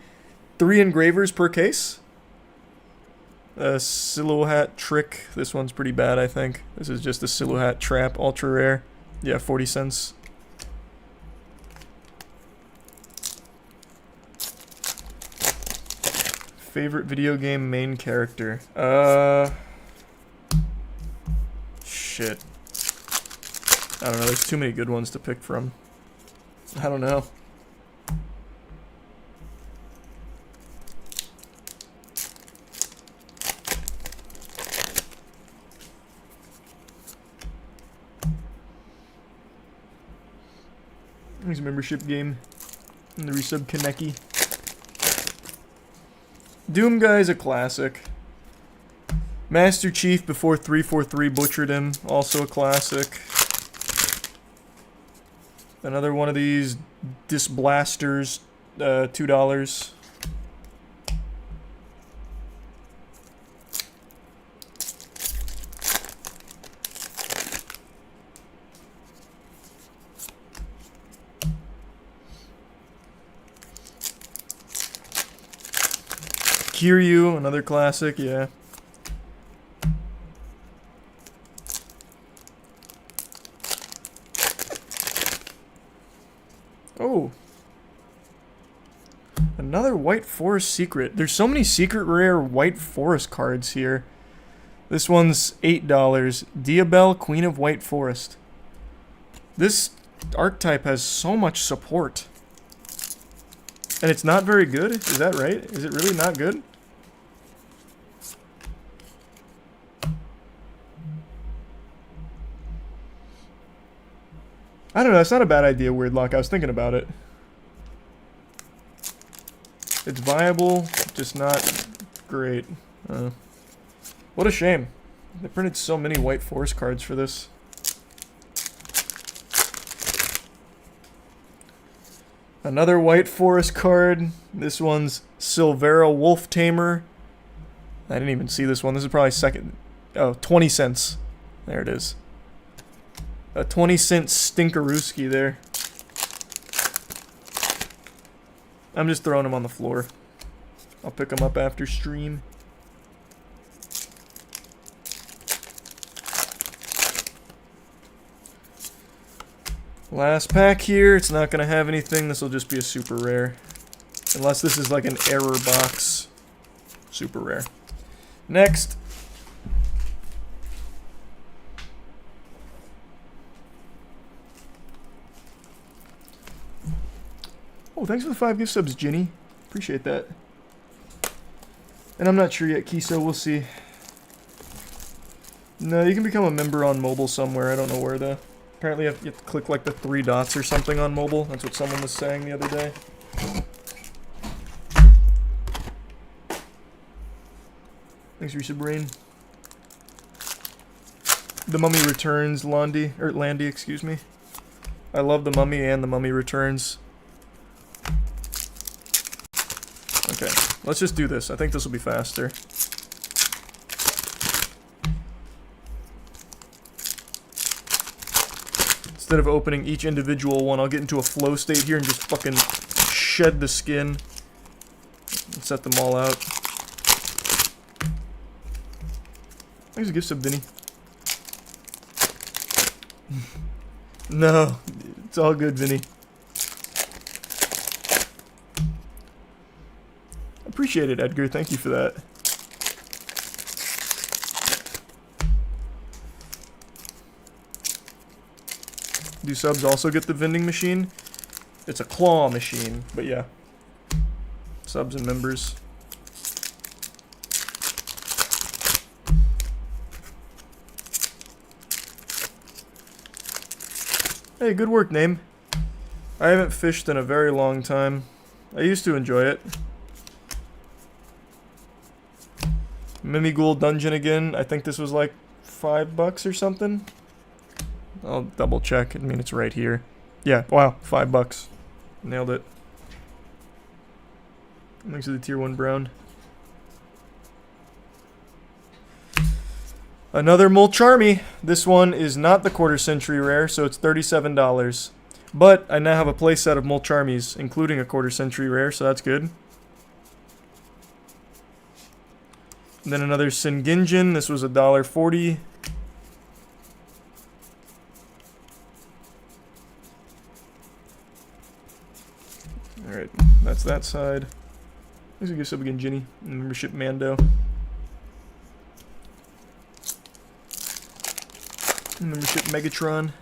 3 engravers per case. Silhouette Trick. This one's pretty bad, I think. This is just a Silhouette Trap, ultra rare. Yeah, 40 cents. Favorite video game main character? Shit. I don't know, there's too many good ones to pick from. I don't know. Here's a membership game. And the resub Kaneki. Doom Guy's a classic. Master Chief before 343 butchered him, also a classic. Another one of these Disblasters, $2. Kiryu, another classic, yeah. Oh. Another White Forest secret. There's so many secret rare White Forest cards here. This one's $8. Diabelle, Queen of White Forest. This archetype has so much support. And it's not very good? Is that right? Is it really not good? I don't know, it's not a bad idea, Weirdlock. I was thinking about it. It's viable, just not great. What a shame. They printed so many White Forest cards for this. Another White Forest card. This one's Silvera Wolf Tamer. I didn't even see this one. This is probably second. Oh, 20 cents. There it is. A 20-cent Stinkerooski there. I'm just throwing them on the floor. I'll pick them up after stream. Last pack here. It's not going to have anything. This will just be a super rare. Unless this is like an error box. Super rare. Next. Oh, thanks for the 5 gift subs, Ginny. Appreciate that. And I'm not sure yet, Kiso. We'll see. No, you can become a member on mobile somewhere. I don't know where though. Apparently you have to click like the 3 dots or something on mobile. That's what someone was saying the other day. Thanks, Risa Brain. The Mummy Returns, Landy, excuse me. I love The Mummy and The Mummy Returns. Okay, let's just do this. I think this will be faster. Instead of opening each individual one, I'll get into a flow state here and just fucking shed the skin and set them all out. Thanks a gift sub, Vinny. No, it's all good, Vinny. Appreciate it, Edgar. Thank you for that. Do subs also get the vending machine? It's a claw machine, but yeah. Subs and members. Hey, good work, Name. I haven't fished in a very long time. I used to enjoy it. Mimighoul Dungeon again. I think this was like $5 or something. I'll double check. I mean, it's right here. Yeah, wow, $5. Nailed it. Thanks to the tier 1 brown. Another Molcharmy. This one is not the quarter century rare, so it's $37. But I now have a playset of Molcharmies, including a quarter century rare, so that's good. And then another Singinjin. This was $1.40. Alright, that's that side. Let's go sub again, Ginny. Membership Mando. Membership Megatron.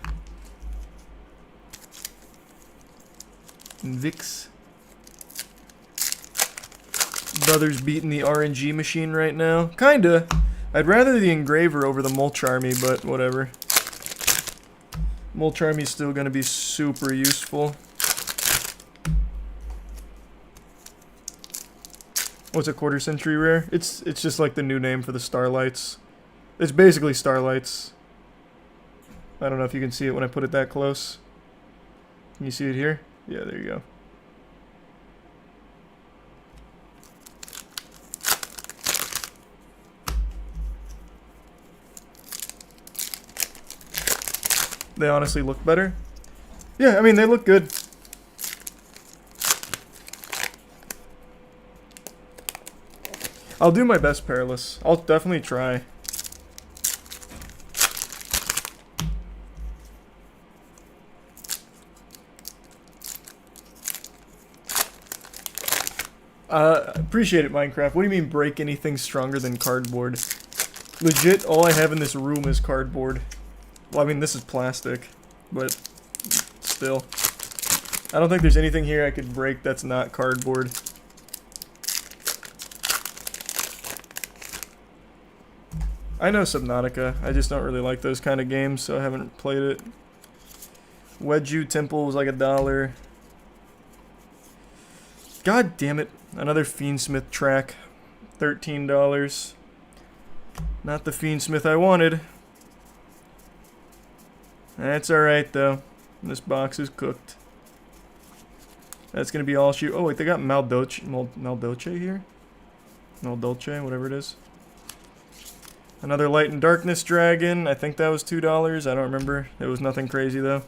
And Vix. Brother's beating the RNG machine right now. Kinda. I'd rather the Engraver over the Molcharmy, but whatever. Molcharmy's still gonna be super useful. What's a quarter century rare? It's just like the new name for the Starlights. It's basically Starlights. I don't know if you can see it when I put it that close. Can you see it here? Yeah, there you go. They honestly look better. Yeah, I mean, they look good. I'll do my best, Perilous. I'll definitely try. Appreciate it, Minecraft. What do you mean break anything stronger than cardboard? Legit, all I have in this room is cardboard. Well, I mean, this is plastic, but still. I don't think there's anything here I could break that's not cardboard. I know Subnautica. I just don't really like those kind of games, so I haven't played it. Wedju Temple was like $1. God damn it. Another Fiendsmith track. $13. Not the Fiendsmith I wanted. That's alright though. This box is cooked. That's gonna be all shoot. Oh wait, they got Maldoce here? Maldolce, whatever it is. Another Light and Darkness Dragon. I think that was $2. I don't remember. It was nothing crazy though.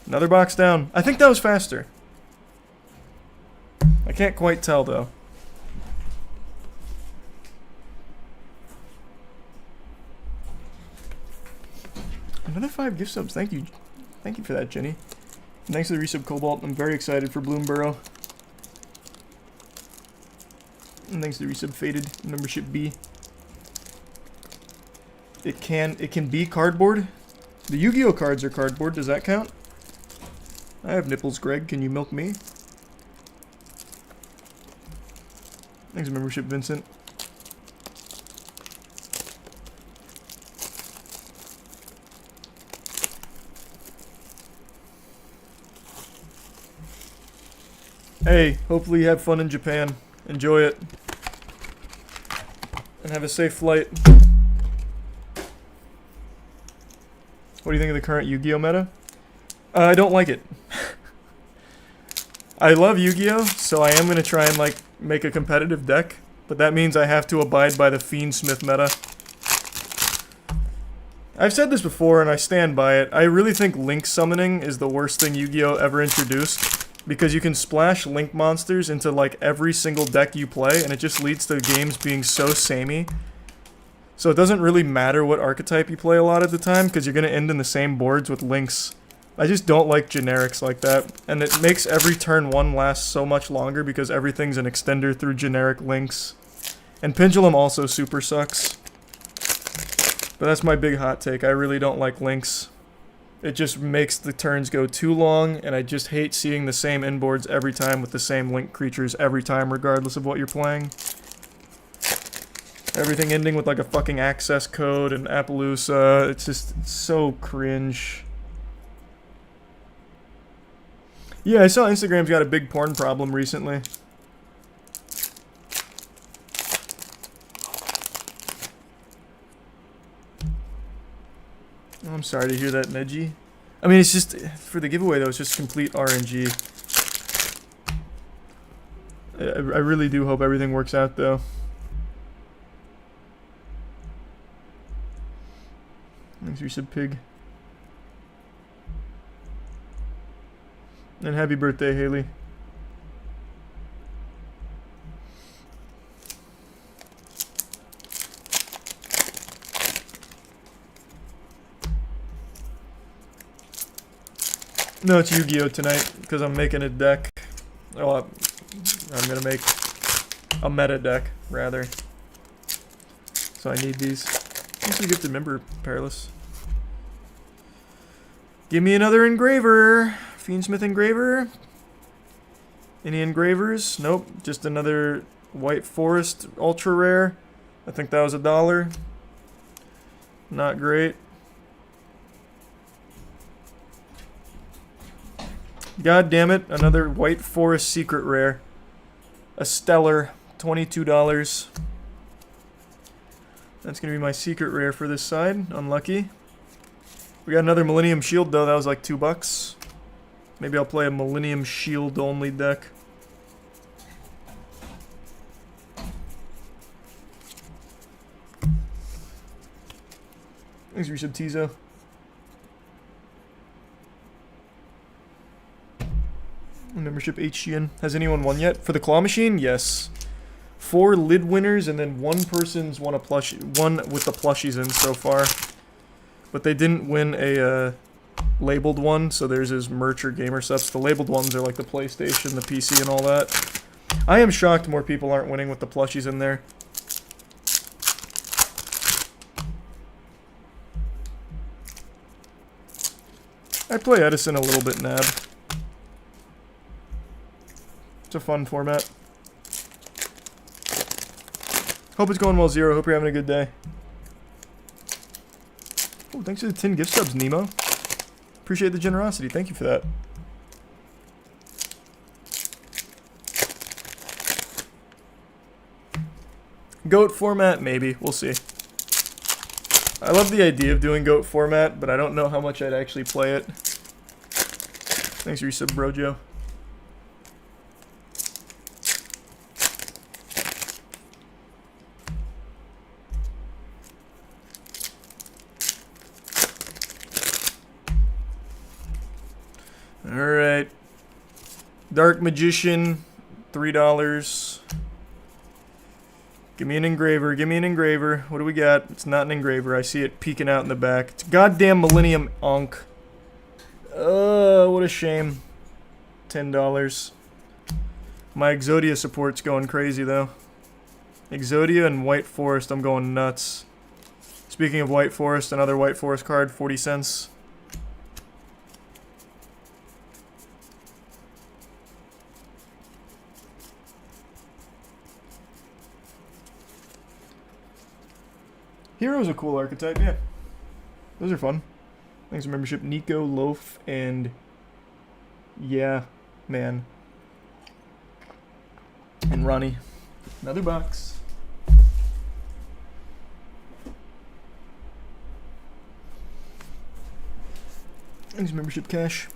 Another box down. I think that was faster. I can't quite tell though. Another 5 gift subs. Thank you. Thank you for that, Jenny. And thanks to the resub Cobalt. I'm very excited for Bloomborough. And thanks to the resub Faded membership B. It can be cardboard. The Yu-Gi-Oh cards are cardboard. Does that count? I have nipples, Greg. Can you milk me? Thanks for membership, Vincent. Hey, hopefully you have fun in Japan. Enjoy it. And have a safe flight. What do you think of the current Yu-Gi-Oh meta? I don't like it. I love Yu-Gi-Oh, so I am going to try and like make a competitive deck, but that means I have to abide by the Fiendsmith meta. I've said this before and I stand by it. I really think Link summoning is the worst thing Yu-Gi-Oh ever introduced, because you can splash Link monsters into like every single deck you play and it just leads to games being so samey. So it doesn't really matter what archetype you play a lot of the time, because you're going to end in the same boards with Links. I just don't like generics like that, and it makes every turn 1 last so much longer because everything's an extender through generic Links. And Pendulum also super sucks. But that's my big hot take. I really don't like Links. It just makes the turns go too long, and I just hate seeing the same inboards every time with the same Link creatures every time, regardless of what you're playing. Everything ending with like a fucking access code and Appaloosa. It's so cringe. Yeah, I saw Instagram's got a big porn problem recently. Oh, I'm sorry to hear that, Neji. I mean, it's just, for the giveaway though, it's just complete RNG. I really do hope everything works out though. Thanks for your sub, Pig. And happy birthday, Haley. No, it's Yu-Gi-Oh tonight, because I'm making a deck. Oh, I'm gonna make a meta deck, rather. So I need these. Thanks for the gifted member, Perilous. Give me another engraver. Fiendsmith engraver. Any engravers? Nope. Just another White Forest ultra rare. I think that was $1. Not great. God damn it. Another White Forest secret rare. A stellar. $22. That's gonna be my secret rare for this side. Unlucky. We got another Millennium Shield though. That was like $2. Maybe I'll play a Millennium Shield only deck. Thanks for your sub, Tizo. Membership HGN. Has anyone won yet? For the claw machine? Yes. 4 lid winners, and then one person's won a plushie, one with the plushies in so far. But they didn't win a labeled one, so theirs is merch or gamer subs. The labeled ones are like the PlayStation, the PC, and all that. I am shocked more people aren't winning with the plushies in there. I play Edison a little bit, Nab. It's a fun format. Hope it's going well, Zero. Hope you're having a good day. Oh, thanks for the 10 gift subs, Nemo. Appreciate the generosity. Thank you for that. GOAT format, maybe. We'll see. I love the idea of doing GOAT format, but I don't know how much I'd actually play it. Thanks for your sub, Brojo. Alright. Dark Magician, $3. Give me an engraver, give me an engraver. What do we got? It's not an engraver. I see it peeking out in the back. It's goddamn Millennium Ankh. What a shame. $10. My Exodia support's going crazy, though. Exodia and White Forest, I'm going nuts. Speaking of White Forest, another White Forest card, 40 cents. Hero's a cool archetype, yeah. Those are fun. Thanks for membership, Nico, Loaf, and... Yeah, man. And Ronnie. Another box. Thanks for membership, Cash.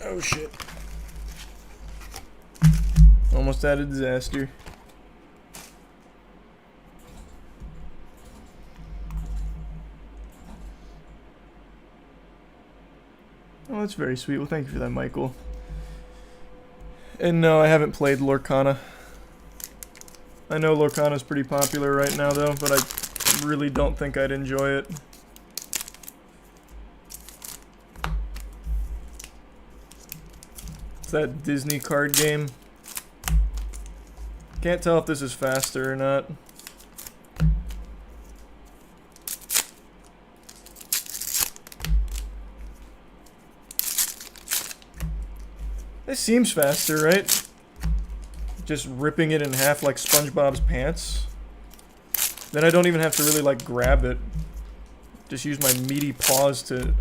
Oh shit. Almost had a disaster. Oh, that's very sweet. Well, thank you for that, Michael. And no, I haven't played Lorcana. I know Lorcana's pretty popular right now, though, but I really don't think I'd enjoy it. It's that Disney card game. Can't tell if this is faster or not. This seems faster, right? Just ripping it in half like SpongeBob's pants. Then I don't even have to really like grab it. Just use my meaty paws to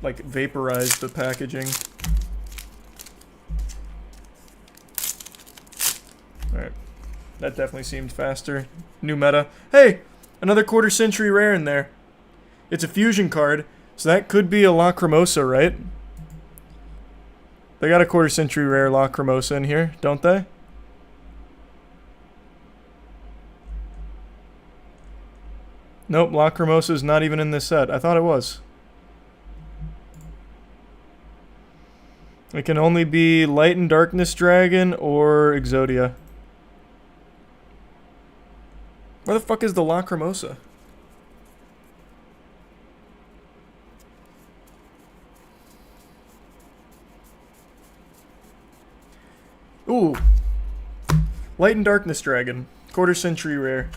like vaporize the packaging. Alright. That definitely seemed faster. New meta. Hey! Another quarter century rare in there. It's a fusion card, so that could be a Lacrimosa, right? They got a quarter century rare Lacrimosa in here, don't they? Nope, Lacrimosa is not even in this set. I thought it was. It can only be Light and Darkness Dragon or Exodia. Where the fuck is the Lacrimosa? Ooh. Light and Darkness Dragon. Quarter century rare.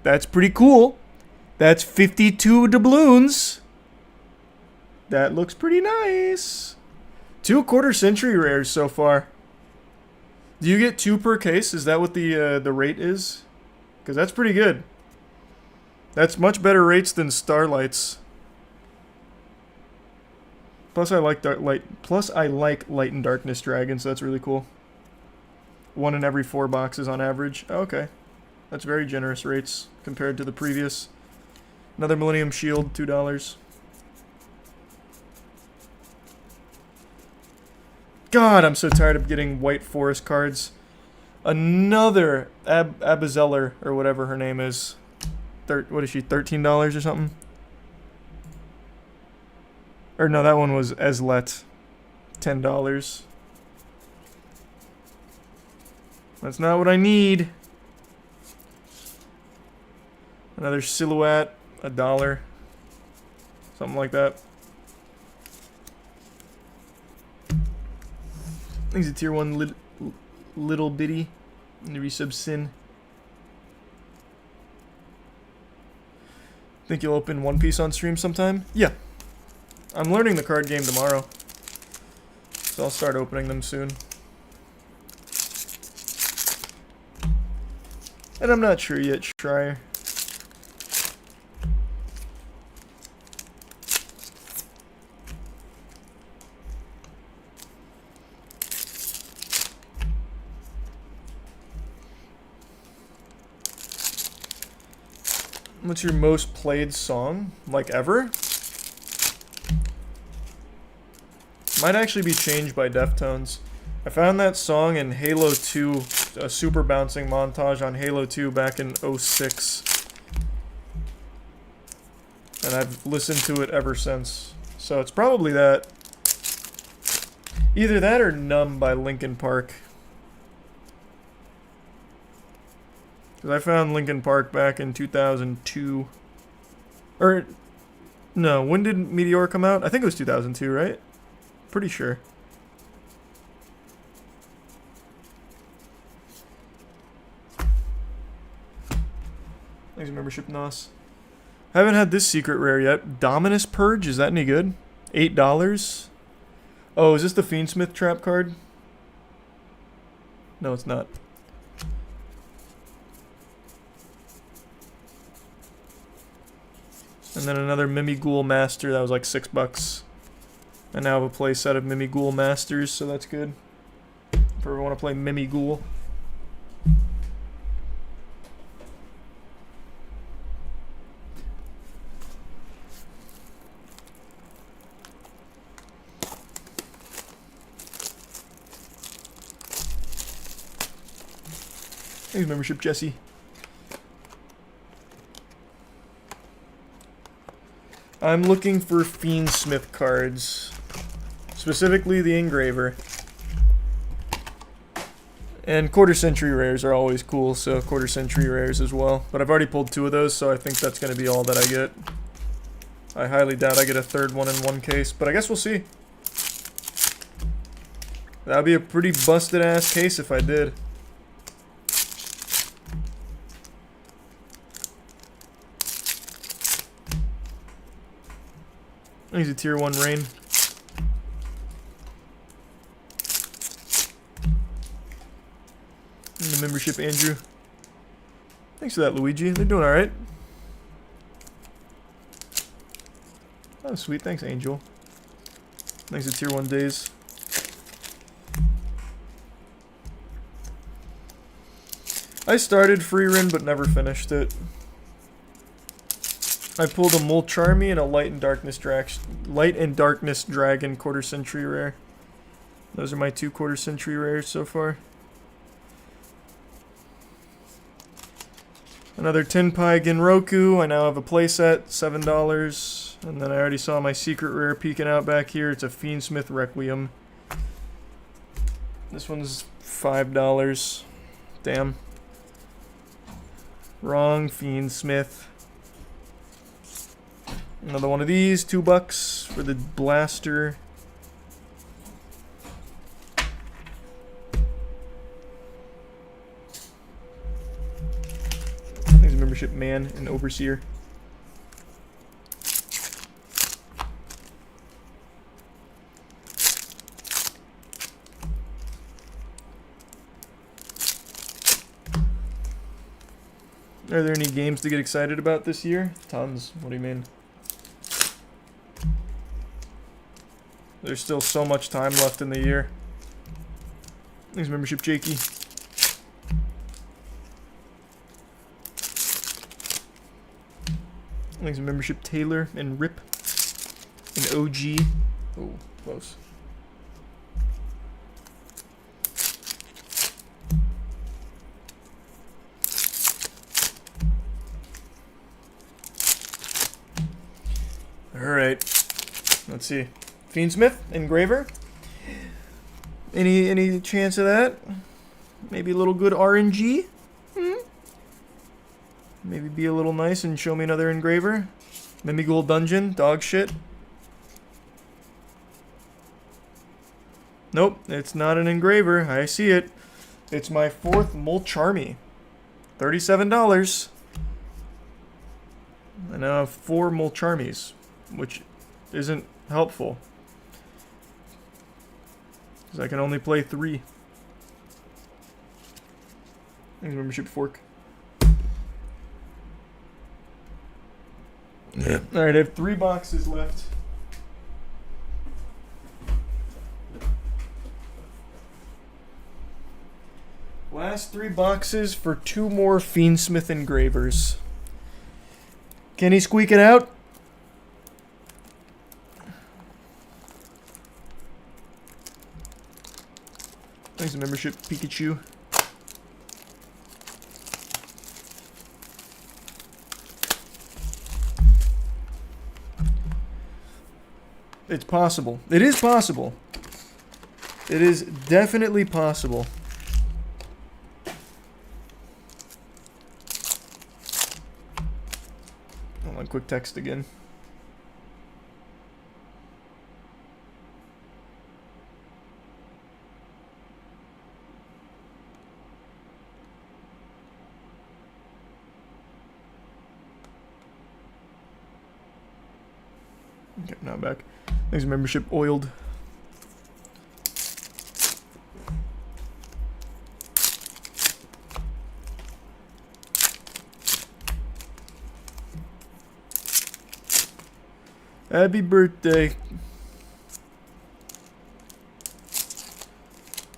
That's pretty cool. That's 52 doubloons. That looks pretty nice. 2 quarter century rares so far. Do you get 2 per case? Is that what the rate is? Because that's pretty good. That's much better rates than Starlights. Plus I like Light and Darkness Dragon, so that's really cool. 1 in every 4 boxes on average. Oh, okay. That's very generous rates compared to the previous. Another Millennium Shield, $2. God, I'm so tired of getting White Forest cards. Another Abizeller, or whatever her name is. What is she, $13 or something? Or no, that one was Eslet. $10. That's not what I need. Another Silhouette, $1. Something like that. I think it's a tier 1 little bitty. Resub Sin. Think you'll open One Piece on stream sometime? Yeah. I'm learning the card game tomorrow. So I'll start opening them soon. And I'm not sure yet, Schreier. What's your most played song, like ever? Might actually be changed by Deftones. I found that song in Halo 2, a super bouncing montage on Halo 2 back in 06. And I've listened to it ever since. So it's probably that. Either that or Numb by Linkin Park. Because I found Linkin Park back in 2002. Or, no, when did Meteor come out? I think it was 2002, right? Pretty sure. Thanks for membership, Nos. I haven't had this secret rare yet. Dominus Purge, is that any good? $8? Oh, is this the Fiendsmith trap card? No, it's not. And then another Mimighoul Master, that was like $6. I now have a play set of Mimighoul Masters, so that's good. If ever want to play Mimighoul. Thanks, membership, Jesse. I'm looking for Fiendsmith cards. Specifically the Engraver. And quarter century rares are always cool, so quarter century rares as well. But I've already pulled 2 of those, so I think that's going to be all that I get. I highly doubt I get a 3rd one in one case, but I guess we'll see. That would be a pretty busted ass case if I did. He's a tier 1 rain. And the membership, Andrew. Thanks for that, Luigi. They're doing alright. Oh, sweet. Thanks, Angel. Thanks to tier 1 days. I started Freerin, but never finished it. I pulled a Molcharmy and a Light and Darkness Dragon quarter century rare. Those are my 2 quarter century rares so far. Another Tenpai Genroku. I now have a playset, $7. And then I already saw my secret rare peeking out back here. It's a Fiendsmith Requiem. This one's $5. Damn. Wrong Fiendsmith. Another one of these, $2 for the blaster. Thanks, membership, Man and Overseer. Are there any games to get excited about this year? Tons. What do you mean? There's still so much time left in the year. Thanks, membership, Jakey. Thanks, membership, Taylor and Rip. And OG. Oh, close. Alright. Let's see. Fiendsmith, Engraver. Any chance of that? Maybe a little good RNG? Maybe be a little nice and show me another Engraver. Mimigold Dungeon, dog shit. Nope, it's not an Engraver. I see it. It's my 4th Molcharmy. $37. I now have 4 Molcharmies, which isn't helpful. Because I can only play 3. Thanks, membership fork. Yeah. Alright, I have 3 boxes left. Last 3 boxes for 2 more Fiendsmith Engravers. Can he squeak it out? Thanks, membership, Pikachu. It's possible. It is possible. It is definitely possible. Hold on, quick text again. Okay, now back. Thanks, membership oiled. Happy birthday.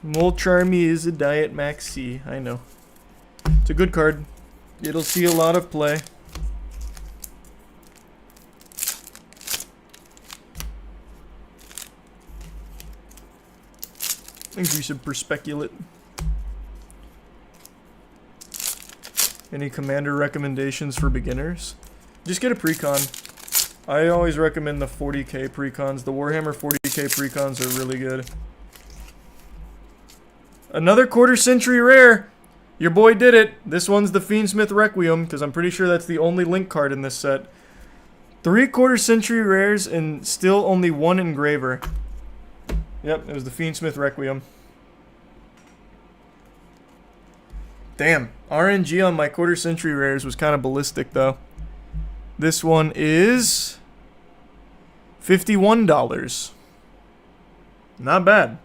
Molcharmy is a Diet Max C. I know. It's a good card. It'll see a lot of play. Increase of Perspecculate. Any commander recommendations for beginners? Just get a precon. I always recommend the 40k precons. The Warhammer 40k precons are really good. Another quarter century rare! Your boy did it! This one's the Fiendsmith Requiem, because I'm pretty sure that's the only link card in this set. 3 quarter century rares and still only 1 engraver. Yep, it was the Fiendsmith Requiem. Damn, RNG on my quarter century rares was kind of ballistic though. This one is $51. Not bad.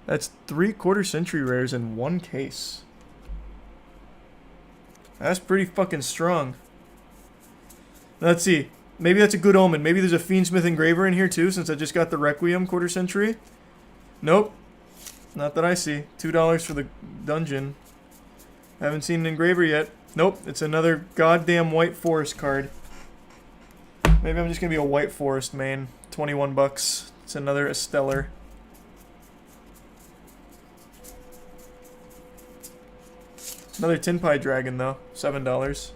That's 3 quarter century rares in 1 case. That's pretty fucking strong. Let's see. Maybe that's a good omen. Maybe there's a Fiendsmith Engraver in here too, since I just got the Requiem quarter century. Nope. Not that I see. $2 for the dungeon. Haven't seen an engraver yet. Nope. It's another goddamn White Forest card. Maybe I'm just gonna be a White Forest main. 21 bucks. It's another Stellar. Another Tin Pie Dragon though. $7.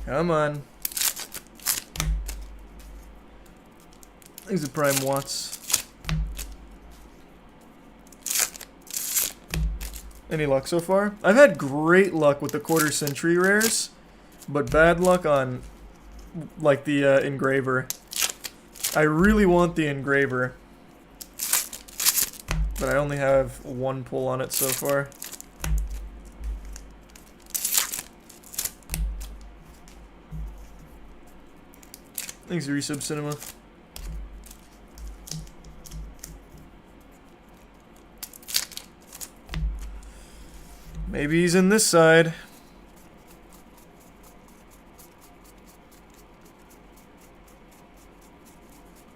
Come on. These are Prime Watts. Any luck so far? I've had great luck with the quarter century rares, but bad luck on like the engraver. I really want the engraver, but I only have 1 pull on it so far. Thanks, Resub Cinema. Maybe he's in this side.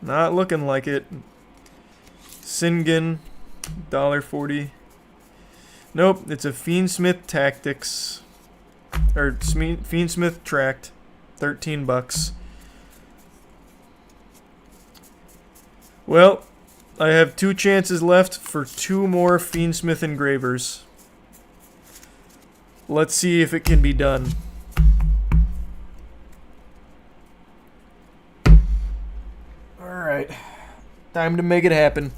Not looking like it. Singen, $1.40. Nope, it's a Fiendsmith Tactics. Or Fiendsmith Tract. $13. Well, I have 2 chances left for 2 more Fiendsmith engravers. Let's see if it can be done. Alright. Time to make it happen.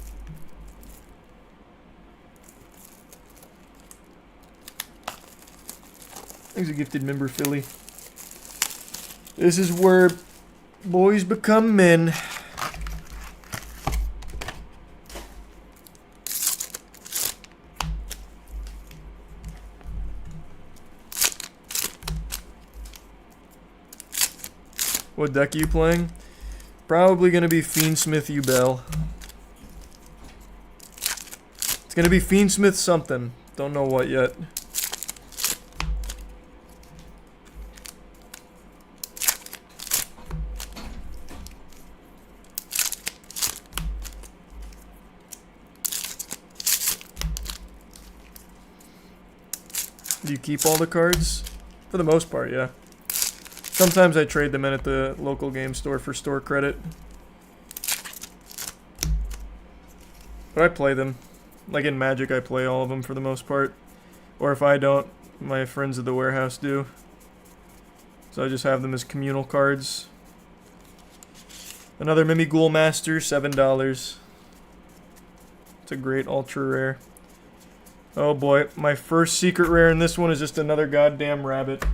Thanks a gifted member, Philly. This is where boys become men. What deck are you playing? Probably gonna be Fiendsmith Ubel. It's gonna be Fiendsmith something. Don't know what yet. Do you keep all the cards? For the most part, yeah. Sometimes I trade them in at the local game store for store credit. But I play them. Like in Magic, I play all of them for the most part. Or if I don't, my friends at the warehouse do. So I just have them as communal cards. Another Mimighoul Master, $7. It's a great ultra rare. Oh boy, my first secret rare in this one is just another goddamn rabbit.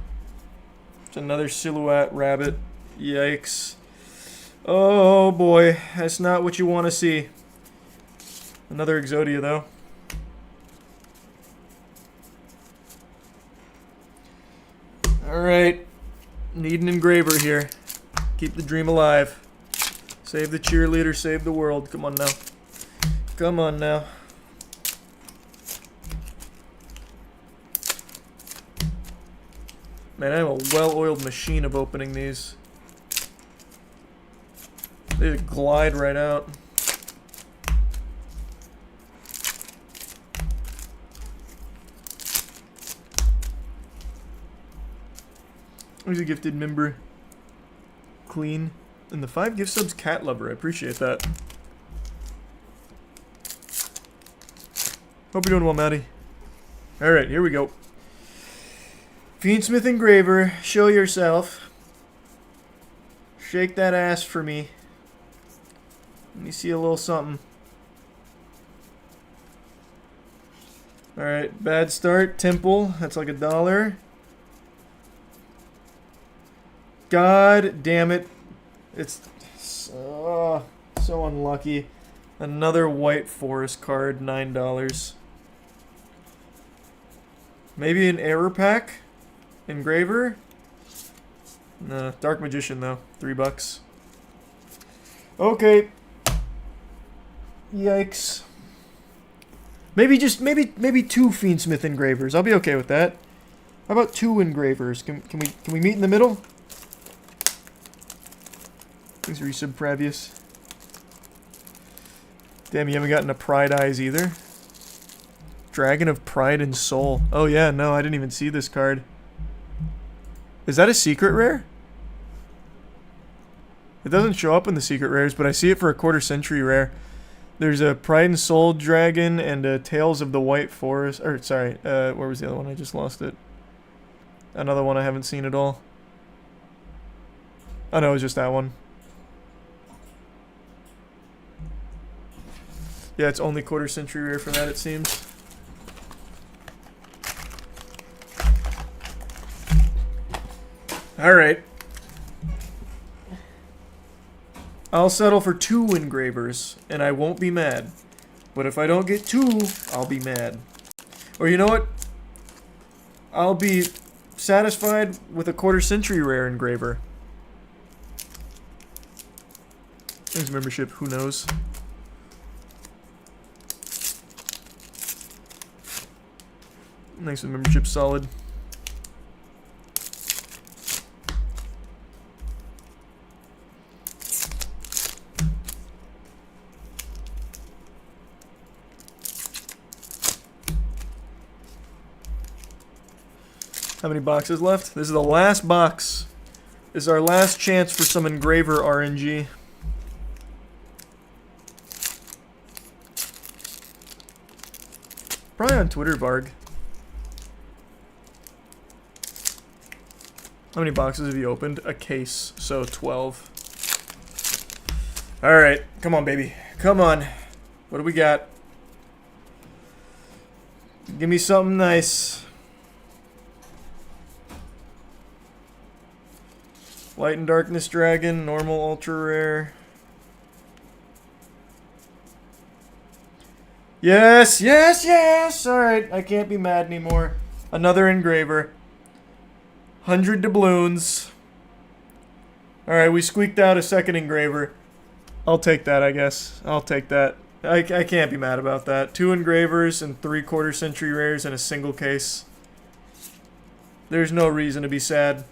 It's another silhouette rabbit. Yikes. Oh boy, that's not what you want to see. Another Exodia though. Alright. Need an engraver here. Keep the dream alive. Save the cheerleader, save the world. Come on now. Come on now. Man, I'm a well-oiled machine of opening these. They just glide right out. There's a gifted member. Clean. And the 5 gift subs, Cat Lover. I appreciate that. Hope you're doing well, Maddie. Alright, here we go. Fiendsmith Engraver, show yourself. Shake that ass for me. Let me see a little something. Alright, bad start. Temple, that's like $1. God damn it. It's so unlucky. Another White Forest card, $9. Maybe an error pack? Engraver? Nah, Dark Magician though, $3. Okay. Yikes. Maybe 2 Fiendsmith engravers. I'll be okay with that. How about 2 engravers? Can we meet in the middle? Thanks for resub, Pravius. Damn, you haven't gotten a Pride Eyes either. Dragon of Pride and Soul. Oh yeah, no, I didn't even see this card. Is that a secret rare? It doesn't show up in the secret rares, but I see it for a quarter century rare. There's a Pride and Soul Dragon and a Tales of the White Forest. Or, sorry, where was the other one? I just lost it. Another one I haven't seen at all. Oh no, it was just that one. Yeah, it's only quarter century rare for that, it seems. Alright. I'll settle for 2 engravers, and I won't be mad. But if I don't get 2, I'll be mad. Or you know what? I'll be satisfied with a quarter century rare engraver. There's membership, who knows? Thanks for the membership, solid. How many boxes left? This is the last box is our last chance for some engraver RNG. Probably on Twitter, Varg. How many boxes have you opened? A case, so 12. Alright, come on, baby. Come on. What do we got? Give me something nice. Light and Darkness Dragon, normal, ultra rare. Yes, yes, yes! Alright, I can't be mad anymore. Another engraver. 100 doubloons. Alright, we squeaked out a second engraver. I'll take that, I guess. I'll take that. I can't be mad about that. 2 engravers and 3/4 century rares in a single case. There's no reason to be sad.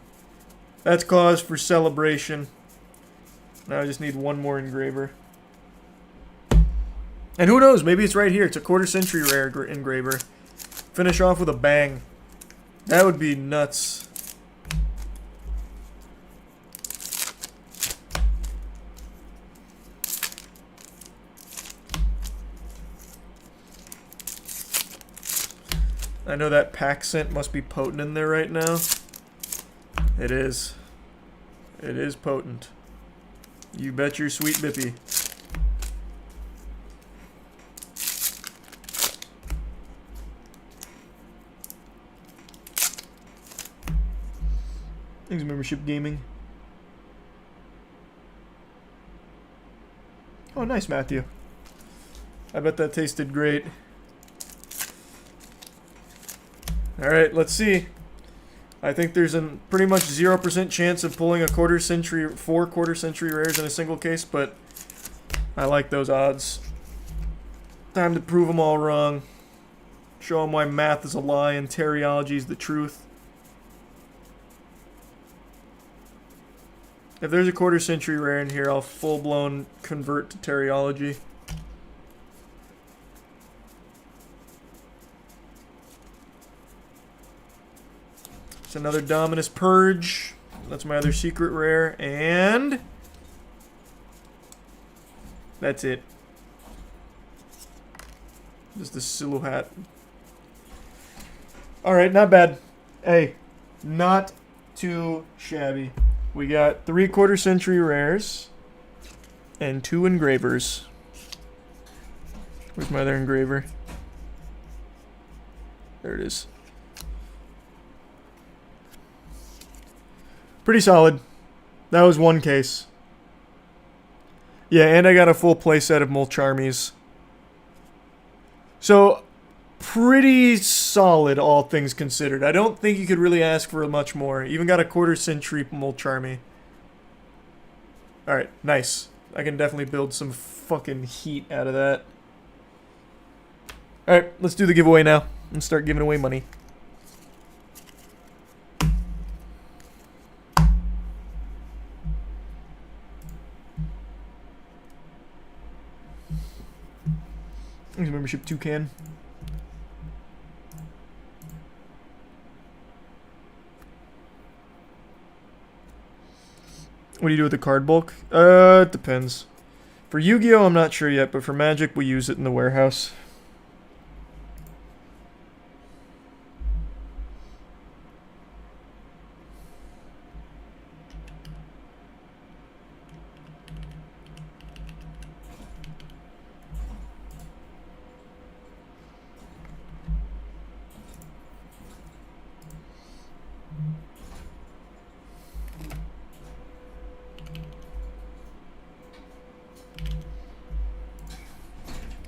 That's cause for celebration. Now I just need one more engraver. And who knows, maybe it's right here. It's a 1/4 century rare engraver. Finish off with a bang. That would be nuts. I know that pack scent must be potent in there right now. It is. It is potent. You bet your sweet bippy. Thanks, Membership Gaming. Oh, nice, Matthew. I bet that tasted great. Alright, let's see. I think there's a pretty much 0% chance of pulling a 1/4 century, 4 1/4 century rares in a single case, but I like those odds. Time to prove them all wrong. Show them why math is a lie and teriology is the truth. If there's a 1/4 century rare in here, I'll full-blown convert to teriology. It's another Dominus Purge. That's my other secret rare. And that's it. Just the silhouette. Alright, not bad. Hey, not too shabby. We got 3 1/4 century rares and 2 engravers. Where's my other engraver? There it is. Pretty solid. That was one case. Yeah, and I got a full playset of Molcharmies. So, pretty solid, all things considered. I don't think you could really ask for much more. Even got a 1/4 century Molcharmy. Alright, nice. I can definitely build some fucking heat out of that. Alright, let's do the giveaway now and start giving away money. Thanks, Membership Toucan. What do you do with the card bulk? It depends. For Yu-Gi-Oh, I'm not sure yet, but for Magic, we use it in the warehouse.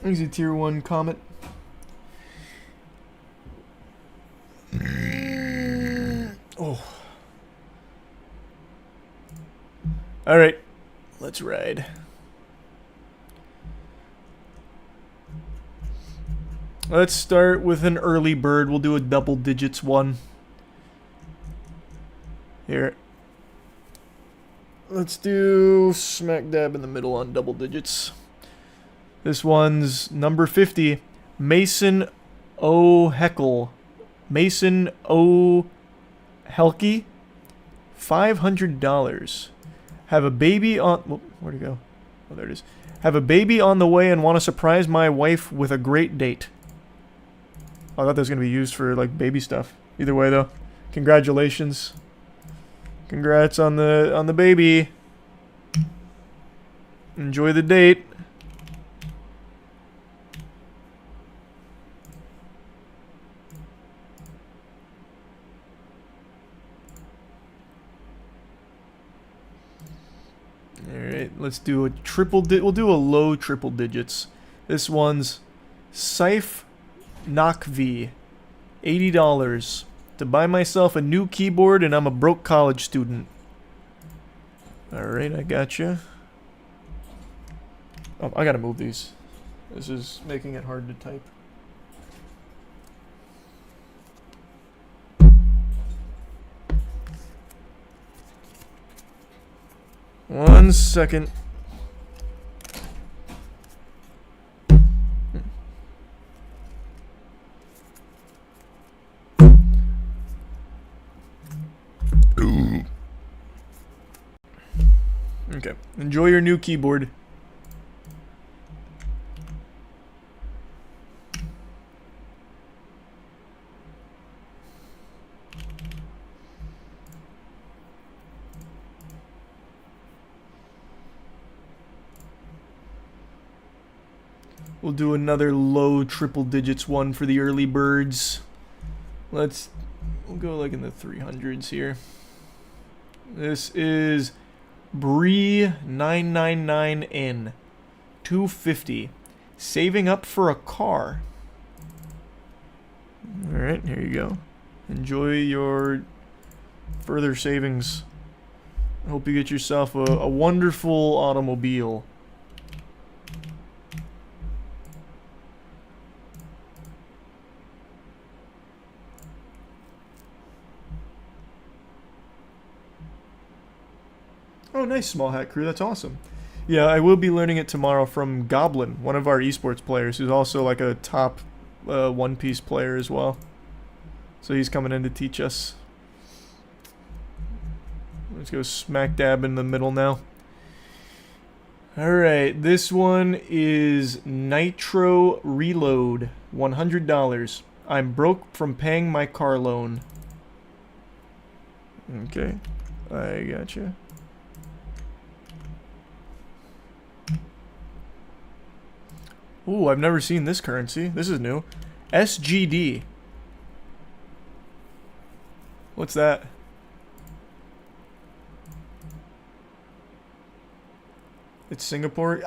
Easy tier 1 Comet. Oh. Alright. Let's ride. Let's start with an early bird. We'll do a double digits one. Here. Let's do smack dab in the middle on double digits. This one's number 50, Mason O. Heckle. Mason O. Helke $500. Have a baby on... Where'd it go? Oh, there it is. Have a baby on the way and want to surprise my wife with a great date. I thought that was going to be used for, like, baby stuff. Either way, though. Congratulations. Congrats on the baby. Enjoy the date. Alright, let's do a we'll do a low triple digits. This one's Scythe Nakv. $80 to buy myself a new keyboard, and I'm a broke college student. Alright, I gotcha. Oh, I gotta move these. This is making it hard to type. One second. Okay. Enjoy your new keyboard. We'll do another low triple digits one for the early birds. We'll go like in the 300s here. This is Bree999N. 250. Saving up for a car. Alright, here you go. Enjoy your further savings. I hope you get yourself a wonderful automobile. Oh, nice, Small Hat Crew. That's awesome. Yeah, I will be learning it tomorrow from Goblin, one of our esports players, who's also like a top One Piece player as well. So he's coming in to teach us. Let's go smack dab in the middle now. Alright, this one is Nitro Reload. $100. I'm broke from paying my car loan. Okay, I gotcha. Ooh, I've never seen this currency. This is new. SGD. What's that? It's Singapore.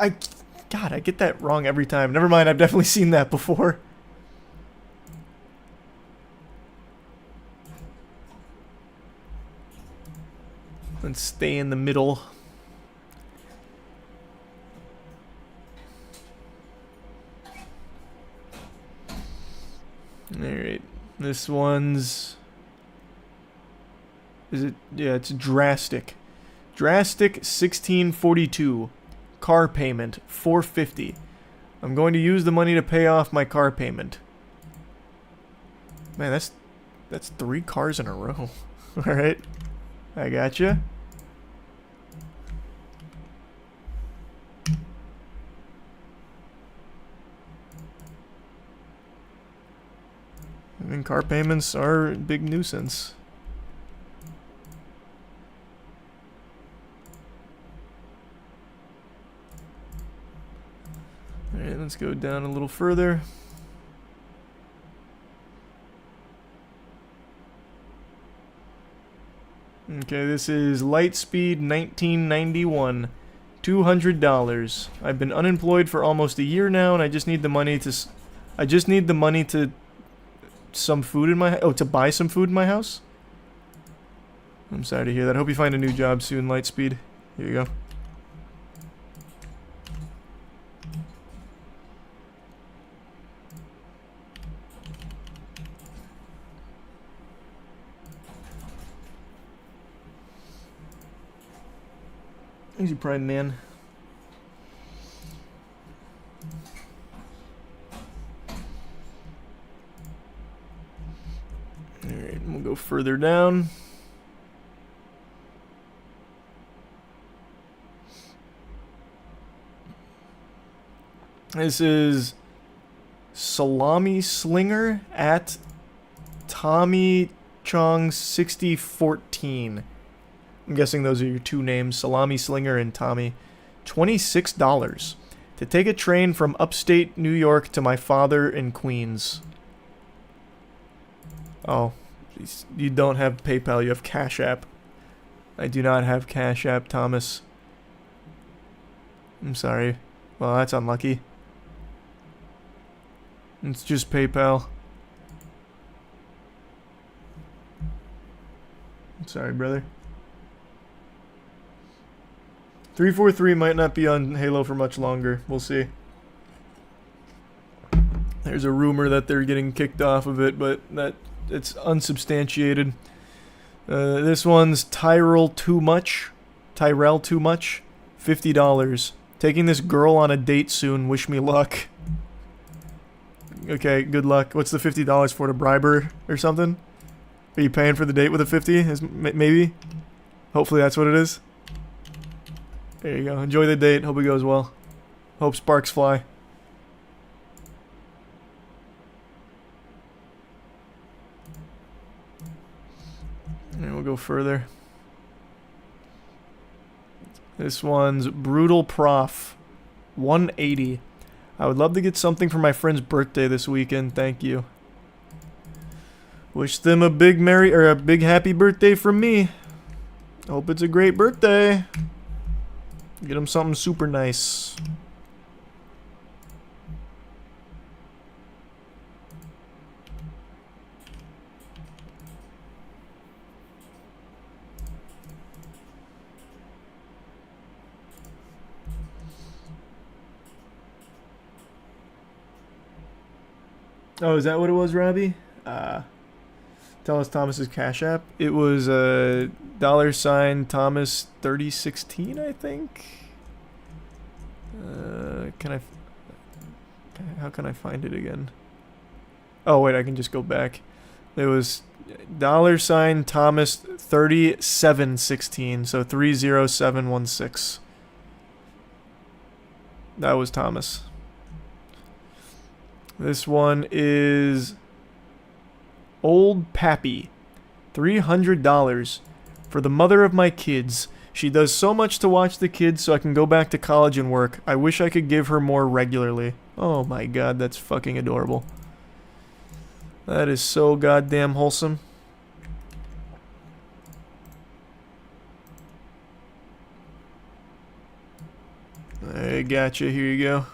God, I get that wrong every time. Never mind, I've definitely seen that before. Let's stay in the middle. Alright, this one's... Is it? Yeah, it's Drastic. Drastic 1642. Car payment, $450. I'm going to use the money to pay off my car payment. Man, that's 3 cars in a row. Alright, I gotcha. I mean, car payments are a big nuisance. Alright, let's go down a little further. Okay, this is Lightspeed 1991. $200. I've been unemployed for almost a year now, and I just need the money to... some food in my... Oh, to buy some food in my house? I'm sorry to hear that. I hope you find a new job soon, Lightspeed. Here you go. Easy Prime Man. Alright, we'll go further down. This is Salami Slinger at Tommy Chong 6014. I'm guessing those are your two names, Salami Slinger and Tommy. $26 to take a train from upstate New York to my father in Queens. Oh, you don't have PayPal, you have Cash App. I do not have Cash App, Thomas. I'm sorry. Well, that's unlucky. It's just PayPal. I'm sorry, brother. 343 might not be on Halo for much longer. We'll see. There's a rumor that they're getting kicked off of it, but it's unsubstantiated. This one's Tyrell Too Much. $50. Taking this girl on a date soon. Wish me luck. Okay, good luck. What's the $50 for? To bribe her or something? Are you paying for the date with a 50? Maybe? Hopefully that's what it is. There you go. Enjoy the date. Hope it goes well. Hope sparks fly. And we'll go further. This one's Brutal Prof. 180. I would love to get something for my friend's birthday this weekend. Thank you. Wish them a big happy birthday from me. Hope it's a great birthday. Get them something super nice. Oh, is that what it was, Robbie? Tell us Thomas's Cash App. It was $$ Thomas 3016, I think. How can I find it again? Oh wait, I can just go back. It was $ Thomas 3716, so 30716. That was Thomas. This one is Old Pappy, $300 for the mother of my kids. She does so much to watch the kids so I can go back to college and work. I wish I could give her more regularly. Oh my god, that's fucking adorable. That is so goddamn wholesome. I gotcha, here you go.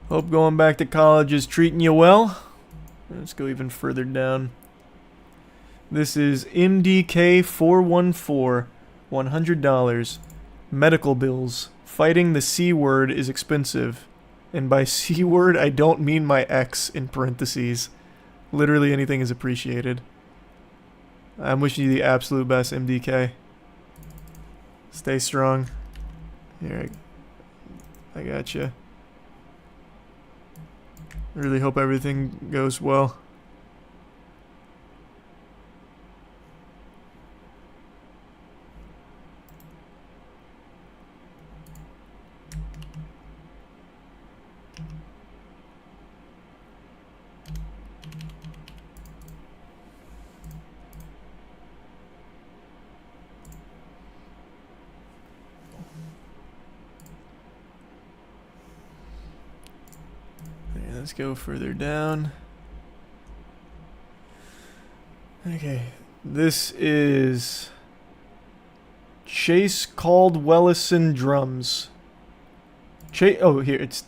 Hope going back to college is treating you well. Let's go even further down. This is MDK414, $100. Medical bills. Fighting the C word is expensive. And by C word, I don't mean my ex in parentheses. Literally anything is appreciated. I'm wishing you the absolute best, MDK. Stay strong. Here, I gotcha. Really hope everything goes well. Let's go further down. Okay, this is Chase Caldwellison drums. Oh, here it's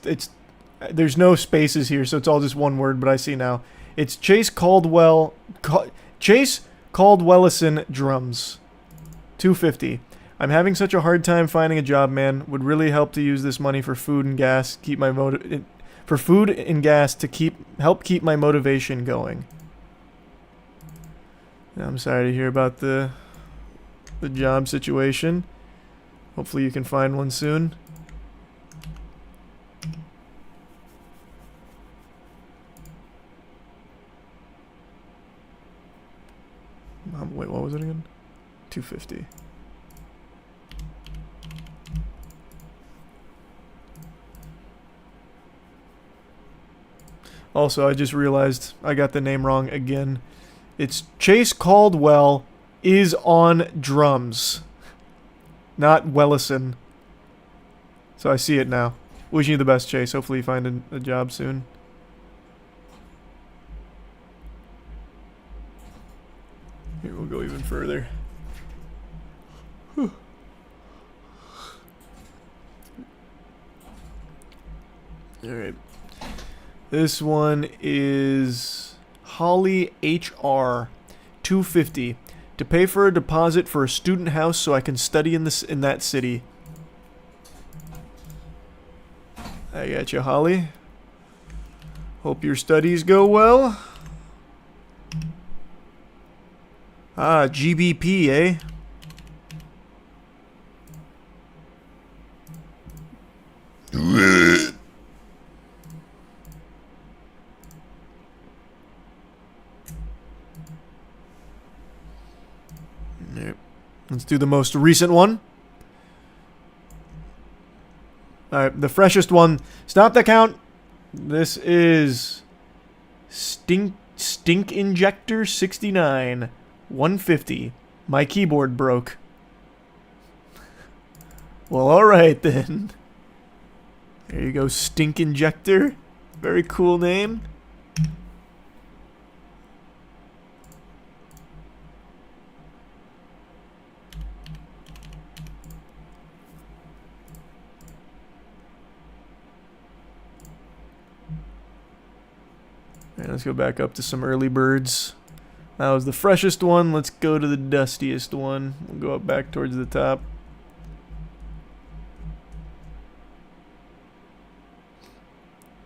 there's no spaces here, so it's all just one word. But I see now it's Chase Caldwellison drums. $250. I'm having such a hard time finding a job, man. Would really help to use this money for food and gas. Keep my for food and gas to help keep my motivation going. I'm sorry to hear about the job situation. Hopefully you can find one soon. Wait, what was it again? 250. Also, I just realized I got the name wrong again. It's Chase Caldwell is on drums, not Wellison. So I see it now. Wishing you the best, Chase. Hopefully you find a job soon. Here, we'll go even further. Whew. Alright. This one is Holly HR 250 to pay for a deposit for a student house so I can study in that city. I got you, Holly. Hope your studies go well. Ah, GBP, eh? Yep. Let's do the most recent one. Alright, the freshest one. Stop the count. This is Stink Injector 69 150. My keyboard broke. Well, alright then. There you go, Stink Injector. Very cool name. Alright, let's go back up to some early birds. That was the freshest one. Let's go to the dustiest one. We'll go up back towards the top.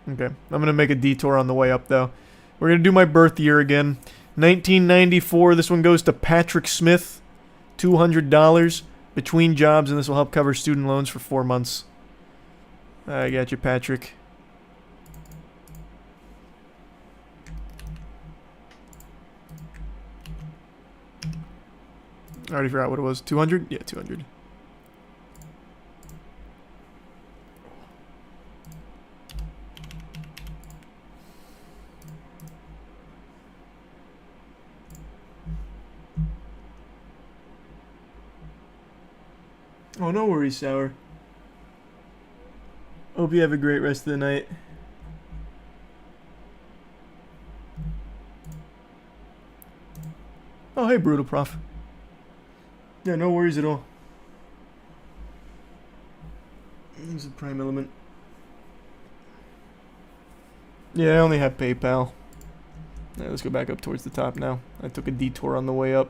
Okay, I'm going to make a detour on the way up, though. We're going to do my birth year again. 1994. This one goes to Patrick Smith. $200 between jobs, and this will help cover student loans for 4 months. I got you, Patrick. I already forgot what it was. 200? Yeah, 200. Oh, no worries, Sour. Hope you have a great rest of the night. Oh, hey, Brutal Prof. Yeah, no worries at all. There's a prime element. Yeah, I only have PayPal. Alright, let's go back up towards the top now. I took a detour on the way up.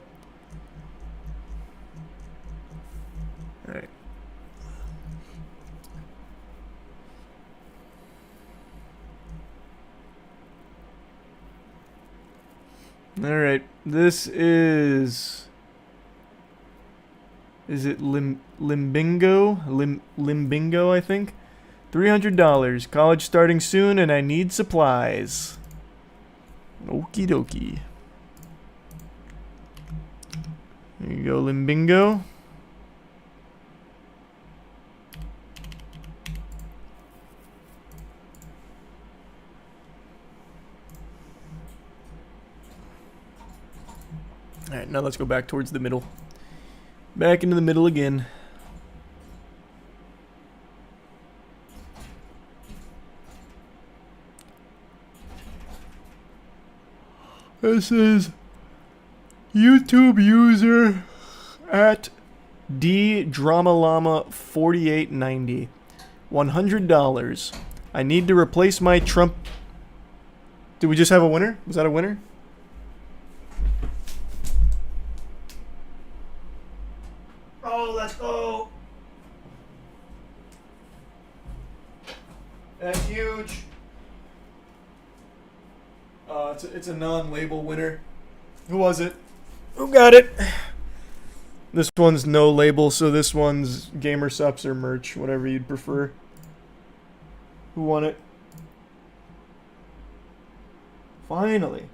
Alright. Alright, this is... Is it Limbingo? Limbingo, I think? $300. College starting soon, and I need supplies. Okie dokie. There you go, Limbingo. Alright, now let's go back towards the middle. Back into the middle again. This is YouTube user at DDramalama4890. $100. I need to replace my Trump. Did we just have a winner? Was that a winner? Oh, let's go. That's huge. It's a non-label winner. Who was it? Who got it? This one's no label, so this one's gamer subs or merch, whatever you'd prefer. Who won it? Finally.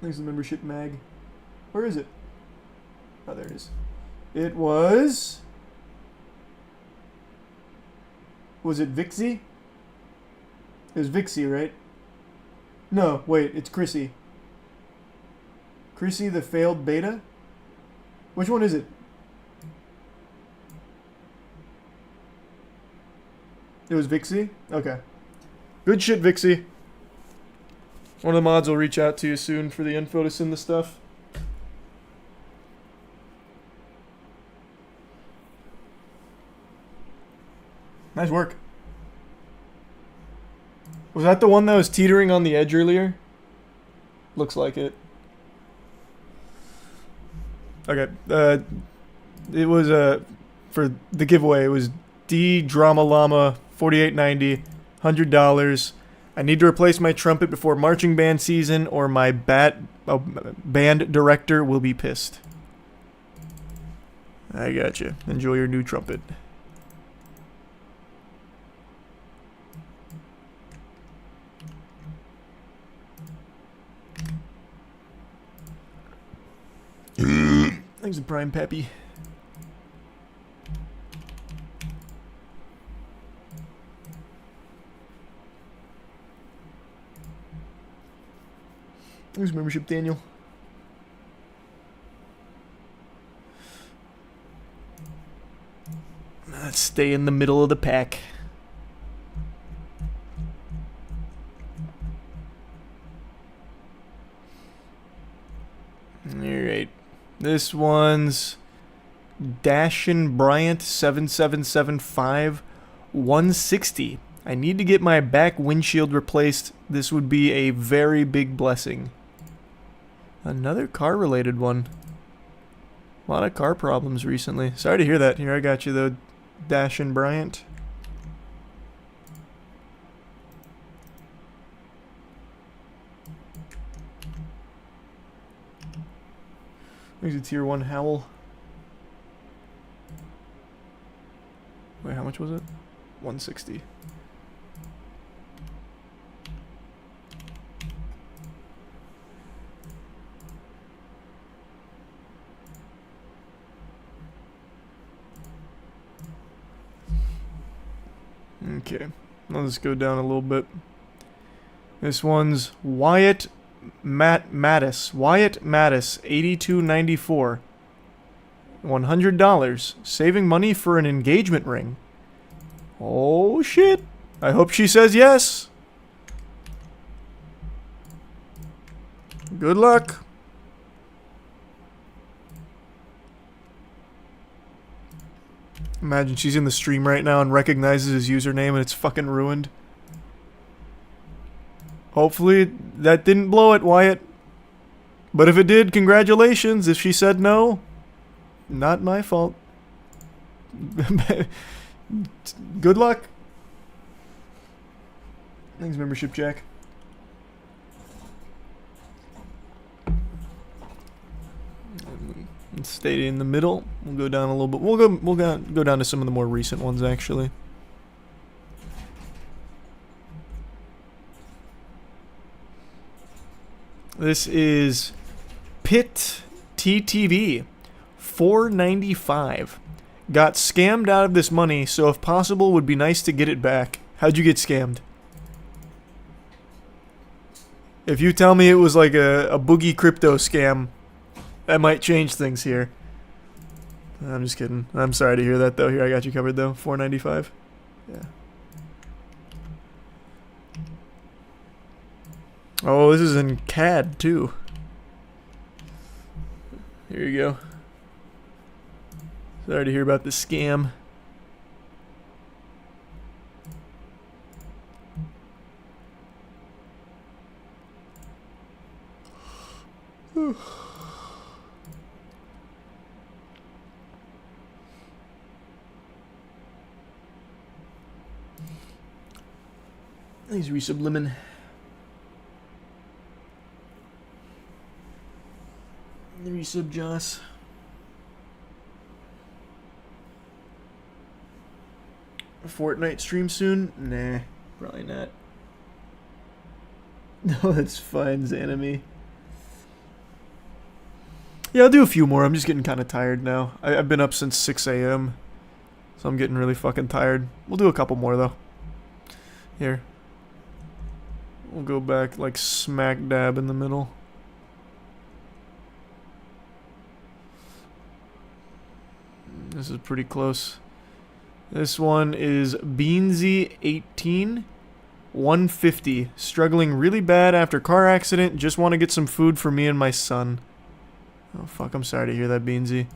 Thanks to the membership mag. Where is it? Oh, there it is. It was... Was it Vixie? It was Vixie, right? No, wait, it's Chrissy. Chrissy the failed beta? Which one is it? It was Vixie? Okay. Good shit, Vixie. One of the mods will reach out to you soon for the info to send the stuff. Nice work. Was that the one that was teetering on the edge earlier? Looks like it. Okay. It was for the giveaway. It was D Drama Llama 4890, $100. I need to replace my trumpet before marching band season, or my band director will be pissed. I gotcha. Enjoy your new trumpet. Thanks to Prime Peppy. Thanks membership, Daniel. Let's stay in the middle of the pack. Alright. This one's Dashin Bryant 7775 160. I need to get my back windshield replaced. This would be a very big blessing. Another car-related one. A lot of car problems recently. Sorry to hear that. Here, I got you though, Dashin Bryant. There's a tier 1 Howl. Wait, how much was it? 160. Okay, I'll just go down a little bit. This one's Wyatt Mattis, 8294. $100. Saving money for an engagement ring. Oh shit. I hope she says yes. Good luck. Imagine she's in the stream right now and recognizes his username and it's fucking ruined. Hopefully that didn't blow it, Wyatt. But if it did, congratulations. If she said no, not my fault. Good luck. Thanks, membership, Jack. Stay in the middle. We'll go down a little bit. We'll go down to some of the more recent ones, actually. This is Pit TTV, $4.95. Got scammed out of this money, so if possible, would be nice to get it back. How'd you get scammed? If you tell me it was like a boogie crypto scam, that might change things here. I'm just kidding. I'm sorry to hear that, though. Here, I got you covered, though. $4.95. Yeah. Oh, this is in CAD, too. Here you go. Sorry to hear about the scam. Thanks, Resublimin. Resub Joss. A Fortnite stream soon? Nah, probably not. No, that's fine, Xanami. Yeah, I'll do a few more. I'm just getting kind of tired now. I've been up since 6 a.m. So I'm getting really fucking tired. We'll do a couple more, though. Here. We'll go back, like, smack dab in the middle. This is pretty close. This one is Beansy18. 150. Struggling really bad after car accident. Just want to get some food for me and my son. Oh, fuck. I'm sorry to hear that, Beansy.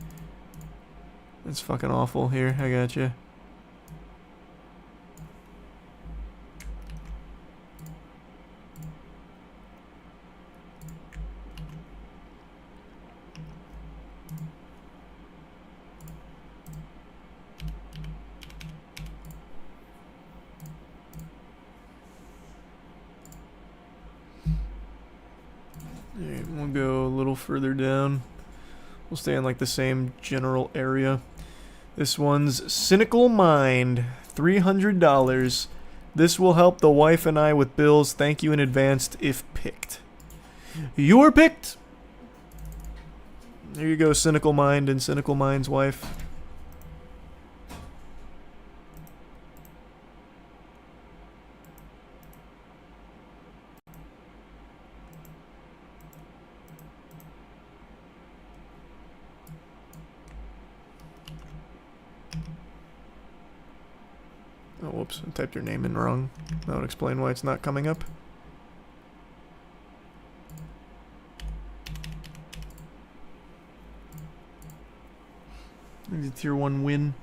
That's fucking awful. Here, I got you. Alright, we'll go a little further down. We'll stay in like the same general area. This one's Cynical Mind, $300. This will help the wife and I with bills. Thank you in advance if picked. You were picked! There you go, Cynical Mind and Cynical Mind's wife. Oh, whoops, I typed your name in wrong. That would explain why it's not coming up. It's a tier 1 win.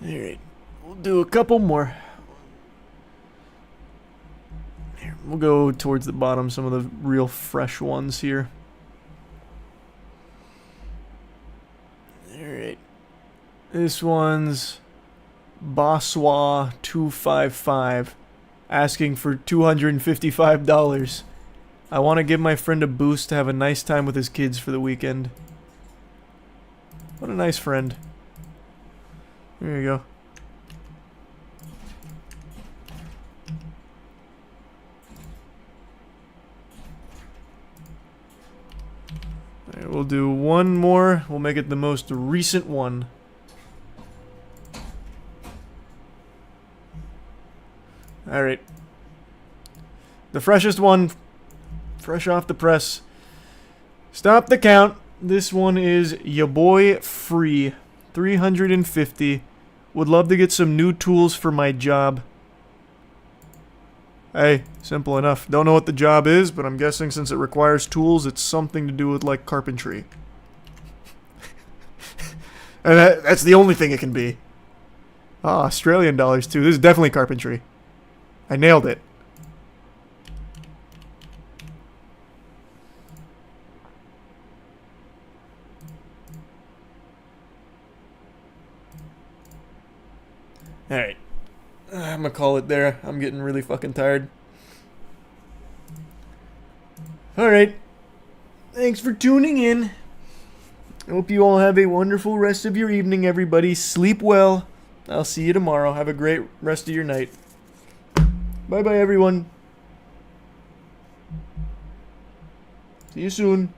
Alright, we'll do a couple more. Here, we'll go towards the bottom, some of the real fresh ones here. Alright. This one's Boswa255 asking for $255. I want to give my friend a boost to have a nice time with his kids for the weekend. What a nice friend. There you go. Alright, we'll do one more. We'll make it the most recent one. Alright. The freshest one. Fresh off the press. Stop the count. This one is Ya Boy Free. 350. Would love to get some new tools for my job. Hey, simple enough. Don't know what the job is, but I'm guessing since it requires tools, it's something to do with, like, carpentry. And that's the only thing it can be. Ah, Australian dollars, too. This is definitely carpentry. I nailed it. Alright. I'm gonna call it there. I'm getting really fucking tired. Alright. Thanks for tuning in. I hope you all have a wonderful rest of your evening, everybody. Sleep well. I'll see you tomorrow. Have a great rest of your night. Bye-bye, everyone. See you soon.